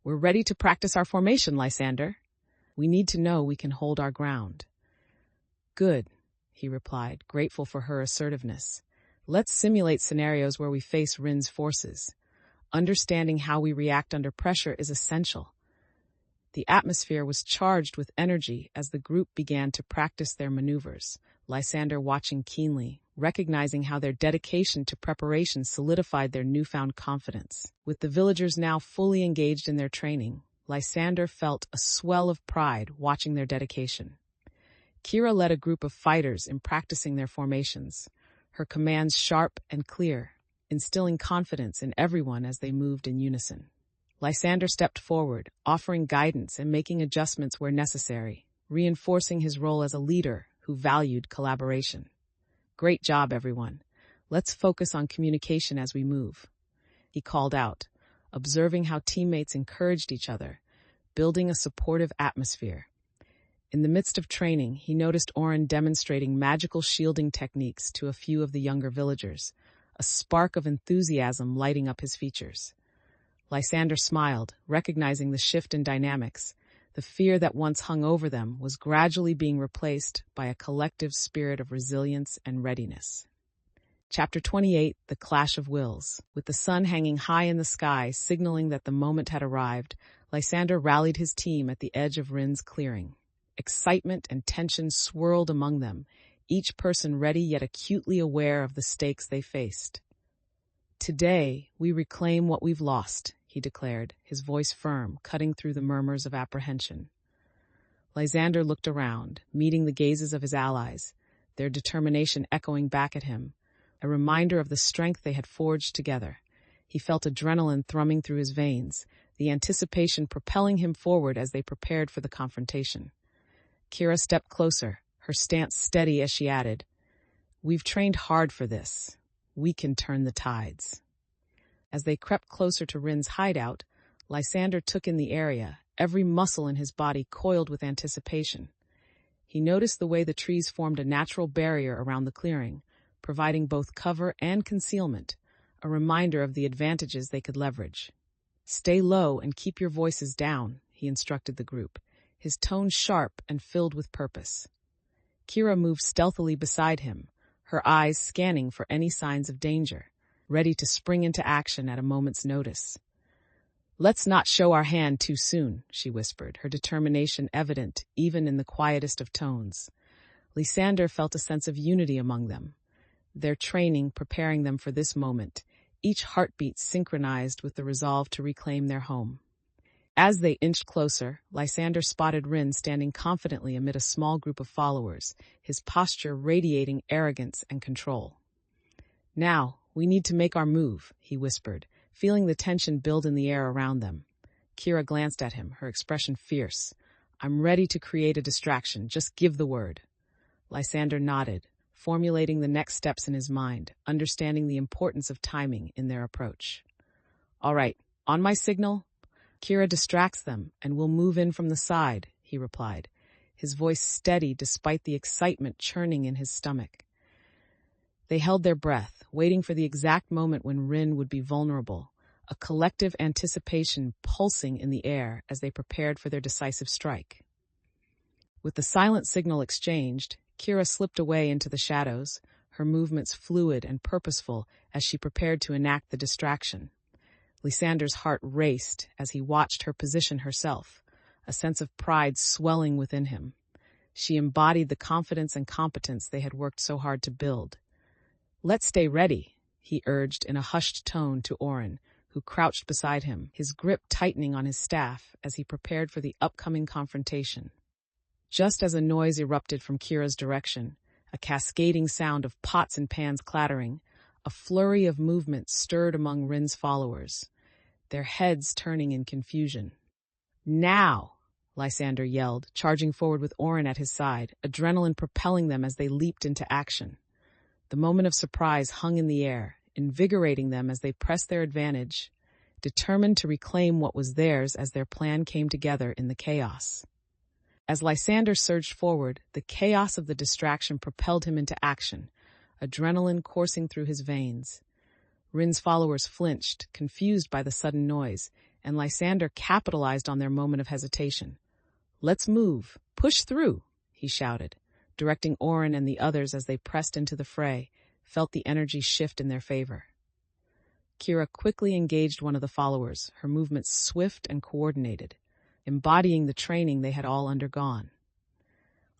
We're ready to practice our formation, Lysander. We need to know we can hold our ground. Good, he replied, grateful for her assertiveness. Let's simulate scenarios where we face Rin's forces. Understanding how we react under pressure is essential. The atmosphere was charged with energy as the group began to practice their maneuvers, Lysander watching keenly, recognizing how their dedication to preparation solidified their newfound confidence. With the villagers now fully engaged in their training, Lysander felt a swell of pride watching their dedication. Kira led a group of fighters in practicing their formations, her commands sharp and clear, instilling confidence in everyone as they moved in unison. Lysander stepped forward, offering guidance and making adjustments where necessary, reinforcing his role as a leader who valued collaboration. Great job, everyone. Let's focus on communication as we move, he called out, observing how teammates encouraged each other, building a supportive atmosphere. In the midst of training, he noticed Orin demonstrating magical shielding techniques to a few of the younger villagers, a spark of enthusiasm lighting up his features. Lysander smiled, recognizing the shift in dynamics. The fear that once hung over them was gradually being replaced by a collective spirit of resilience and readiness. Chapter 28, The Clash of Wills. With the sun hanging high in the sky, signaling that the moment had arrived, Lysander rallied his team at the edge of Rin's clearing. Excitement and tension swirled among them, each person ready yet acutely aware of the stakes they faced. Today, we reclaim what we've lost, he declared, his voice firm, cutting through the murmurs of apprehension. Lysander looked around, meeting the gazes of his allies, their determination echoing back at him, a reminder of the strength they had forged together. He felt adrenaline thrumming through his veins, the anticipation propelling him forward as they prepared for the confrontation. Kira stepped closer, her stance steady as she added, "We've trained hard for this. We can turn the tides." As they crept closer to Rin's hideout, Lysander took in the area, every muscle in his body coiled with anticipation. He noticed the way the trees formed a natural barrier around the clearing, providing both cover and concealment, a reminder of the advantages they could leverage. "Stay low and keep your voices down," he instructed the group, his tone sharp and filled with purpose. Kira moved stealthily beside him, her eyes scanning for any signs of danger, ready to spring into action at a moment's notice. "Let's not show our hand too soon," she whispered, her determination evident even in the quietest of tones. Lysander felt a sense of unity among them, their training preparing them for this moment, each heartbeat synchronized with the resolve to reclaim their home. As they inched closer, Lysander spotted Rin standing confidently amid a small group of followers, his posture radiating arrogance and control. "Now, we need to make our move," he whispered, feeling the tension build in the air around them. Kira glanced at him, her expression fierce. "I'm ready to create a distraction, just give the word." Lysander nodded, formulating the next steps in his mind, understanding the importance of timing in their approach. "All right, on my signal, Kira distracts them, and we'll move in from the side," he replied, his voice steady despite the excitement churning in his stomach. They held their breath, waiting for the exact moment when Rin would be vulnerable, a collective anticipation pulsing in the air as they prepared for their decisive strike. With the silent signal exchanged, Kira slipped away into the shadows, her movements fluid and purposeful as she prepared to enact the distraction. Lysander's heart raced as he watched her position herself, a sense of pride swelling within him. She embodied the confidence and competence they had worked so hard to build. "Let's stay ready," he urged in a hushed tone to Orin, who crouched beside him, his grip tightening on his staff as he prepared for the upcoming confrontation. Just as a noise erupted from Kira's direction, a cascading sound of pots and pans clattering, a flurry of movement stirred among Rin's followers, their heads turning in confusion. "Now!" Lysander yelled, charging forward with Orin at his side, adrenaline propelling them as they leaped into action. The moment of surprise hung in the air, invigorating them as they pressed their advantage, determined to reclaim what was theirs as their plan came together in the chaos. As Lysander surged forward, the chaos of the distraction propelled him into action, adrenaline coursing through his veins. Rin's followers flinched, confused by the sudden noise, and Lysander capitalized on their moment of hesitation. "Let's move! Push through!" he shouted, directing Orin and the others as they pressed into the fray, felt the energy shift in their favor. Kira quickly engaged one of the followers, her movements swift and coordinated, embodying the training they had all undergone.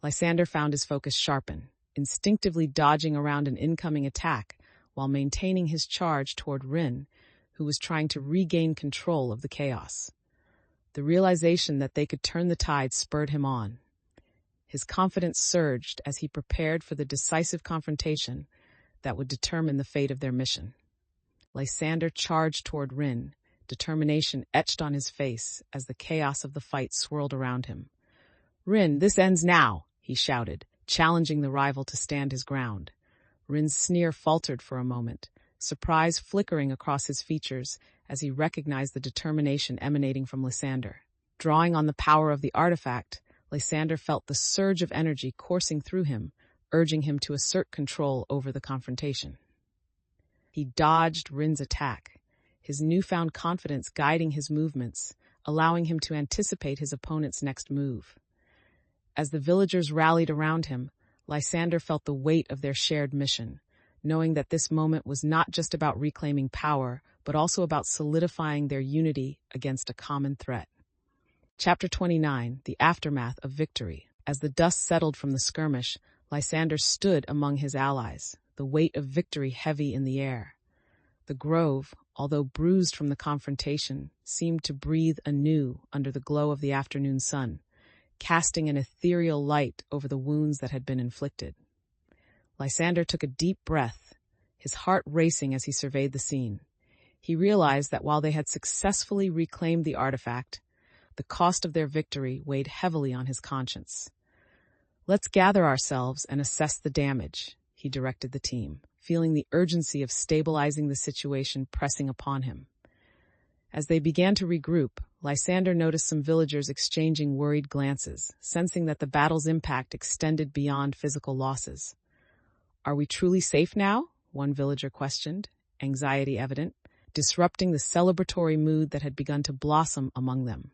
Lysander found his focus sharpen, instinctively dodging around an incoming attack while maintaining his charge toward Rin, who was trying to regain control of the chaos. The realization that they could turn the tide spurred him on. His confidence surged as he prepared for the decisive confrontation that would determine the fate of their mission. Lysander charged toward Rin, determination etched on his face as the chaos of the fight swirled around him. "Rin, this ends now," he shouted, challenging the rival to stand his ground. Rin's sneer faltered for a moment, surprise flickering across his features as he recognized the determination emanating from Lysander. Drawing on the power of the artifact, Lysander felt the surge of energy coursing through him, urging him to assert control over the confrontation. He dodged Rin's attack, his newfound confidence guiding his movements, allowing him to anticipate his opponent's next move. As the villagers rallied around him, Lysander felt the weight of their shared mission, knowing that this moment was not just about reclaiming power, but also about solidifying their unity against a common threat. Chapter 29, The Aftermath of Victory. As the dust settled from the skirmish, Lysander stood among his allies, the weight of victory heavy in the air. The grove, although bruised from the confrontation, seemed to breathe anew under the glow of the afternoon sun, casting an ethereal light over the wounds that had been inflicted. Lysander took a deep breath, his heart racing as he surveyed the scene. He realized that while they had successfully reclaimed the artifact, the cost of their victory weighed heavily on his conscience. "Let's gather ourselves and assess the damage," he directed the team, feeling the urgency of stabilizing the situation pressing upon him. As they began to regroup, Lysander noticed some villagers exchanging worried glances, sensing that the battle's impact extended beyond physical losses. "Are we truly safe now?" one villager questioned, anxiety evident, disrupting the celebratory mood that had begun to blossom among them.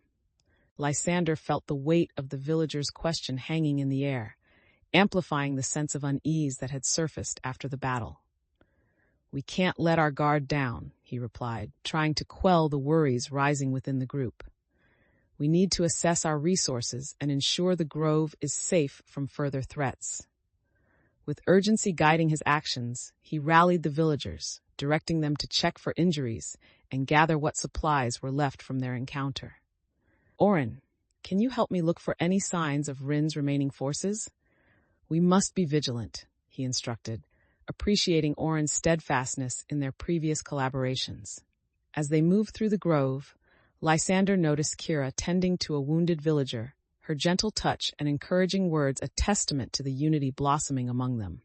Lysander felt the weight of the villagers' question hanging in the air, amplifying the sense of unease that had surfaced after the battle. "We can't let our guard down," he replied, trying to quell the worries rising within the group. "We need to assess our resources and ensure the grove is safe from further threats." With urgency guiding his actions, he rallied the villagers, directing them to check for injuries and gather what supplies were left from their encounter. "Oren, can you help me look for any signs of Rin's remaining forces? We must be vigilant," he instructed, appreciating Oren's steadfastness in their previous collaborations. As they moved through the grove, Lysander noticed Kira tending to a wounded villager, her gentle touch and encouraging words a testament to the unity blossoming among them.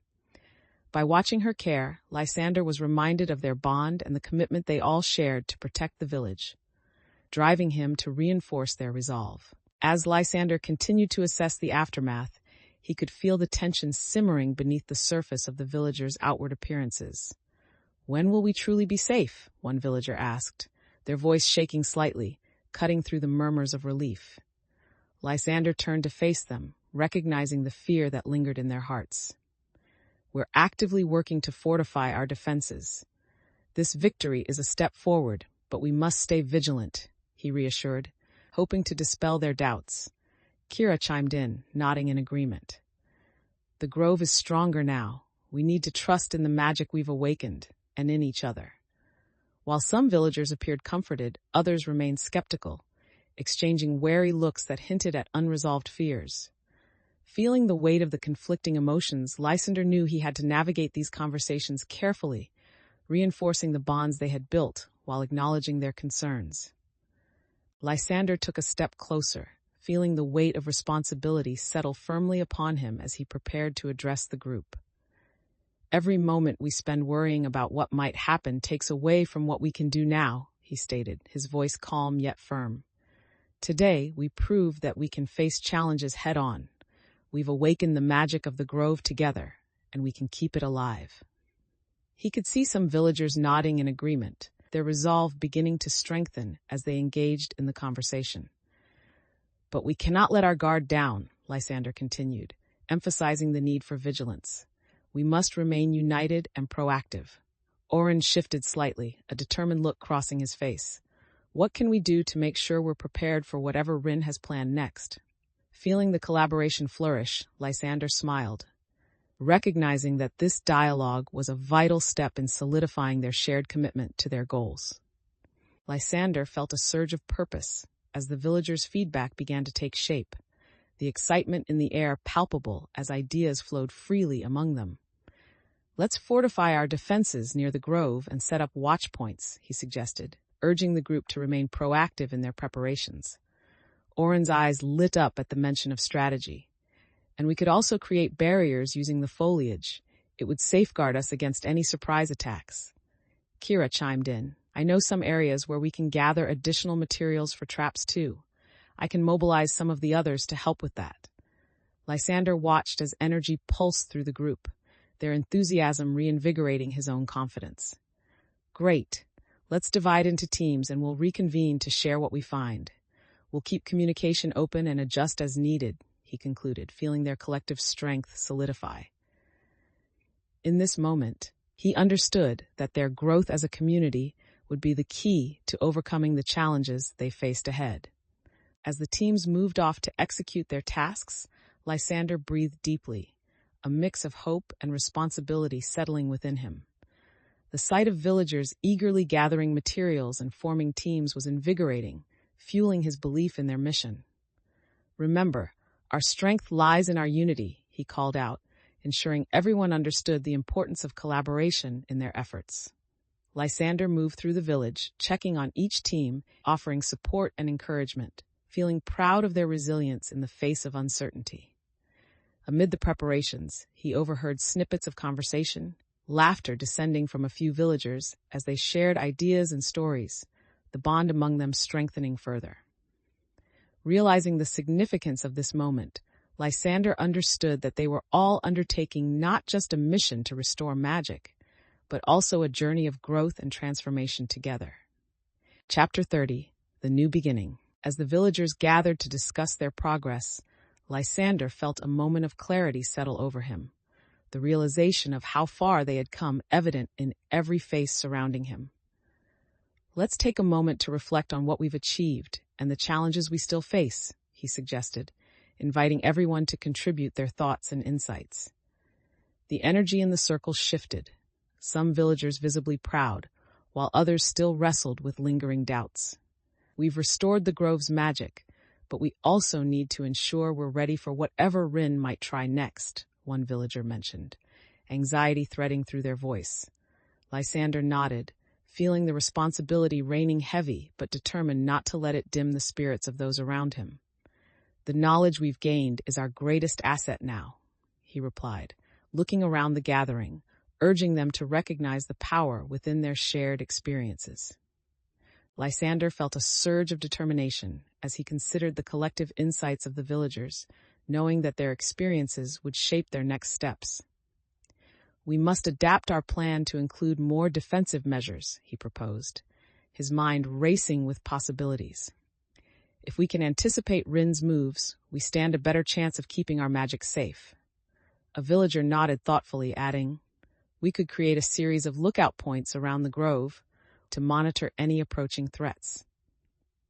By watching her care, Lysander was reminded of their bond and the commitment they all shared to protect the village, driving him to reinforce their resolve. As Lysander continued to assess the aftermath, he could feel the tension simmering beneath the surface of the villagers' outward appearances. "When will we truly be safe?" one villager asked, their voice shaking slightly, cutting through the murmurs of relief. Lysander turned to face them, recognizing the fear that lingered in their hearts. "We're actively working to fortify our defenses. This victory is a step forward, but we must stay vigilant," he reassured, hoping to dispel their doubts. Kira chimed in, nodding in agreement. "The grove is stronger now. We need to trust in the magic we've awakened, and in each other." While some villagers appeared comforted, others remained skeptical, exchanging wary looks that hinted at unresolved fears. Feeling the weight of the conflicting emotions, Lysander knew he had to navigate these conversations carefully, reinforcing the bonds they had built while acknowledging their concerns. Lysander took a step closer, feeling the weight of responsibility settle firmly upon him as he prepared to address the group. "Every moment we spend worrying about what might happen takes away from what we can do now," he stated, his voice calm yet firm. "Today, we proved that we can face challenges head-on. We've awakened the magic of the grove together, and we can keep it alive." He could see some villagers nodding in agreement, their resolve beginning to strengthen as they engaged in the conversation. "But we cannot let our guard down," Lysander continued, emphasizing the need for vigilance. "We must remain united and proactive." Oren shifted slightly, a determined look crossing his face. "What can we do to make sure we're prepared for whatever Rin has planned next?" Feeling the collaboration flourish, Lysander smiled, recognizing that this dialogue was a vital step in solidifying their shared commitment to their goals. Lysander felt a surge of purpose as the villagers' feedback began to take shape, the excitement in the air palpable as ideas flowed freely among them. "Let's fortify our defenses near the grove and set up watch points," he suggested, urging the group to remain proactive in their preparations. Oren's eyes lit up at the mention of strategy. "And we could also create barriers using the foliage. It would safeguard us against any surprise attacks." Kira chimed in. "I know some areas where we can gather additional materials for traps too. I can mobilize some of the others to help with that." Lysander watched as energy pulsed through the group, their enthusiasm reinvigorating his own confidence. "Great. Let's divide into teams and we'll reconvene to share what we find. We'll keep communication open and adjust as needed," he concluded, feeling their collective strength solidify. In this moment, he understood that their growth as a community would be the key to overcoming the challenges they faced ahead. As the teams moved off to execute their tasks, Lysander breathed deeply, a mix of hope and responsibility settling within him. The sight of villagers eagerly gathering materials and forming teams was invigorating, fueling his belief in their mission. "Remember, our strength lies in our unity," he called out, ensuring everyone understood the importance of collaboration in their efforts. Lysander moved through the village, checking on each team, offering support and encouragement, feeling proud of their resilience in the face of uncertainty. Amid the preparations, he overheard snippets of conversation, laughter descending from a few villagers as they shared ideas and stories, the bond among them strengthening further. Realizing the significance of this moment, Lysander understood that they were all undertaking not just a mission to restore magic, but also a journey of growth and transformation together. Chapter 30, The New Beginning. As the villagers gathered to discuss their progress, Lysander felt a moment of clarity settle over him, the realization of how far they had come evident in every face surrounding him. "Let's take a moment to reflect on what we've achieved and the challenges we still face," he suggested, inviting everyone to contribute their thoughts and insights. The energy in the circle shifted, some villagers visibly proud, while others still wrestled with lingering doubts. "We've restored the grove's magic, but we also need to ensure we're ready for whatever Rin might try next," one villager mentioned, anxiety threading through their voice. Lysander nodded, feeling the responsibility reigning heavy but determined not to let it dim the spirits of those around him. "The knowledge we've gained is our greatest asset now," he replied, looking around the gathering, urging them to recognize the power within their shared experiences. Lysander felt a surge of determination as he considered the collective insights of the villagers, knowing that their experiences would shape their next steps. "We must adapt our plan to include more defensive measures," he proposed, his mind racing with possibilities. "If we can anticipate Rin's moves, we stand a better chance of keeping our magic safe." A villager nodded thoughtfully, adding, "We could create a series of lookout points around the grove to monitor any approaching threats."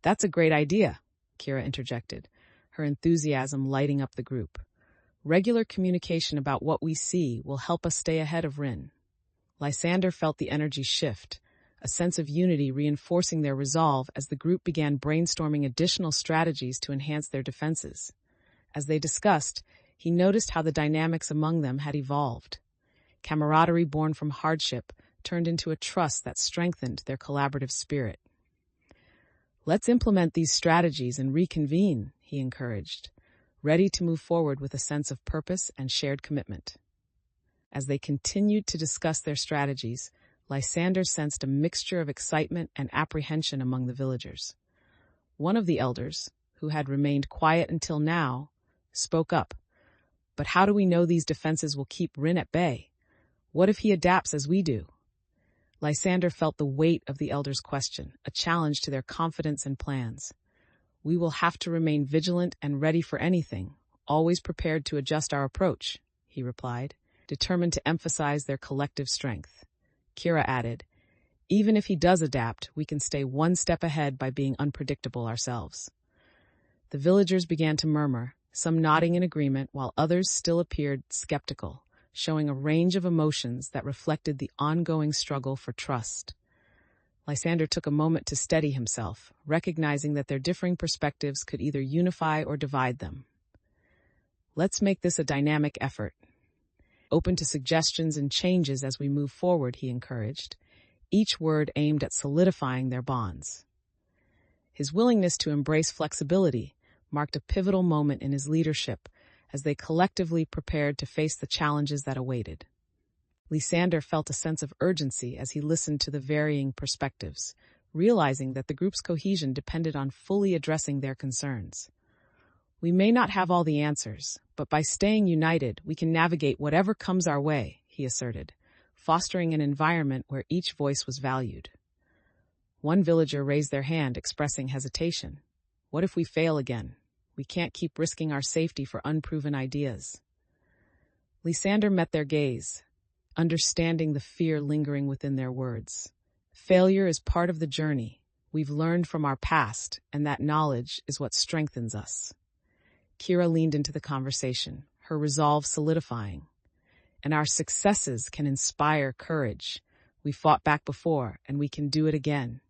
"That's a great idea," Kira interjected, her enthusiasm lighting up the group. "Regular communication about what we see will help us stay ahead of Rin." Lysander felt the energy shift, a sense of unity reinforcing their resolve as the group began brainstorming additional strategies to enhance their defenses. As they discussed, he noticed how the dynamics among them had evolved. Camaraderie born from hardship turned into a trust that strengthened their collaborative spirit. "Let's implement these strategies and reconvene," he encouraged, ready to move forward with a sense of purpose and shared commitment. As they continued to discuss their strategies, Lysander sensed a mixture of excitement and apprehension among the villagers. One of the elders, who had remained quiet until now, spoke up. "But how do we know these defenses will keep Rin at bay? What if he adapts as we do?" Lysander felt the weight of the elder's question, a challenge to their confidence and plans. "We will have to remain vigilant and ready for anything, always prepared to adjust our approach," he replied, determined to emphasize their collective strength. Kira added, "Even if he does adapt, we can stay one step ahead by being unpredictable ourselves." The villagers began to murmur, some nodding in agreement while others still appeared skeptical, showing a range of emotions that reflected the ongoing struggle for trust. Lysander took a moment to steady himself, recognizing that their differing perspectives could either unify or divide them. "Let's make this a dynamic effort. Open to suggestions and changes as we move forward," he encouraged, each word aimed at solidifying their bonds. His willingness to embrace flexibility marked a pivotal moment in his leadership as they collectively prepared to face the challenges that awaited. Lysander felt a sense of urgency as he listened to the varying perspectives, realizing that the group's cohesion depended on fully addressing their concerns. "We may not have all the answers, but by staying united, we can navigate whatever comes our way," he asserted, fostering an environment where each voice was valued. One villager raised their hand, expressing hesitation. "What if we fail again? We can't keep risking our safety for unproven ideas." Lysander met their gaze, understanding the fear lingering within their words. "Failure is part of the journey. We've learned from our past, and that knowledge is what strengthens us." Kira leaned into the conversation, her resolve solidifying. "And our successes can inspire courage, We fought back before, and we can do it again."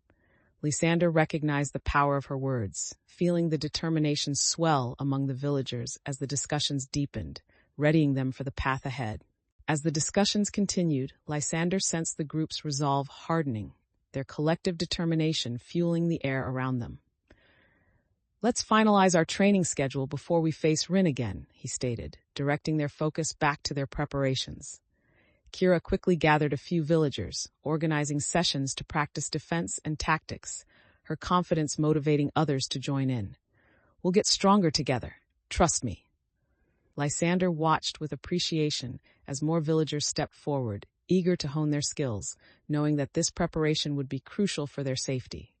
Lysander recognized the power of her words, feeling the determination swell among the villagers as the discussions deepened, readying them for the path ahead. As the discussions continued, Lysander sensed the group's resolve hardening, their collective determination fueling the air around them. "Let's finalize our training schedule before we face Rin again," he stated, directing their focus back to their preparations. Kira quickly gathered a few villagers, organizing sessions to practice defense and tactics, her confidence motivating others to join in. "We'll get stronger together. Trust me." Lysander watched with appreciation as more villagers stepped forward, eager to hone their skills, knowing that this preparation would be crucial for their safety.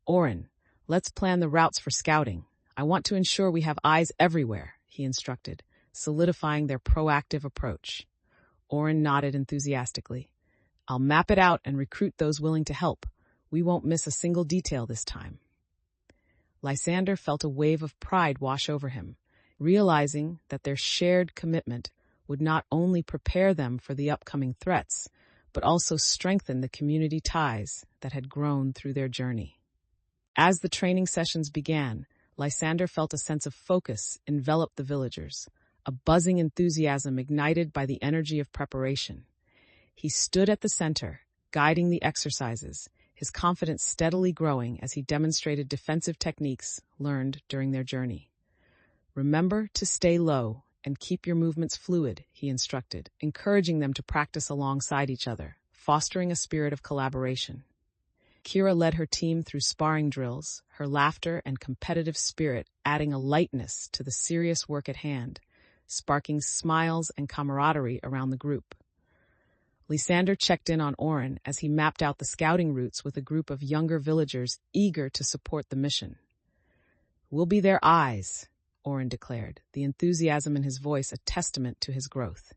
"Orin, let's plan the routes for scouting. I want to ensure we have eyes everywhere," he instructed, solidifying their proactive approach. Orin nodded enthusiastically. "I'll map it out and recruit those willing to help. We won't miss a single detail this time." Lysander felt a wave of pride wash over him, realizing that their shared commitment would not only prepare them for the upcoming threats, but also strengthen the community ties that had grown through their journey. As the training sessions began, Lysander felt a sense of focus envelop the villagers, a buzzing enthusiasm ignited by the energy of preparation. He stood at the center, guiding the exercises, his confidence steadily growing as he demonstrated defensive techniques learned during their journey. "Remember to stay low and keep your movements fluid," he instructed, encouraging them to practice alongside each other, fostering a spirit of collaboration. Kira led her team through sparring drills, her laughter and competitive spirit adding a lightness to the serious work at hand, sparking smiles and camaraderie around the group. Lysander checked in on Orin as he mapped out the scouting routes with a group of younger villagers eager to support the mission. "We'll be their eyes," Orin declared, the enthusiasm in his voice a testament to his growth.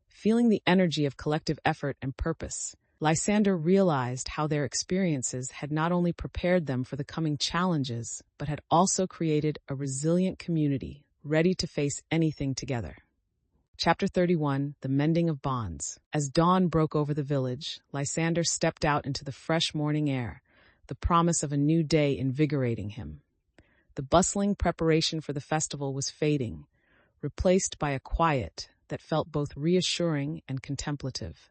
Feeling the energy of collective effort and purpose, Lysander realized how their experiences had not only prepared them for the coming challenges, but had also created a resilient community ready to face anything together. Chapter 31, The Mending of Bonds. As dawn broke over the village, Lysander stepped out into the fresh morning air, the promise of a new day invigorating him. The bustling preparation for the festival was fading, replaced by a quiet that felt both reassuring and contemplative.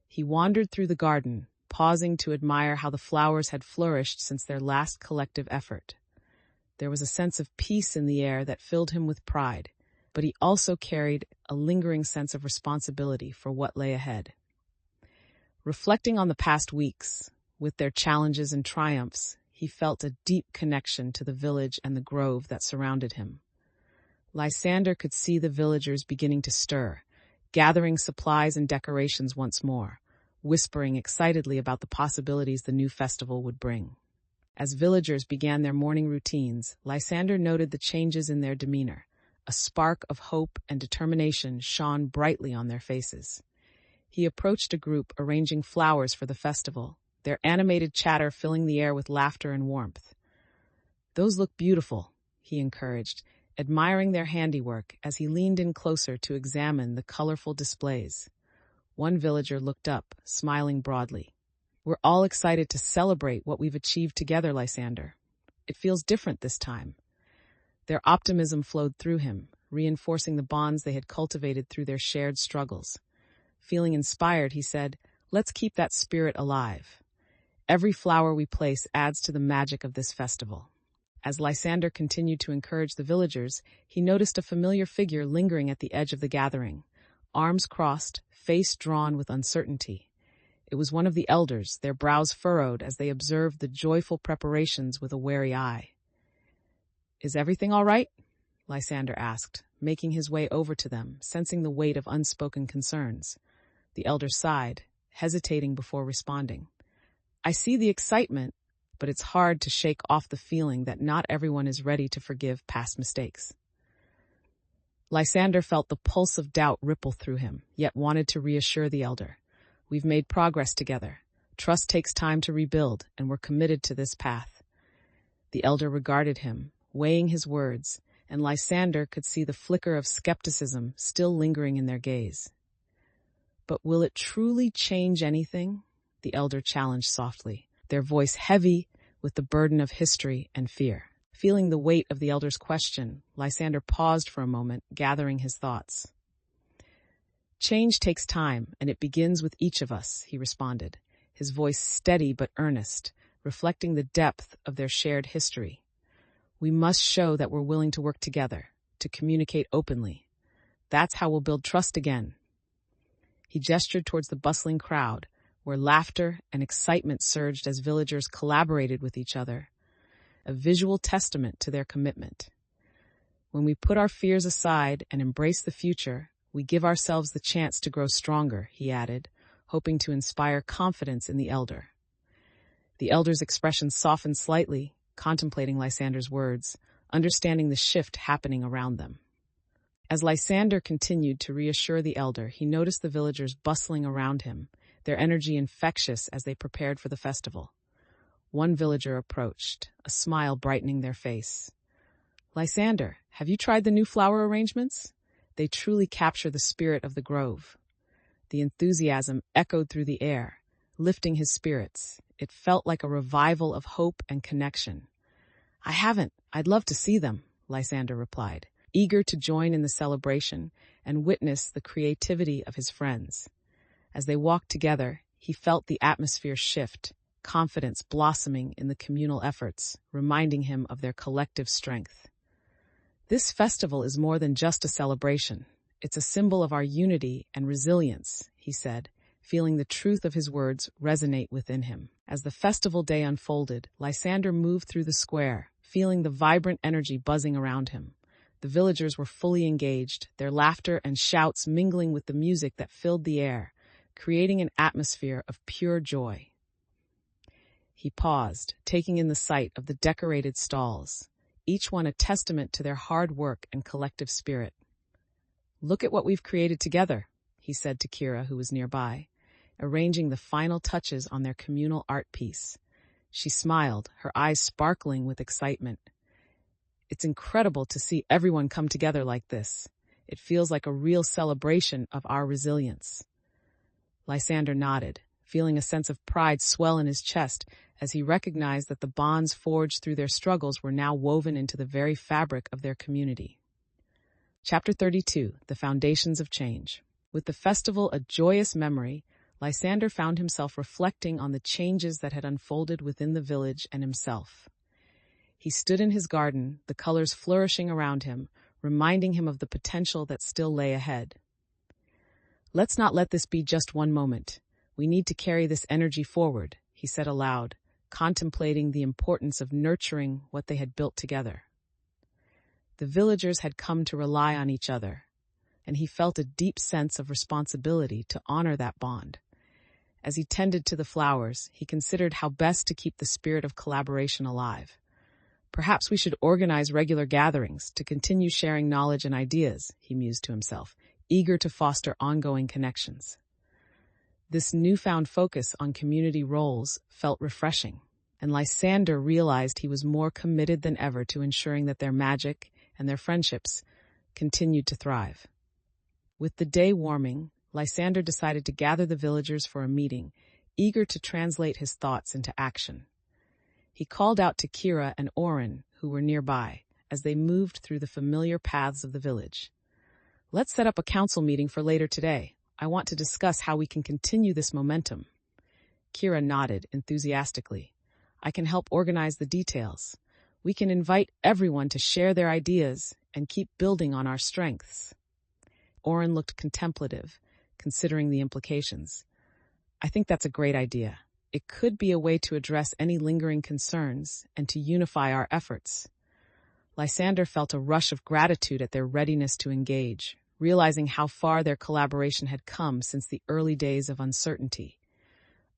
He wandered through the garden, pausing to admire how the flowers had flourished since their last collective effort. There was a sense of peace in the air that filled him with pride, but he also carried a lingering sense of responsibility for what lay ahead. Reflecting on the past weeks, with their challenges and triumphs, he felt a deep connection to the village and the grove that surrounded him. Lysander could see the villagers beginning to stir, gathering supplies and decorations once more, whispering excitedly about the possibilities the new festival would bring. As villagers began their morning routines, Lysander noted the changes in their demeanor. A spark of hope and determination shone brightly on their faces. He approached a group arranging flowers for the festival, their animated chatter filling the air with laughter and warmth. "Those look beautiful," he encouraged, admiring their handiwork as he leaned in closer to examine the colorful displays. One villager looked up, smiling broadly. "We're all excited to celebrate what we've achieved together, Lysander. It feels different this time." Their optimism flowed through him, reinforcing the bonds they had cultivated through their shared struggles. Feeling inspired, he said, "Let's keep that spirit alive. Every flower we place adds to the magic of this festival." As Lysander continued to encourage the villagers, he noticed a familiar figure lingering at the edge of the gathering, arms crossed, face drawn with uncertainty. It was one of the elders, their brows furrowed as they observed the joyful preparations with a wary eye. "Is everything all right?" Lysander asked, making his way over to them, sensing the weight of unspoken concerns. The elder sighed, hesitating before responding. "I see the excitement, but it's hard to shake off the feeling that not everyone is ready to forgive past mistakes." Lysander felt the pulse of doubt ripple through him, yet wanted to reassure the elder. "We've made progress together. Trust takes time to rebuild, and we're committed to this path." The elder regarded him, weighing his words, and Lysander could see the flicker of skepticism still lingering in their gaze. But will it truly change anything? The elder challenged softly, their voice heavy with the burden of history and fear. Feeling the weight of the elder's question, Lysander paused for a moment, gathering his thoughts. Change takes time, and it begins with each of us, he responded, his voice steady but earnest, reflecting the depth of their shared history. We must show that we're willing to work together, to communicate openly. That's how we'll build trust again. He gestured towards the bustling crowd, where laughter and excitement surged as villagers collaborated with each other, a visual testament to their commitment. When we put our fears aside and embrace the future, we give ourselves the chance to grow stronger, he added, hoping to inspire confidence in the elder. The elder's expression softened slightly, contemplating Lysander's words, understanding the shift happening around them. As Lysander continued to reassure the elder, he noticed the villagers bustling around him, their energy infectious as they prepared for the festival. One villager approached, a smile brightening their face. "Lysander, have you tried the new flower arrangements? They truly capture the spirit of the grove." The enthusiasm echoed through the air, lifting his spirits. It felt like a revival of hope and connection. "I haven't. I'd love to see them," Lysander replied, eager to join in the celebration and witness the creativity of his friends. As they walked together, he felt the atmosphere shift, confidence blossoming in the communal efforts, reminding him of their collective strength. "This festival is more than just a celebration. It's a symbol of our unity and resilience," he said, feeling the truth of his words resonate within him. As the festival day unfolded, Lysander moved through the square, feeling the vibrant energy buzzing around him. The villagers were fully engaged, their laughter and shouts mingling with the music that filled the air, creating an atmosphere of pure joy. He paused, taking in the sight of the decorated stalls, each one a testament to their hard work and collective spirit. "Look at what we've created together," he said to Kira, who was nearby, arranging the final touches on their communal art piece. She smiled, her eyes sparkling with excitement. "It's incredible to see everyone come together like this. It feels like a real celebration of our resilience." Lysander nodded, feeling a sense of pride swell in his chest as he recognized that the bonds forged through their struggles were now woven into the very fabric of their community. Chapter 32, The Foundations of Change. With the festival a joyous memory, Lysander found himself reflecting on the changes that had unfolded within the village and himself. He stood in his garden, the colors flourishing around him, reminding him of the potential that still lay ahead. "Let's not let this be just one moment. We need to carry this energy forward," he said aloud, contemplating the importance of nurturing what they had built together. The villagers had come to rely on each other, and he felt a deep sense of responsibility to honor that bond. As he tended to the flowers, he considered how best to keep the spirit of collaboration alive. "Perhaps we should organize regular gatherings to continue sharing knowledge and ideas," he mused to himself, eager to foster ongoing connections. This newfound focus on community roles felt refreshing, and Lysander realized he was more committed than ever to ensuring that their magic and their friendships continued to thrive. With the day warming, Lysander decided to gather the villagers for a meeting, eager to translate his thoughts into action. He called out to Kira and Oren, who were nearby, as they moved through the familiar paths of the village. "Let's set up a council meeting for later today. I want to discuss how we can continue this momentum." Kira nodded enthusiastically. "I can help organize the details. We can invite everyone to share their ideas and keep building on our strengths." Oren looked contemplative, considering the implications. "I think that's a great idea. It could be a way to address any lingering concerns and to unify our efforts." Lysander felt a rush of gratitude at their readiness to engage, realizing how far their collaboration had come since the early days of uncertainty.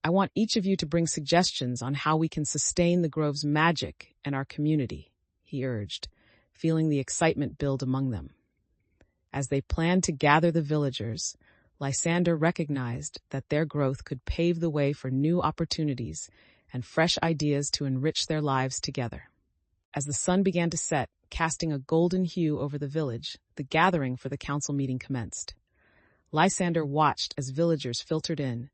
"I want each of you to bring suggestions on how we can sustain the Grove's magic and our community," he urged, feeling the excitement build among them. As they planned to gather the villagers, Lysander recognized that their growth could pave the way for new opportunities and fresh ideas to enrich their lives together. As the sun began to set, casting a golden hue over the village, the gathering for the council meeting commenced. Lysander watched as villagers filtered in,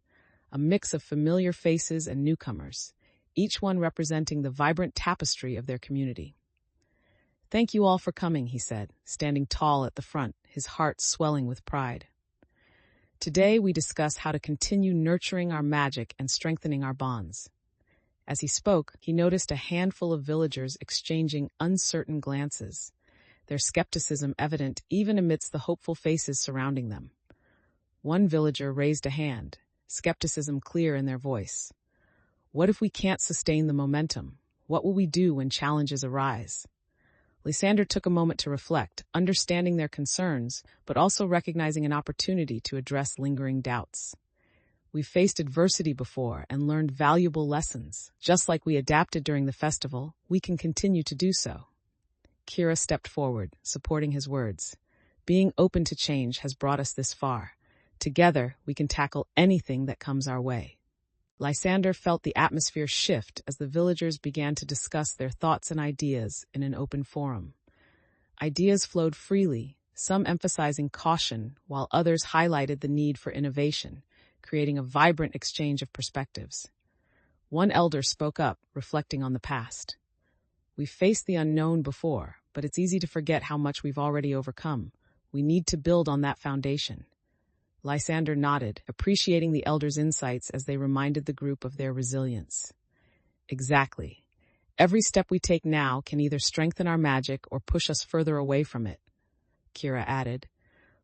a mix of familiar faces and newcomers, each one representing the vibrant tapestry of their community. "Thank you all for coming," he said, standing tall at the front, his heart swelling with pride. "Today we discuss how to continue nurturing our magic and strengthening our bonds." As he spoke, he noticed a handful of villagers exchanging uncertain glances, their skepticism evident even amidst the hopeful faces surrounding them. One villager raised a hand, skepticism clear in their voice. "What if we can't sustain the momentum? What will we do when challenges arise?" Lysander took a moment to reflect, understanding their concerns, but also recognizing an opportunity to address lingering doubts. "We've faced adversity before and learned valuable lessons. Just like we adapted during the festival, we can continue to do so." Kira stepped forward, supporting his words. "Being open to change has brought us this far. Together, we can tackle anything that comes our way." Lysander felt the atmosphere shift as the villagers began to discuss their thoughts and ideas in an open forum. Ideas flowed freely, some emphasizing caution, while others highlighted the need for innovation, creating a vibrant exchange of perspectives. One elder spoke up, reflecting on the past. "We've faced the unknown before, but it's easy to forget how much we've already overcome. We need to build on that foundation." Lysander nodded, appreciating the elders' insights as they reminded the group of their resilience. "Exactly. Every step we take now can either strengthen our magic or push us further away from it," Kira added.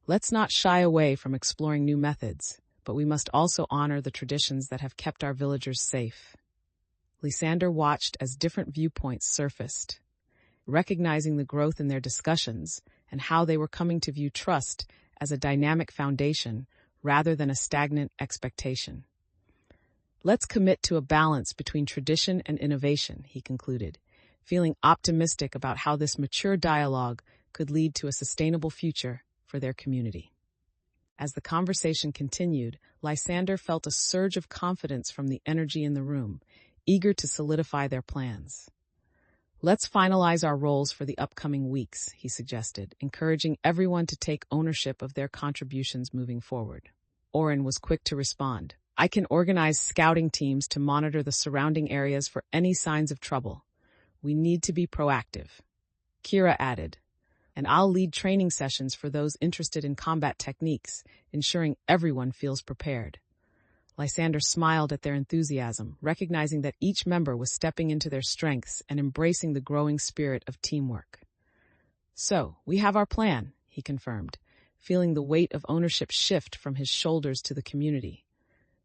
"Let's not shy away from exploring new methods, but we must also honor the traditions that have kept our villagers safe." Lysander watched as different viewpoints surfaced, recognizing the growth in their discussions and how they were coming to view trust as a dynamic foundation rather than a stagnant expectation. "Let's commit to a balance between tradition and innovation," he concluded, feeling optimistic about how this mature dialogue could lead to a sustainable future for their community. As the conversation continued, Lysander felt a surge of confidence from the energy in the room, eager to solidify their plans. "Let's finalize our roles for the upcoming weeks," he suggested, encouraging everyone to take ownership of their contributions moving forward. Oren was quick to respond. "I can organize scouting teams to monitor the surrounding areas for any signs of trouble. We need to be proactive." Kira added, "And I'll lead training sessions for those interested in combat techniques, ensuring everyone feels prepared." Lysander smiled at their enthusiasm, recognizing that each member was stepping into their strengths and embracing the growing spirit of teamwork. "So, we have our plan," he confirmed, feeling the weight of ownership shift from his shoulders to the community.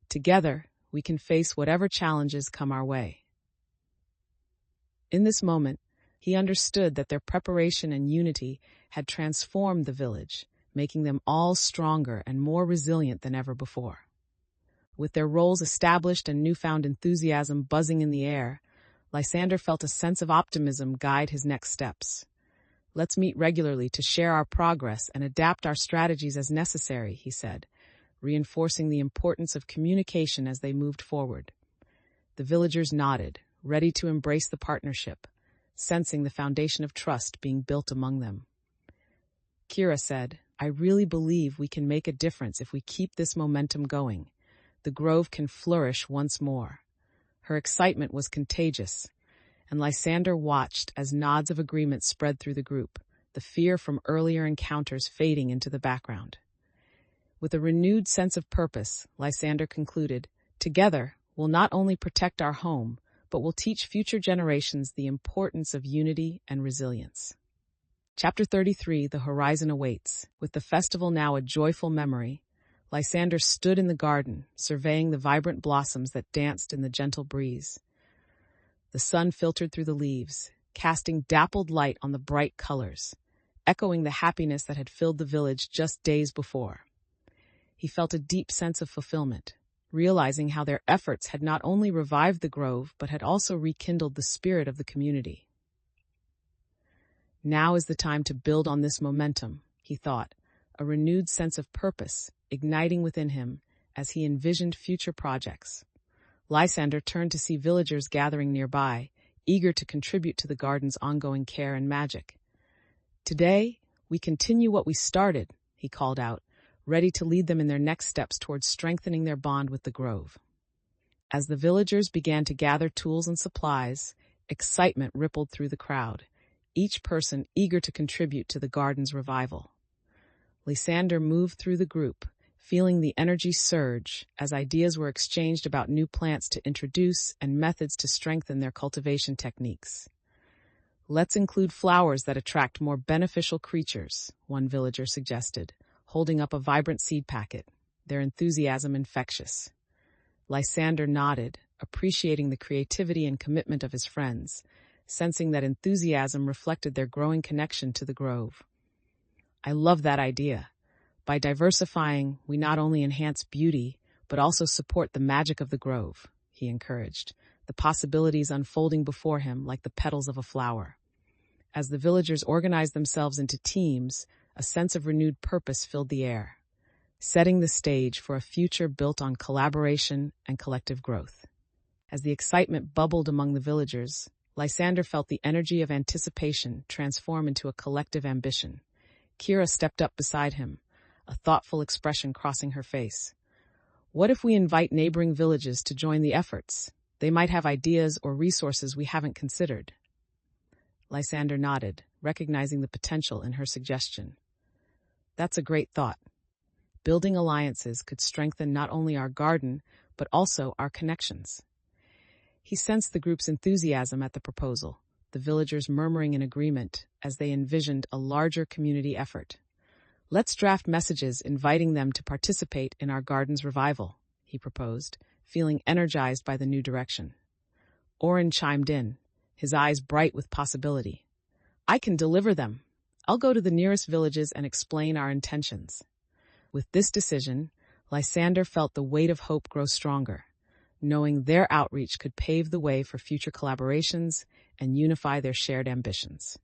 "Together, we can face whatever challenges come our way." In this moment, he understood that their preparation and unity had transformed the village, making them all stronger and more resilient than ever before. With their roles established and newfound enthusiasm buzzing in the air, Lysander felt a sense of optimism guide his next steps. "Let's meet regularly to share our progress and adapt our strategies as necessary," he said, reinforcing the importance of communication as they moved forward. The villagers nodded, ready to embrace the partnership, sensing the foundation of trust being built among them. Kira said, "I really believe we can make a difference if we keep this momentum going. The grove can flourish once more." Her excitement was contagious, and Lysander watched as nods of agreement spread through the group, the fear from earlier encounters fading into the background. With a renewed sense of purpose, Lysander concluded, "Together, we'll not only protect our home, but we'll teach future generations the importance of unity and resilience." Chapter 33, The Horizon Awaits. With the festival now a joyful memory, Lysander stood in the garden, surveying the vibrant blossoms that danced in the gentle breeze. The sun filtered through the leaves, casting dappled light on the bright colors, echoing the happiness that had filled the village just days before. He felt a deep sense of fulfillment, realizing how their efforts had not only revived the grove, but had also rekindled the spirit of the community. Now is the time to build on this momentum, he thought, a renewed sense of purpose igniting within him as he envisioned future projects. Lysander turned to see villagers gathering nearby, eager to contribute to the garden's ongoing care and magic. "Today, we continue what we started," he called out, ready to lead them in their next steps towards strengthening their bond with the grove. As the villagers began to gather tools and supplies, excitement rippled through the crowd, each person eager to contribute to the garden's revival. Lysander moved through the group, feeling the energy surge as ideas were exchanged about new plants to introduce and methods to strengthen their cultivation techniques. "Let's include flowers that attract more beneficial creatures," one villager suggested, holding up a vibrant seed packet, their enthusiasm infectious. Lysander nodded, appreciating the creativity and commitment of his friends, sensing that enthusiasm reflected their growing connection to the grove. "I love that idea. By diversifying, we not only enhance beauty, but also support the magic of the grove," he encouraged, the possibilities unfolding before him like the petals of a flower. As the villagers organized themselves into teams, a sense of renewed purpose filled the air, setting the stage for a future built on collaboration and collective growth. As the excitement bubbled among the villagers, Lysander felt the energy of anticipation transform into a collective ambition. Kira stepped up beside him, a thoughtful expression crossing her face. "What if we invite neighboring villages to join the efforts? They might have ideas or resources we haven't considered." Lysander nodded, recognizing the potential in her suggestion. "That's a great thought. Building alliances could strengthen not only our garden, but also our connections." He sensed the group's enthusiasm at the proposal, the villagers murmuring in agreement as they envisioned a larger community effort. "Let's draft messages inviting them to participate in our garden's revival," he proposed, feeling energized by the new direction. Oren chimed in, his eyes bright with possibility. "I can deliver them. I'll go to the nearest villages and explain our intentions." With this decision, Lysander felt the weight of hope grow stronger, knowing their outreach could pave the way for future collaborations and unify their shared ambitions.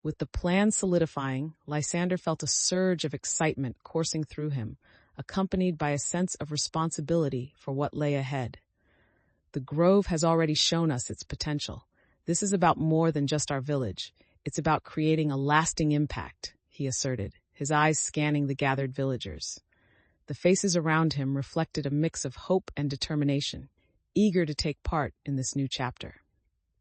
With the plan solidifying, Lysander felt a surge of excitement coursing through him, accompanied by a sense of responsibility for what lay ahead. "The grove has already shown us its potential. This is about more than just our village. It's about creating a lasting impact," he asserted, his eyes scanning the gathered villagers. The faces around him reflected a mix of hope and determination, eager to take part in this new chapter.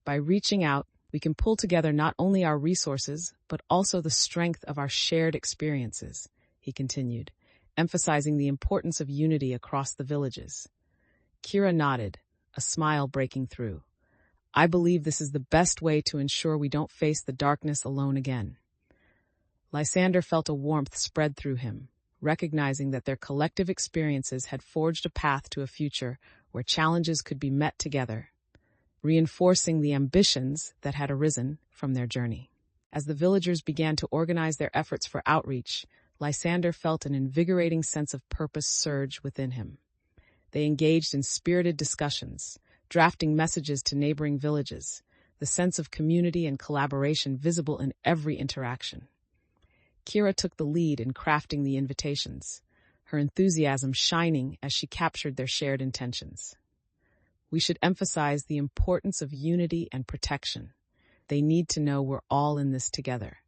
"By reaching out, we can pull together not only our resources, but also the strength of our shared experiences," he continued, emphasizing the importance of unity across the villages. Kira nodded, a smile breaking through. "I believe this is the best way to ensure we don't face the darkness alone again." Lysander felt a warmth spread through him, recognizing that their collective experiences had forged a path to a future where challenges could be met together, reinforcing the ambitions that had arisen from their journey. As the villagers began to organize their efforts for outreach, Lysander felt an invigorating sense of purpose surge within him. They engaged in spirited discussions, drafting messages to neighboring villages, the sense of community and collaboration visible in every interaction. Kira took the lead in crafting the invitations, her enthusiasm shining as she captured their shared intentions. "We should emphasize the importance of unity and protection. They need to know we're all in this together."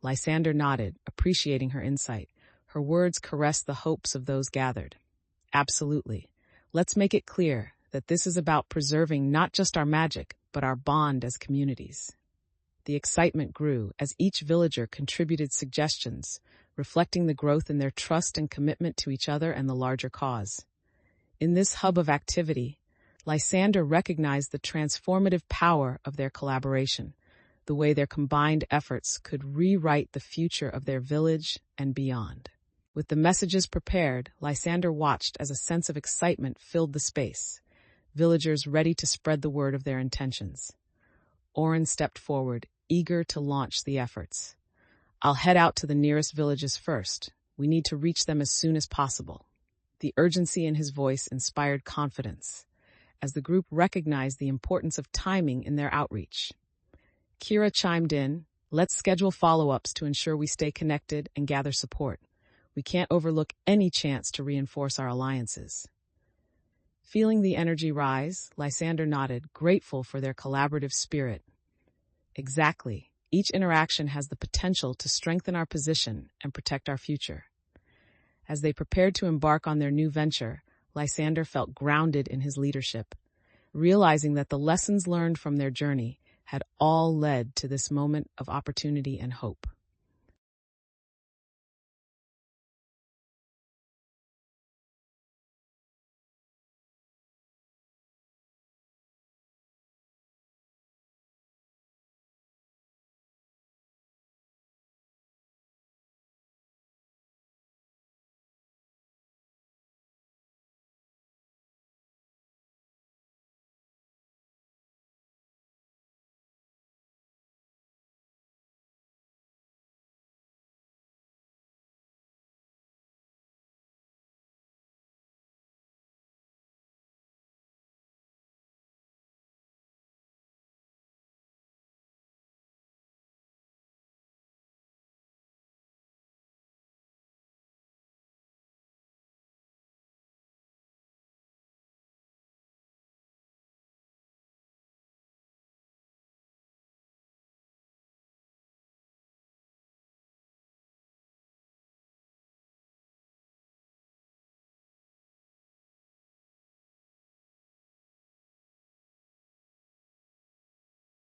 Lysander nodded, appreciating her insight. Her words caressed the hopes of those gathered. "Absolutely. Let's make it clear that this is about preserving not just our magic, but our bond as communities." The excitement grew as each villager contributed suggestions, reflecting the growth in their trust and commitment to each other and the larger cause. In this hub of activity, Lysander recognized the transformative power of their collaboration, the way their combined efforts could rewrite the future of their village and beyond. With the messages prepared, Lysander watched as a sense of excitement filled the space, villagers ready to spread the word of their intentions. Oren stepped forward, eager to launch the efforts. "I'll head out to the nearest villages first. We need to reach them as soon as possible." The urgency in his voice inspired confidence, as the group recognized the importance of timing in their outreach. Kira chimed in, "Let's schedule follow-ups to ensure we stay connected and gather support. We can't overlook any chance to reinforce our alliances." Feeling the energy rise, Lysander nodded, grateful for their collaborative spirit. "Exactly. Each interaction has the potential to strengthen our position and protect our future." As they prepared to embark on their new venture, Lysander felt grounded in his leadership, realizing that the lessons learned from their journey had all led to this moment of opportunity and hope.